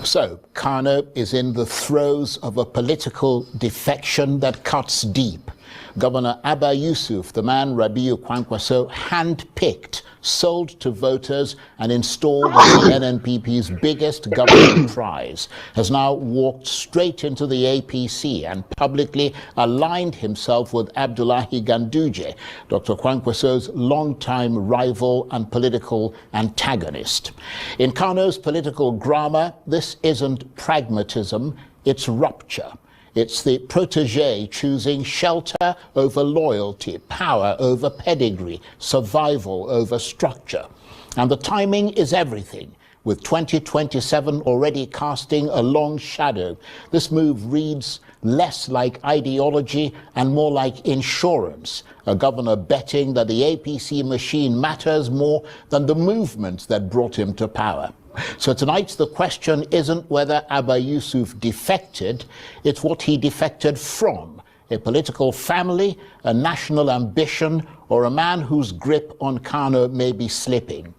So, Kano is in the throes of a political defection that cuts deep. Governor Abba Yusuf, the man Rabiu Kwankwaso handpicked, sold to voters and installed as the NNPP's biggest government prize, has now walked straight into the APC and publicly aligned himself with Abdullahi Ganduje, Dr. Kwankwaso's longtime rival and political antagonist. In Kano's political grammar, this isn't pragmatism, it's rupture. It's the protege choosing shelter over loyalty, power over pedigree, survival over structure. And the timing is everything. With 2027 already casting a long shadow, this move reads less like ideology and more like insurance. A governor betting that the APC machine matters more than the movement that brought him to power. So tonight the question isn't whether Abba Yusuf defected, it's what he defected from. A political family, a national ambition, or a man whose grip on Kano may be slipping.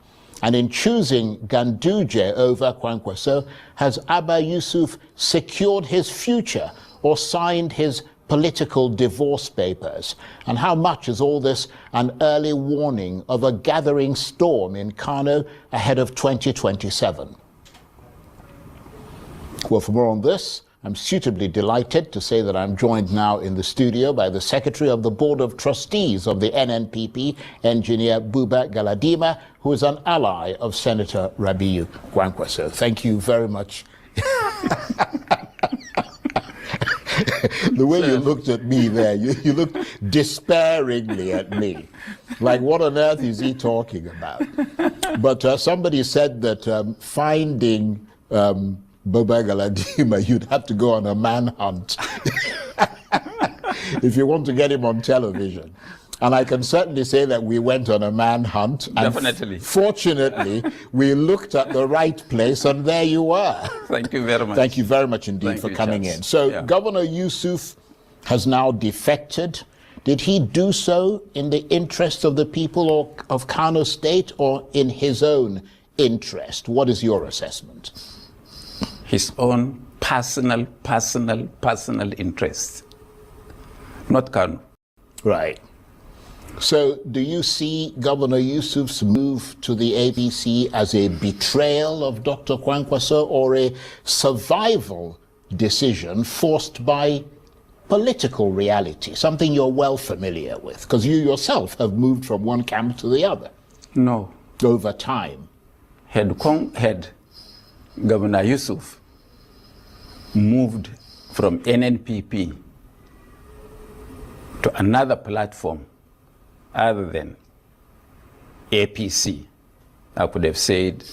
And in choosing Ganduje over Kwankwaso, has Abba Yusuf secured his future or signed his political divorce papers? And how much is all this an early warning of a gathering storm in Kano ahead of 2027? Well, for more on this, I'm suitably delighted to say that I'm joined now in the studio by the Secretary of the Board of Trustees of the NNPP, Engineer Buba Galadima, who is an ally of Senator Rabiu Kwankwaso. Thank you very much. The way you looked at me there, you looked despairingly at me. Like, what on earth is he talking about? But somebody said that finding Buba Galadima, you'd have to go on a manhunt if you want to get him on television. And I can certainly say that we went on a manhunt. Definitely. Fortunately, we looked at the right place, and there you were. Thank you very much. Thank you very much indeed for coming in. So Governor Yusuf has now defected. Did he do so in the interest of the people of Kano State or in his own interest? What is your assessment? His own personal interest, not Kano. Right. So do you see Governor Yusuf's move to the ABC as a betrayal of Dr. Kwankwaso or a survival decision forced by political reality, something you're well familiar with, because you yourself have moved from one camp to the other? No. Over time. Had Governor Yusuf moved from NNPP to another platform other than APC, I could have said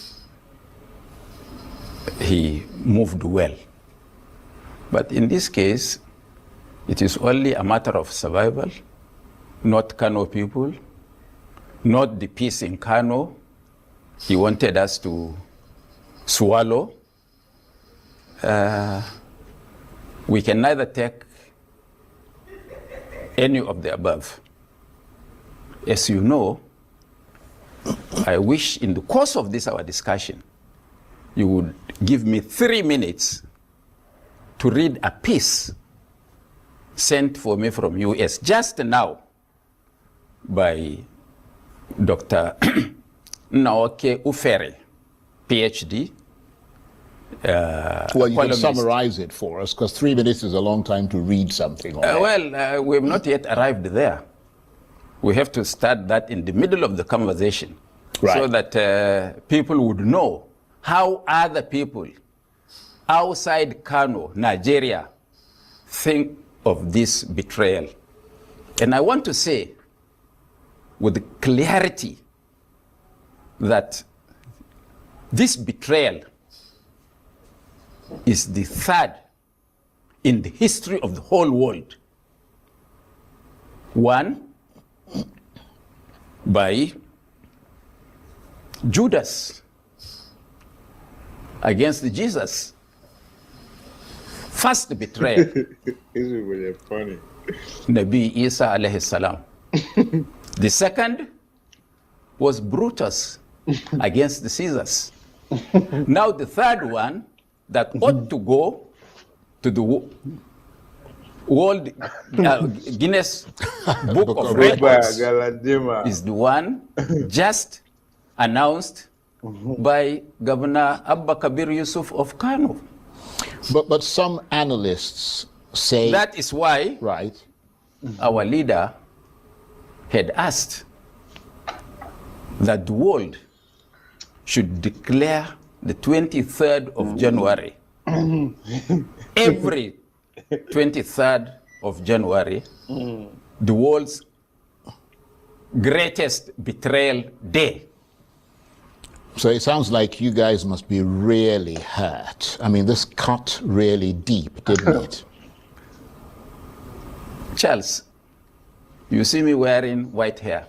he moved well. But in this case, it is only a matter of survival, not Kano people, not the peace in Kano. He wanted us to swallow. We can neither take any of the above. As you know, I wish in the course of this our discussion, you would give me 3 minutes to read a piece sent for me from US just now by Dr. Naoke Ufere, PhD. Well, you can summarize it for us, because 3 minutes is a long time to read something. We have not yet arrived there. We have to start that in the middle of the conversation, so that people would know how other people outside Kano, Nigeria, think of this betrayal. And I want to say with clarity that this betrayal is the third in the history of the whole world. One, by Judas against Jesus. First betrayal. This is really funny. Nabi Isa alayhi salam. The second was Brutus against the Caesars. Now the third one that ought to go to the World Guinness Book of Records is the one just announced by Governor Abba Yusuf of Kano. But some analysts say that is why our leader had asked that the world should declare the 23rd of January. Every 23rd of January, the world's greatest betrayal day. So it sounds like you guys must be really hurt. I mean, this cut really deep, didn't it? Charles, you see me wearing white hair.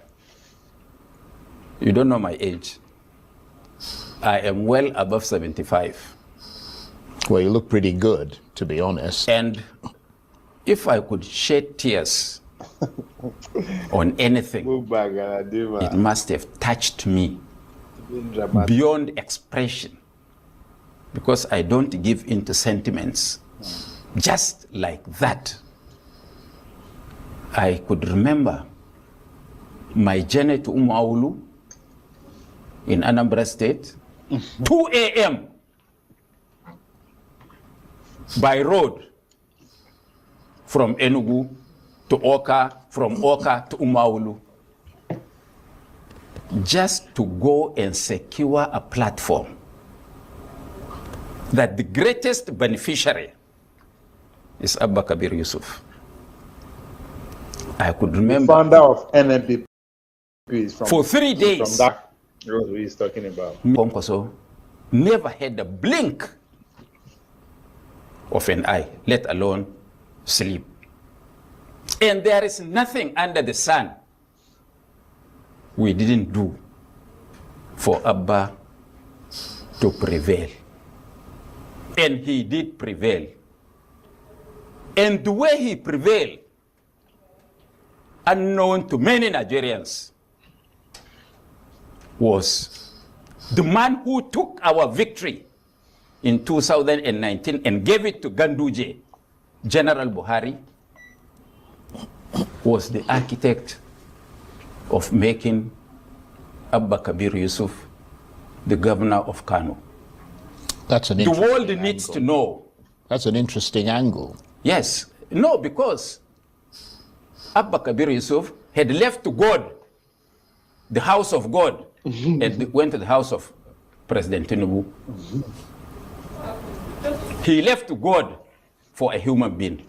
You don't know my age. I am well above 75. Well, you look pretty good, to be honest. And if I could shed tears on anything, it must have touched me beyond expression, because I don't give in to sentiments. Just like that, I could remember my journey to Umuaulu in Anambra State, 2 a.m. by road from Enugu to Oka, from Oka to Umuaulu, just to go and secure a platform that the greatest beneficiary is Abba Yusuf. I could remember. The founder of NNPP is from, for 3 days. From that road he's talking about. Kwankwaso never had a blink of an eye, let alone sleep. And there is nothing under the sun we didn't do for Abba to prevail. And he did prevail. And the way he prevailed, unknown to many Nigerians, was the man who took our victory in 2019 and gave it to Ganduje, General Buhari, was the architect of making Abba Yusuf the governor of Kano. That's an the interesting world needs angle. to know. That's an interesting angle. Yes. No, because Abba Yusuf had left to God, the house of God, and went to the house of President Tinubu. He left to God for a human being.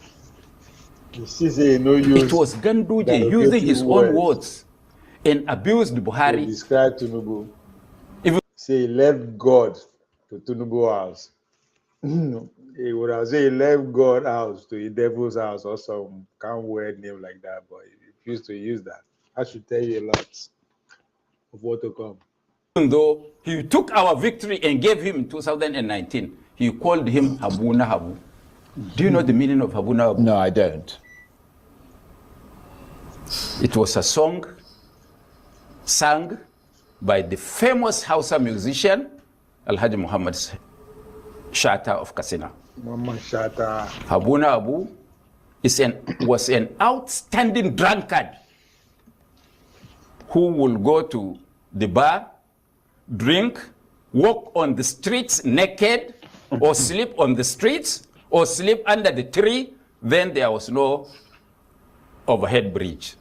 It was Ganduje using his own words and abused Buhari. Describe Tinubu. Say he left God to Tinubu house. He would have said he left God house to the devil's house or some can't weird name like that, but he refused to use that. I should tell you a lot of what to come. Even though he took our victory and gave him in 2019, he called him Habuna Habu. Do you know the meaning of Habuna Habu? No, I don't. It was a song sung by the famous Hausa musician Alhaji Muhammad Shatta of Katsina. Mama Shatta. Habuna Abu was an outstanding drunkard who will go to the bar, drink, walk on the streets naked, or sleep on the streets, or sleep under the tree. Then there was no overhead bridge.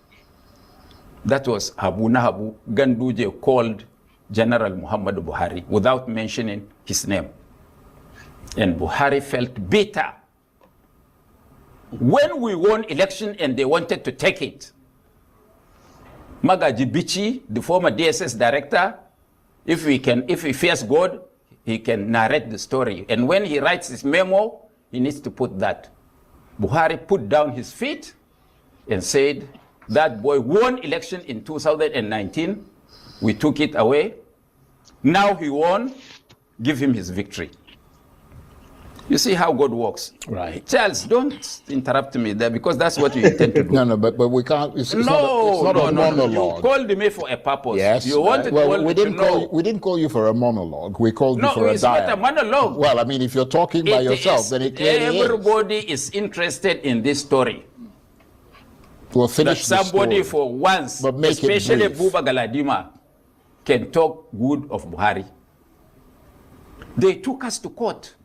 That was Habuna Habu. Ganduje called General Muhammadu Buhari without mentioning his name. And Buhari felt bitter. When we won election and they wanted to take it, Magaji Bichi, the former DSS director, if he fears God, he can narrate the story. And when he writes his memo, he needs to put that. Buhari put down his feet and said, that boy won election in 2019. We took it away. Now he won. Give him his victory. You see how God works. Right. Charles, don't interrupt me there because that's what you intend to do. No, but we can't. It's not a monologue. You called me for a purpose. Yes. You wanted we didn't call you for a monologue. We called you for a dialogue. No, it's not a monologue. Well, I mean, if you're talking by yourself, then it clearly everybody is interested in this story. We'll finish that somebody the story, for once, but make especially it brief. Buba Galadima, can talk good of Buhari. They took us to court.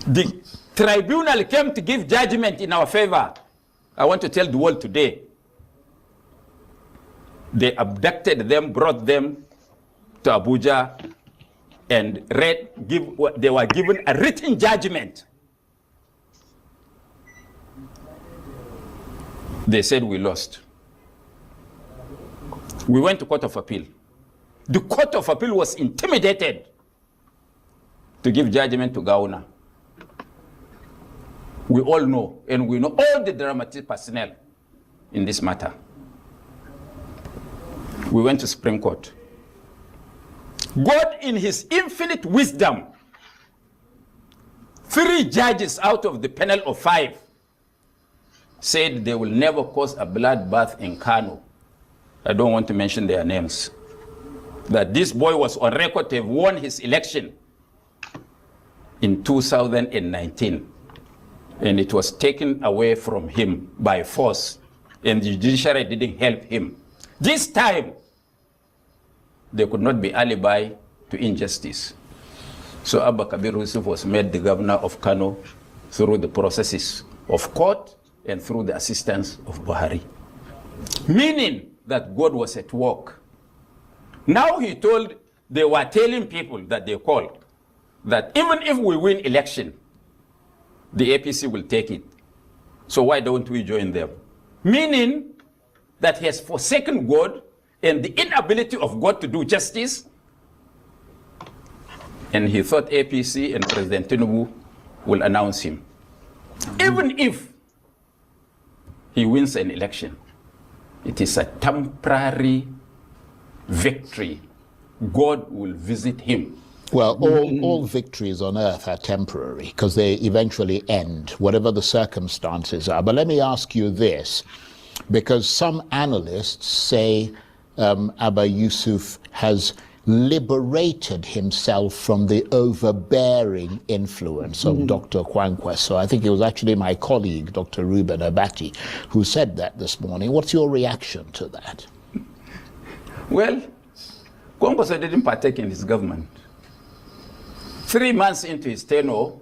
The tribunal came to give judgment in our favor. I want to tell the world today. They abducted them, brought them to Abuja, and they were given a written judgment. They said we lost. We went to Court of Appeal. The Court of Appeal was intimidated to give judgment to Gauna. We all know, and we know all the dramatic personnel in this matter. We went to Supreme Court. God, in his infinite wisdom, 3 judges out of the panel of 5 said they will never cause a bloodbath in Kano. I don't want to mention their names. That this boy was on record to have won his election in 2019. And it was taken away from him by force, and the judiciary didn't help him. This time, there could not be alibi to injustice. So Abba Yusuf was made the governor of Kano through the processes of court and through the assistance of Buhari. Meaning that God was at work. Now they were telling people that they called, that even if we win election, the APC will take it. So why don't we join them? Meaning that he has forsaken God and the inability of God to do justice. And he thought APC and President Tinubu will announce him. Even if he wins an election, it is a temporary victory. God will visit him. Well, all victories on earth are temporary because they eventually end, whatever the circumstances are. But let me ask you this, because some analysts say Abba Yusuf has liberated himself from the overbearing influence of Dr. Kwankwaso. I think it was actually my colleague, Dr. Ruben Abati, who said that this morning. What's your reaction to that? Well, Kwankwaso didn't partake in his government. 3 months into his tenure,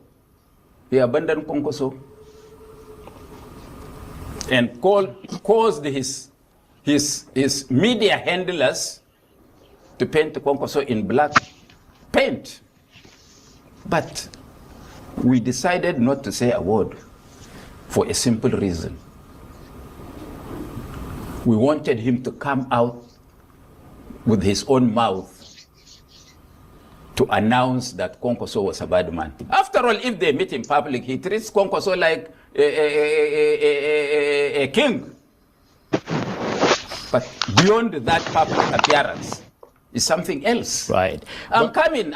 he abandoned Kwankwaso and caused his media handlers to paint Kwankwaso in black paint. But we decided not to say a word for a simple reason. We wanted him to come out with his own mouth to announce that Kwankwaso was a bad man. After all, if they meet in public, he treats Kwankwaso like a king. But beyond that public appearance is something else. Right. I'm coming.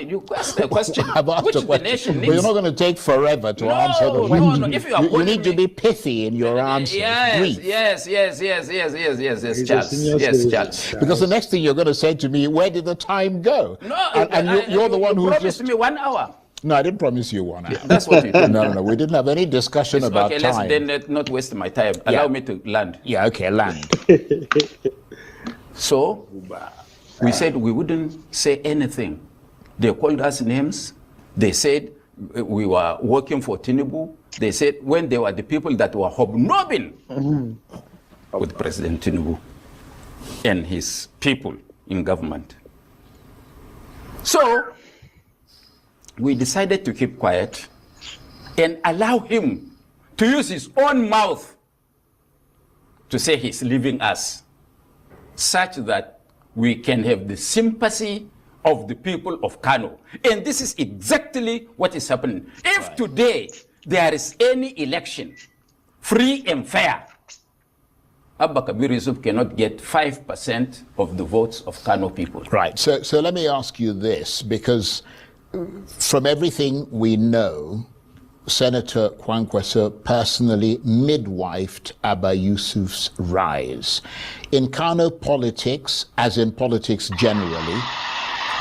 You asked a question. Which the nation needs. But you're not going to take forever to answer the question. No. If you need to be pithy in your answer. Yes, Charles. Because the next thing you're going to say to me, where did the time go? No, and you're the one who promised me 1 hour. No, I didn't promise you 1 hour. Yeah, that's what you did. No. We didn't have any discussion about time. Okay, let's not waste my time. Allow me to land. Yeah, okay, land. So, we said we wouldn't say anything. They called us names. They said we were working for Tinubu. They said when they were the people that were hobnobbing with President Tinubu and his people in government. So, we decided to keep quiet and allow him to use his own mouth to say he's leaving us, such that we can have the sympathy of the people of Kano. And this is exactly what is happening. If today there is any election, free and fair, Abba Yusuf cannot get 5% of the votes of Kano people. Right. So let me ask you this, because from everything we know, Senator Kwankwaso personally midwifed Abba Yusuf's rise. In Kano politics, as in politics generally,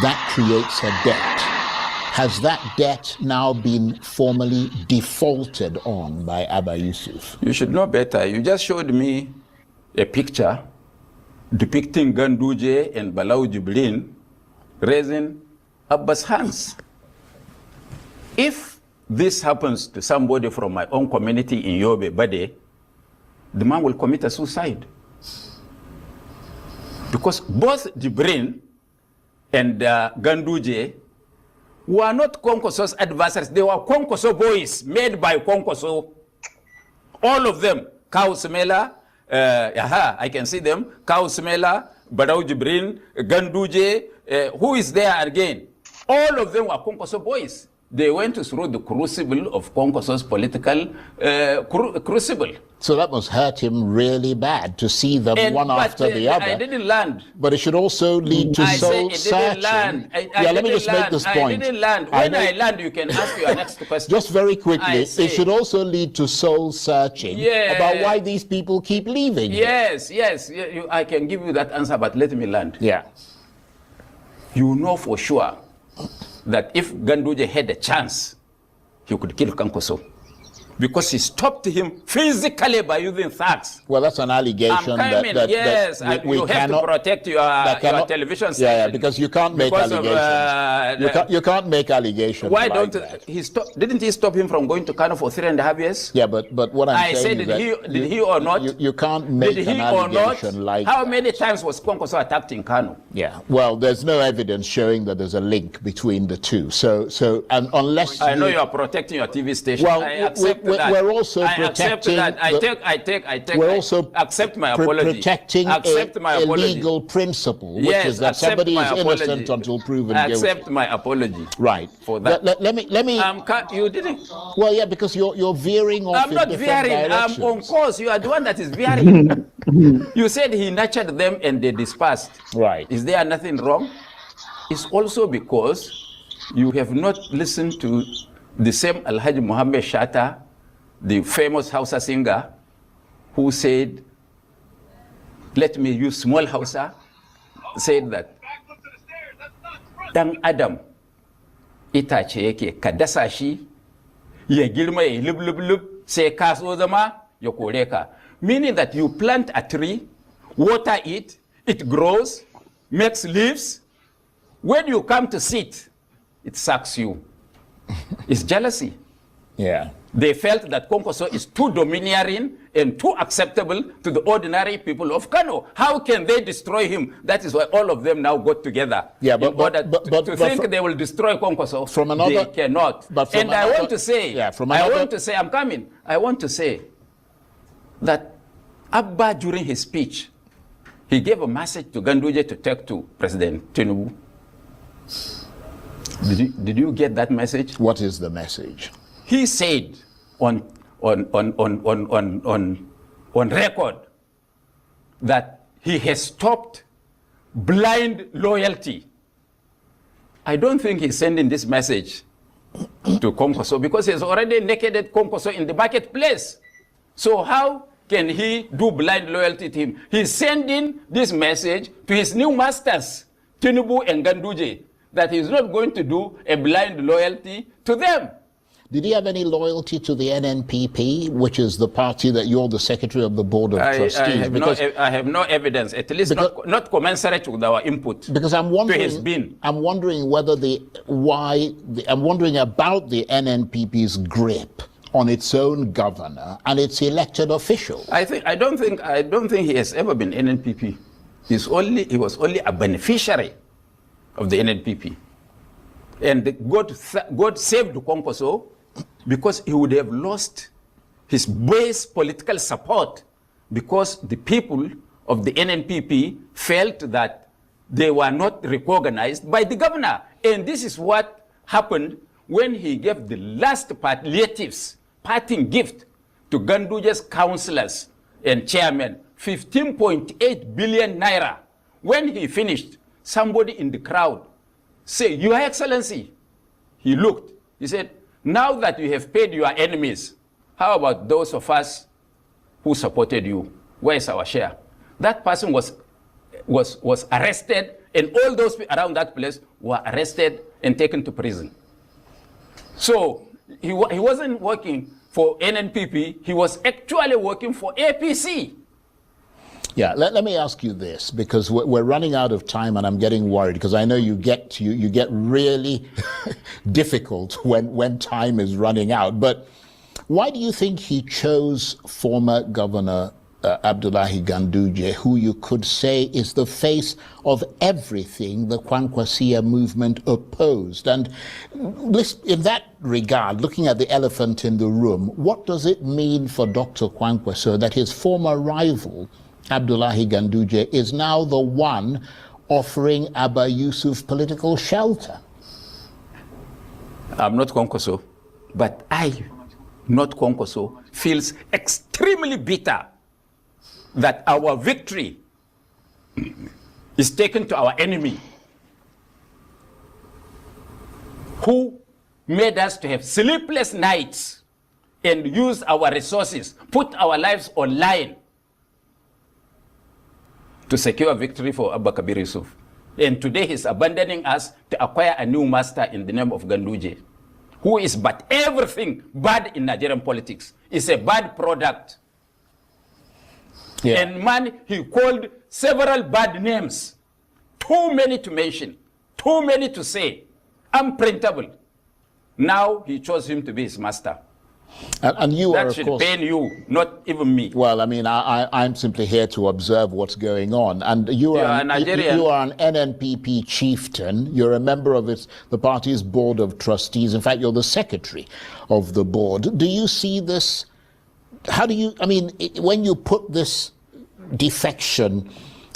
that creates a debt. Has that debt now been formally defaulted on by Abba Yusuf? You should know better. You just showed me a picture depicting Ganduje and Balau Jibrin raising Abba's hands. If this happens to somebody from my own community in Yobe, Bade, the man will commit a suicide. Because both Jibrin and Ganduje were not Kwankwaso's adversaries. They were Kwankwaso boys made by Kwankwaso. All of them. Kau Smela, I can see them. Kau Smela, Barau Jibrin, Ganduje, who is there again? All of them were Kwankwaso boys. They went through the crucible of Kwankwaso's political crucible. So that must hurt him really bad to see them one after the other. I didn't land. But it should also lead to soul searching. Let me just make this point. I didn't land. When I land, you can ask your next question. Just very quickly, it should also lead to soul searching about why these people keep leaving. Yes. I can give you that answer, but let me land. Yeah. You know for sure that if Ganduje had a chance, he could kill Kwankwaso. Because he stopped him physically by using thugs. Well, that's an allegation. Yes, you have to protect your television station. Yeah, because you can't make allegations. You can't make allegations. Why don't he stop? Didn't he stop him from going to Kano for 3.5 years? Yeah, but what I'm saying is that did he or not? You can't make an allegation like How many times was Kwankwaso attacked in Kano? Yeah, well, there's no evidence showing that there's a link between the two. So and unless I know you are protecting your TV station. Well, I accept that. We're also protecting. Accept my apology. Protecting a legal principle, which is that somebody is innocent until proven guilty. Accept my apology. Right. For that. Let me. You didn't. Well, yeah, because you're veering off. I'm not veering. I'm on course. You are the one that is veering. You said he nurtured them and they dispersed. Right. Is there nothing wrong? It's also because you have not listened to the same Alhaji Muhammad Shatta, the famous Hausa singer, who said, let me use small Hausa, said that Dan Adam itace yake ka dasa shi ya girma ya lub sai ka so zama ya kore ka. Meaning that you plant a tree, water it, it grows, makes leaves. When you come to sit, it sucks you. It's jealousy. Yeah. They felt that Kwankwaso is too domineering and too acceptable to the ordinary people of Kano. How can they destroy him? That is why all of them now got together. Yeah, to think they will destroy Kwankwaso, from another, they cannot. And I want to say, I'm coming. I want to say that Abba, during his speech, he gave a message to Ganduje to take to President Tinubu. Did you get that message? What is the message? He said on record that he has stopped blind loyalty. I don't think he's sending this message to Kwankwaso because he's already nakeded Kwankwaso in the marketplace. So how can he do blind loyalty to him? He's sending this message to his new masters, Tinubu and Ganduje, that he's not going to do a blind loyalty to them. Did he have any loyalty to the NNPP, which is the party that you're the secretary of the board of trustees? I have no evidence, at least not commensurate with our input. Because I'm wondering, to his bin. I'm wondering whether I'm wondering about the NNPP's grip on its own governor and its elected officials. I don't think he has ever been NNPP. He was only a beneficiary of the NNPP. And God saved Kwankwaso because he would have lost his base political support because the people of the NNPP felt that they were not recognized by the governor. And this is what happened when he gave the last palliatives, parting gift to Ganduje's councillors and chairmen, 15.8 billion naira. When he finished, somebody in the crowd said, Your Excellency, he looked. He said, now that you have paid your enemies, how about those of us who supported you? Where's our share? That person was arrested, and all those people around that place were arrested and taken to prison. So he wasn't working for NNPP, he was actually working for APC. Yeah, let me ask you this, because we're running out of time and I'm getting worried, because I know you get really difficult when time is running out. But why do you think he chose former Governor Abdullahi Ganduje, who you could say is the face of everything the Kwankwaso movement opposed? And in that regard, looking at the elephant in the room, what does it mean for Dr. Kwankwaso that his former rival, Abdullahi Ganduje, is now the one offering Abba Yusuf political shelter? I'm not Kwankwaso, but not Kwankwaso, feels extremely bitter that our victory is taken to our enemy, who made us to have sleepless nights and use our resources, put our lives on line to secure victory for Abba Yusuf. And today he's abandoning us to acquire a new master in the name of Ganduje, who is but everything bad in Nigerian politics. It's a bad product. Yeah. And man, he called several bad names, too many to mention, too many to say, unprintable. Now he chose him to be his master. And you that are, should of course, pain you, not even me. Well, I mean, I'm simply here to observe what's going on. And you are an NNPP chieftain. You're a member of the party's board of trustees. In fact, you're the secretary of the board. Do you see this? How do you, I mean, when you put this defection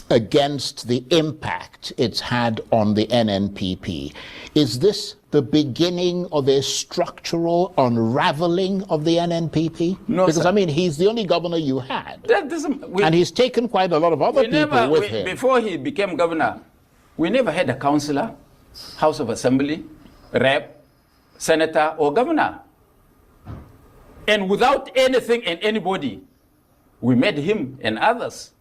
against the impact it's had on the NNPP, is this the beginning of a structural unraveling of the NNPP? No, because, sir. I mean, he's the only governor you had. And he's taken quite a lot of other people with him. Before he became governor, we never had a councillor, House of Assembly, rep, senator, or governor. And without anything and anybody, we made him and others.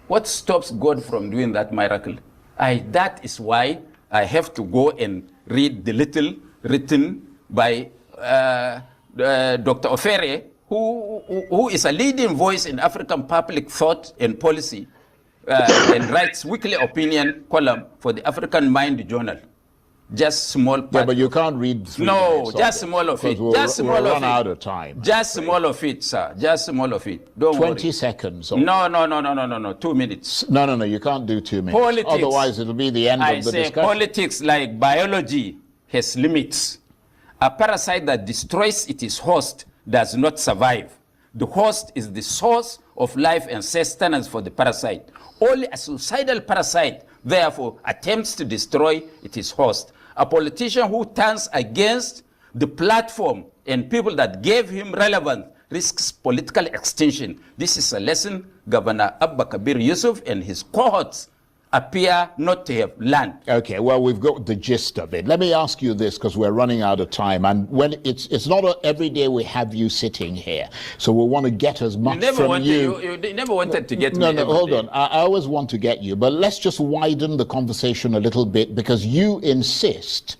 What stops God from doing that miracle? That is why I have to go and read the little written by Dr. Ofere, who is a leading voice in African public thought and policy, and writes weekly opinion column for the African Mind Journal. Just small part. Yeah, but you can't read 3 minutes. No, just small of it. Just small of it. We'll run out of time. Just small of it, sir. Just small of it. Don't 20 worry. seconds. No. 2 minutes. No. You can't do 2 minutes. Politics. Otherwise, it'll be the end of the discussion. Politics, like biology, has limits. A parasite that destroys its host does not survive. The host is the source of life and sustenance for the parasite. Only a suicidal parasite, therefore, attempts to destroy its host. A politician who turns against the platform and people that gave him relevance risks political extinction. This is a lesson Governor Abba Yusuf and his cohorts appear not to have learned. Okay, well, we've got the gist of it. Let me ask you this, because we're running out of time. And when it's not every day we have you sitting here, so we want to get as much from you. You never wanted to get me. No, hold on. I always want to get you, but let's just widen the conversation a little bit, because you insist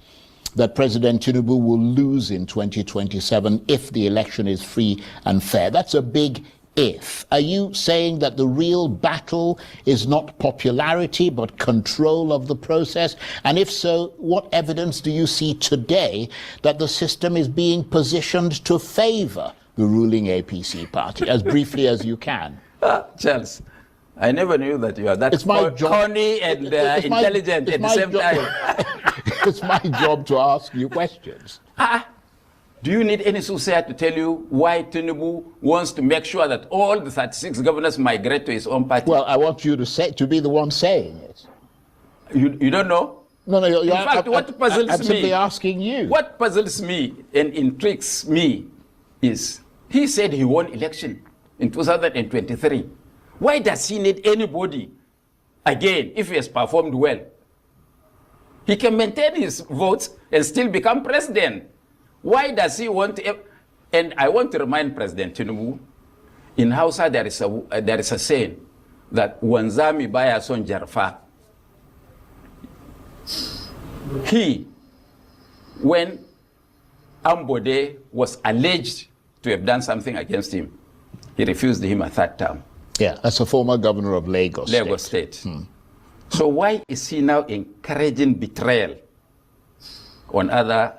that President Tinubu will lose in 2027 if the election is free and fair. That's a big if. Are you saying that the real battle is not popularity but control of the process? And if so, what evidence do you see today that the system is being positioned to favor the ruling APC party? As briefly as you can. Charles, I never knew that you are that corny and intelligent at the same time. It's my job to ask you questions. Do you need any soothsayer to tell you why Tinubu wants to make sure that all the 36 governors migrate to his own party? Well, I want you to be the one saying it. You don't know? No. In fact, what puzzles me... I'm simply asking you. What puzzles me and intrigues me is he said he won election in 2023. Why does he need anybody again if he has performed well? He can maintain his votes and still become president. Why does he want to? And I want to remind President Tinubu, in Hausa there is a saying that wanzami baya son jarfa. When Ambode was alleged to have done something against him, he refused him a third term. Yeah, as a former governor of Lagos State. So why is he now encouraging betrayal on other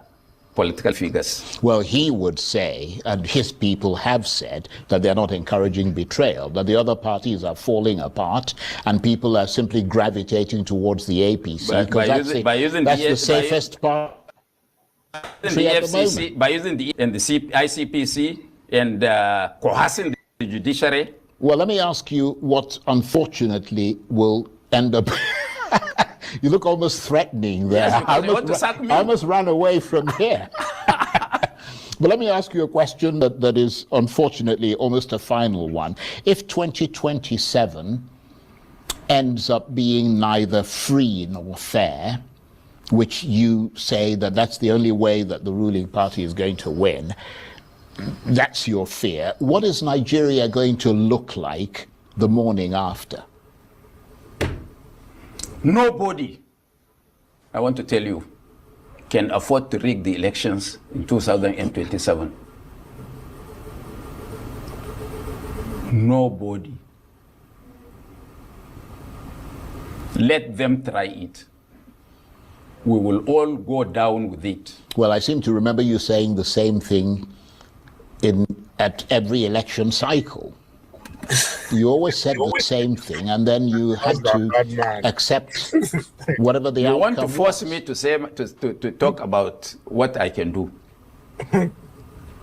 political figures? Well, he would say, and his people have said, that they're not encouraging betrayal, that the other parties are falling apart and people are simply gravitating towards the APC. By using the safest part. The FCC, by using the ICPC and coercing the judiciary. Well, let me ask you what unfortunately will end up. You look almost threatening there. Yes, I must run away from here. But let me ask you a question that is unfortunately almost a final one. If 2027 ends up being neither free nor fair, which you say that that's the only way that the ruling party is going to win, that's your fear. What is Nigeria going to look like the morning after? Nobody, I want to tell you, can afford to rig the elections in 2027. Nobody. Let them try it. We will all go down with it. Well, I seem to remember you saying the same thing at every election cycle. You always said the same thing, and then you had to accept whatever the outcome was. You want to force me to say to talk about what I can do.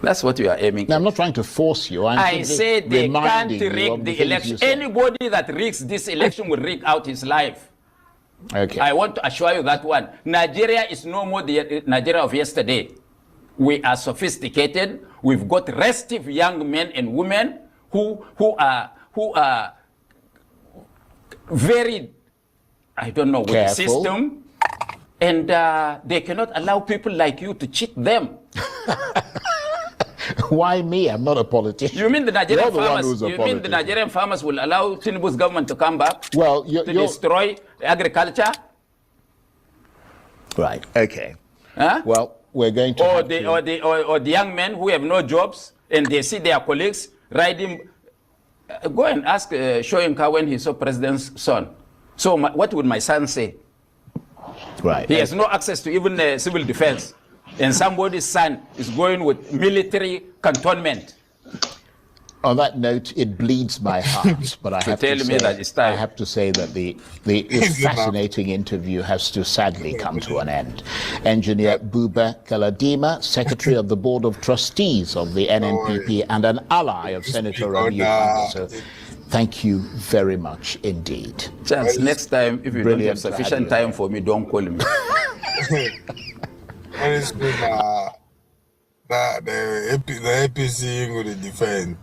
That's what you are aiming at. I'm not trying to force you. I say they can't rig the election. Anybody that rigs this election will rig out his life. Okay. I want to assure you that one. Nigeria is no more the Nigeria of yesterday. We are sophisticated. We've got restive young men and women who are very, I don't know, with the system, and they cannot allow people like you to cheat them. Why me? I'm not a politician. You mean the Nigerian farmers? You mean the Nigerian farmers will allow Tinubu's government to come back? Well, to destroy agriculture? Right. Okay. Huh? Well, we're going to or the young men who have no jobs and they see their colleagues riding. Go and ask Shoyinka when he saw president's son. So what would my son say? Right. He has no access to even civil defense. And somebody's son is going with military cantonment. On that note, it bleeds my heart, but I have to say that this fascinating interview has to sadly come to an end. Engineer Buba Galadima, Secretary of the Board of Trustees of the NNPP and an ally of Senator Rabiu Kwankwaso, thank you very much indeed. Chance, next time, if you don't have sufficient time for me, don't call me. Honestly, the APC ain't going to defend.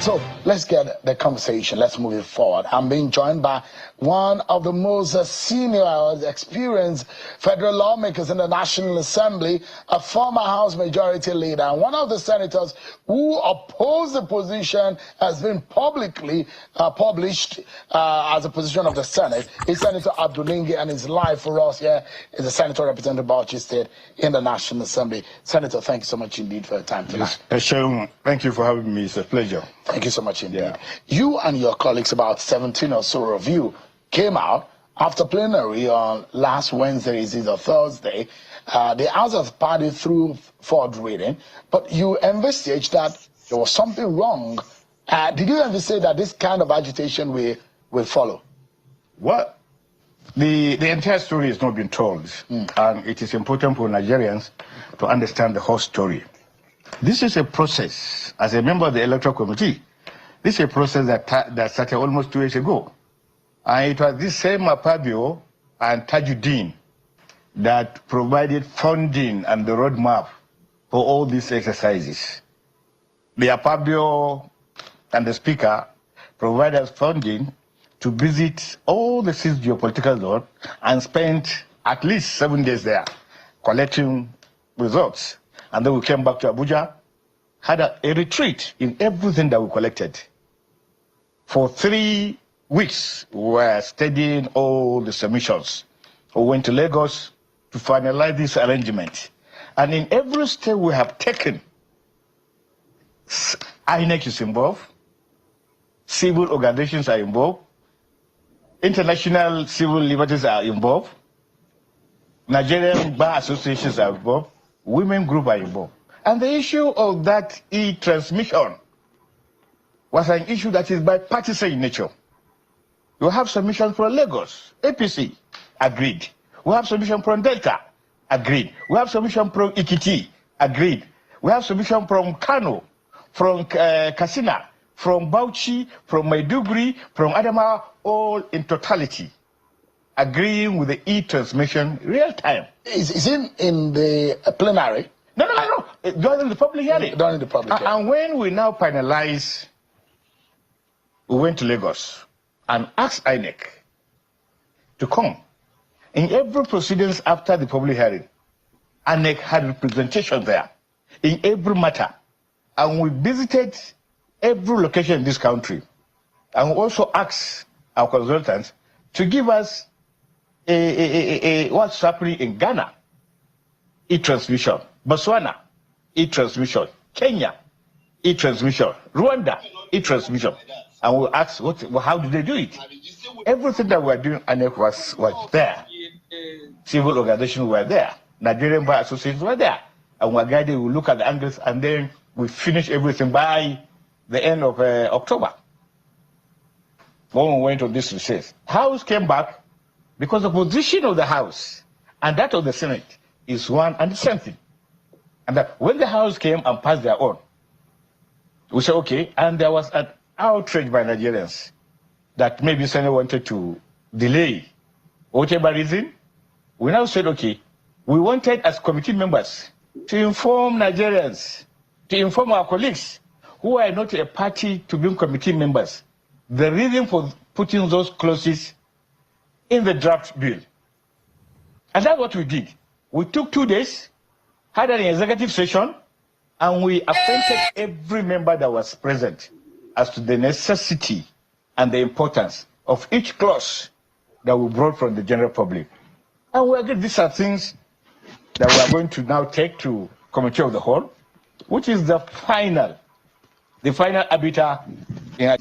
So let's get the conversation. Let's move it forward. I'm being joined by one of the most senior, experienced federal lawmakers in the National Assembly, a former House Majority Leader, and one of the senators who opposed the position has been publicly published as a position of the Senate. Is Senator Abdulingi, and his live for us here is the Senator representing Bauchi State in the National Assembly. Senator, thank you so much indeed for your time tonight. Yes, thank you for having me. It's a pleasure. Thank you so much indeed. Yeah. You and your colleagues, about 17 or so of you, came out after plenary on last Wednesday, is it, or Thursday. The House of Party through third reading, but you envisaged that there was something wrong. Did you envisage that this kind of agitation will follow? Well, the entire story has not been told, and it is important for Nigerians to understand the whole story. This is a process. As a member of the Electoral Committee, this is a process that started almost 2 years ago. And it was this same Apabio and Tajuddin that provided funding and the roadmap for all these exercises. The Apabio and the Speaker provide us funding to visit all the 6 geopolitical zones and spend at least 7 days there collecting results. And then we came back to Abuja, had a retreat in everything that we collected. For 3 weeks, we were studying all the submissions. We went to Lagos to finalize this arrangement. And in every step we have taken, INEC is involved, civil organizations are involved, international civil liberties are involved, Nigerian bar associations are involved, women groups are involved. And the issue of that e-transmission was an issue that is bipartisan in nature. You have submissions from Lagos, APC, agreed. We have submission from Delta, agreed. We have submission from Ikiti, agreed. We have submission from Kano, from Katsina, from Bauchi, from Maiduguri, from Adamawa, all in totality, agreeing with the e-transmission real time. Is it in the plenary? No. During the public hearing. During the public hearing. And when we now finalize, we went to Lagos and asked INEC to come. In every proceedings after the public hearing, INEC had representation there in every matter. And we visited every location in this country. And we also asked our consultants to give us what's happening in Ghana, e-transmission, Botswana, e-transmission, Kenya, e-transmission, Rwanda, e-transmission. And we asked, how do they do it? Everything that we were doing, INEC was there. Civil organizations were there. Nigerian bar associations were there. And we were guided, we look at the angles, and then we finish everything by the end of October. When we went on this recess, House came back because the position of the House and that of the Senate is one and the same thing. And that when the House came and passed their own, we said, okay, and there was an outrage by Nigerians that maybe Senate wanted to delay, whatever reason. We now said, okay, we wanted as committee members to inform Nigerians, to inform our colleagues who are not a party to being committee members, the reason for putting those clauses in the draft bill. And that's what we did. We took 2 days, had an executive session, and we appointed every member that was present as to the necessity and the importance of each clause that we brought from the general public. And we agreed these are things that we are going to now take to Committee of the Whole, which is the final arbiter in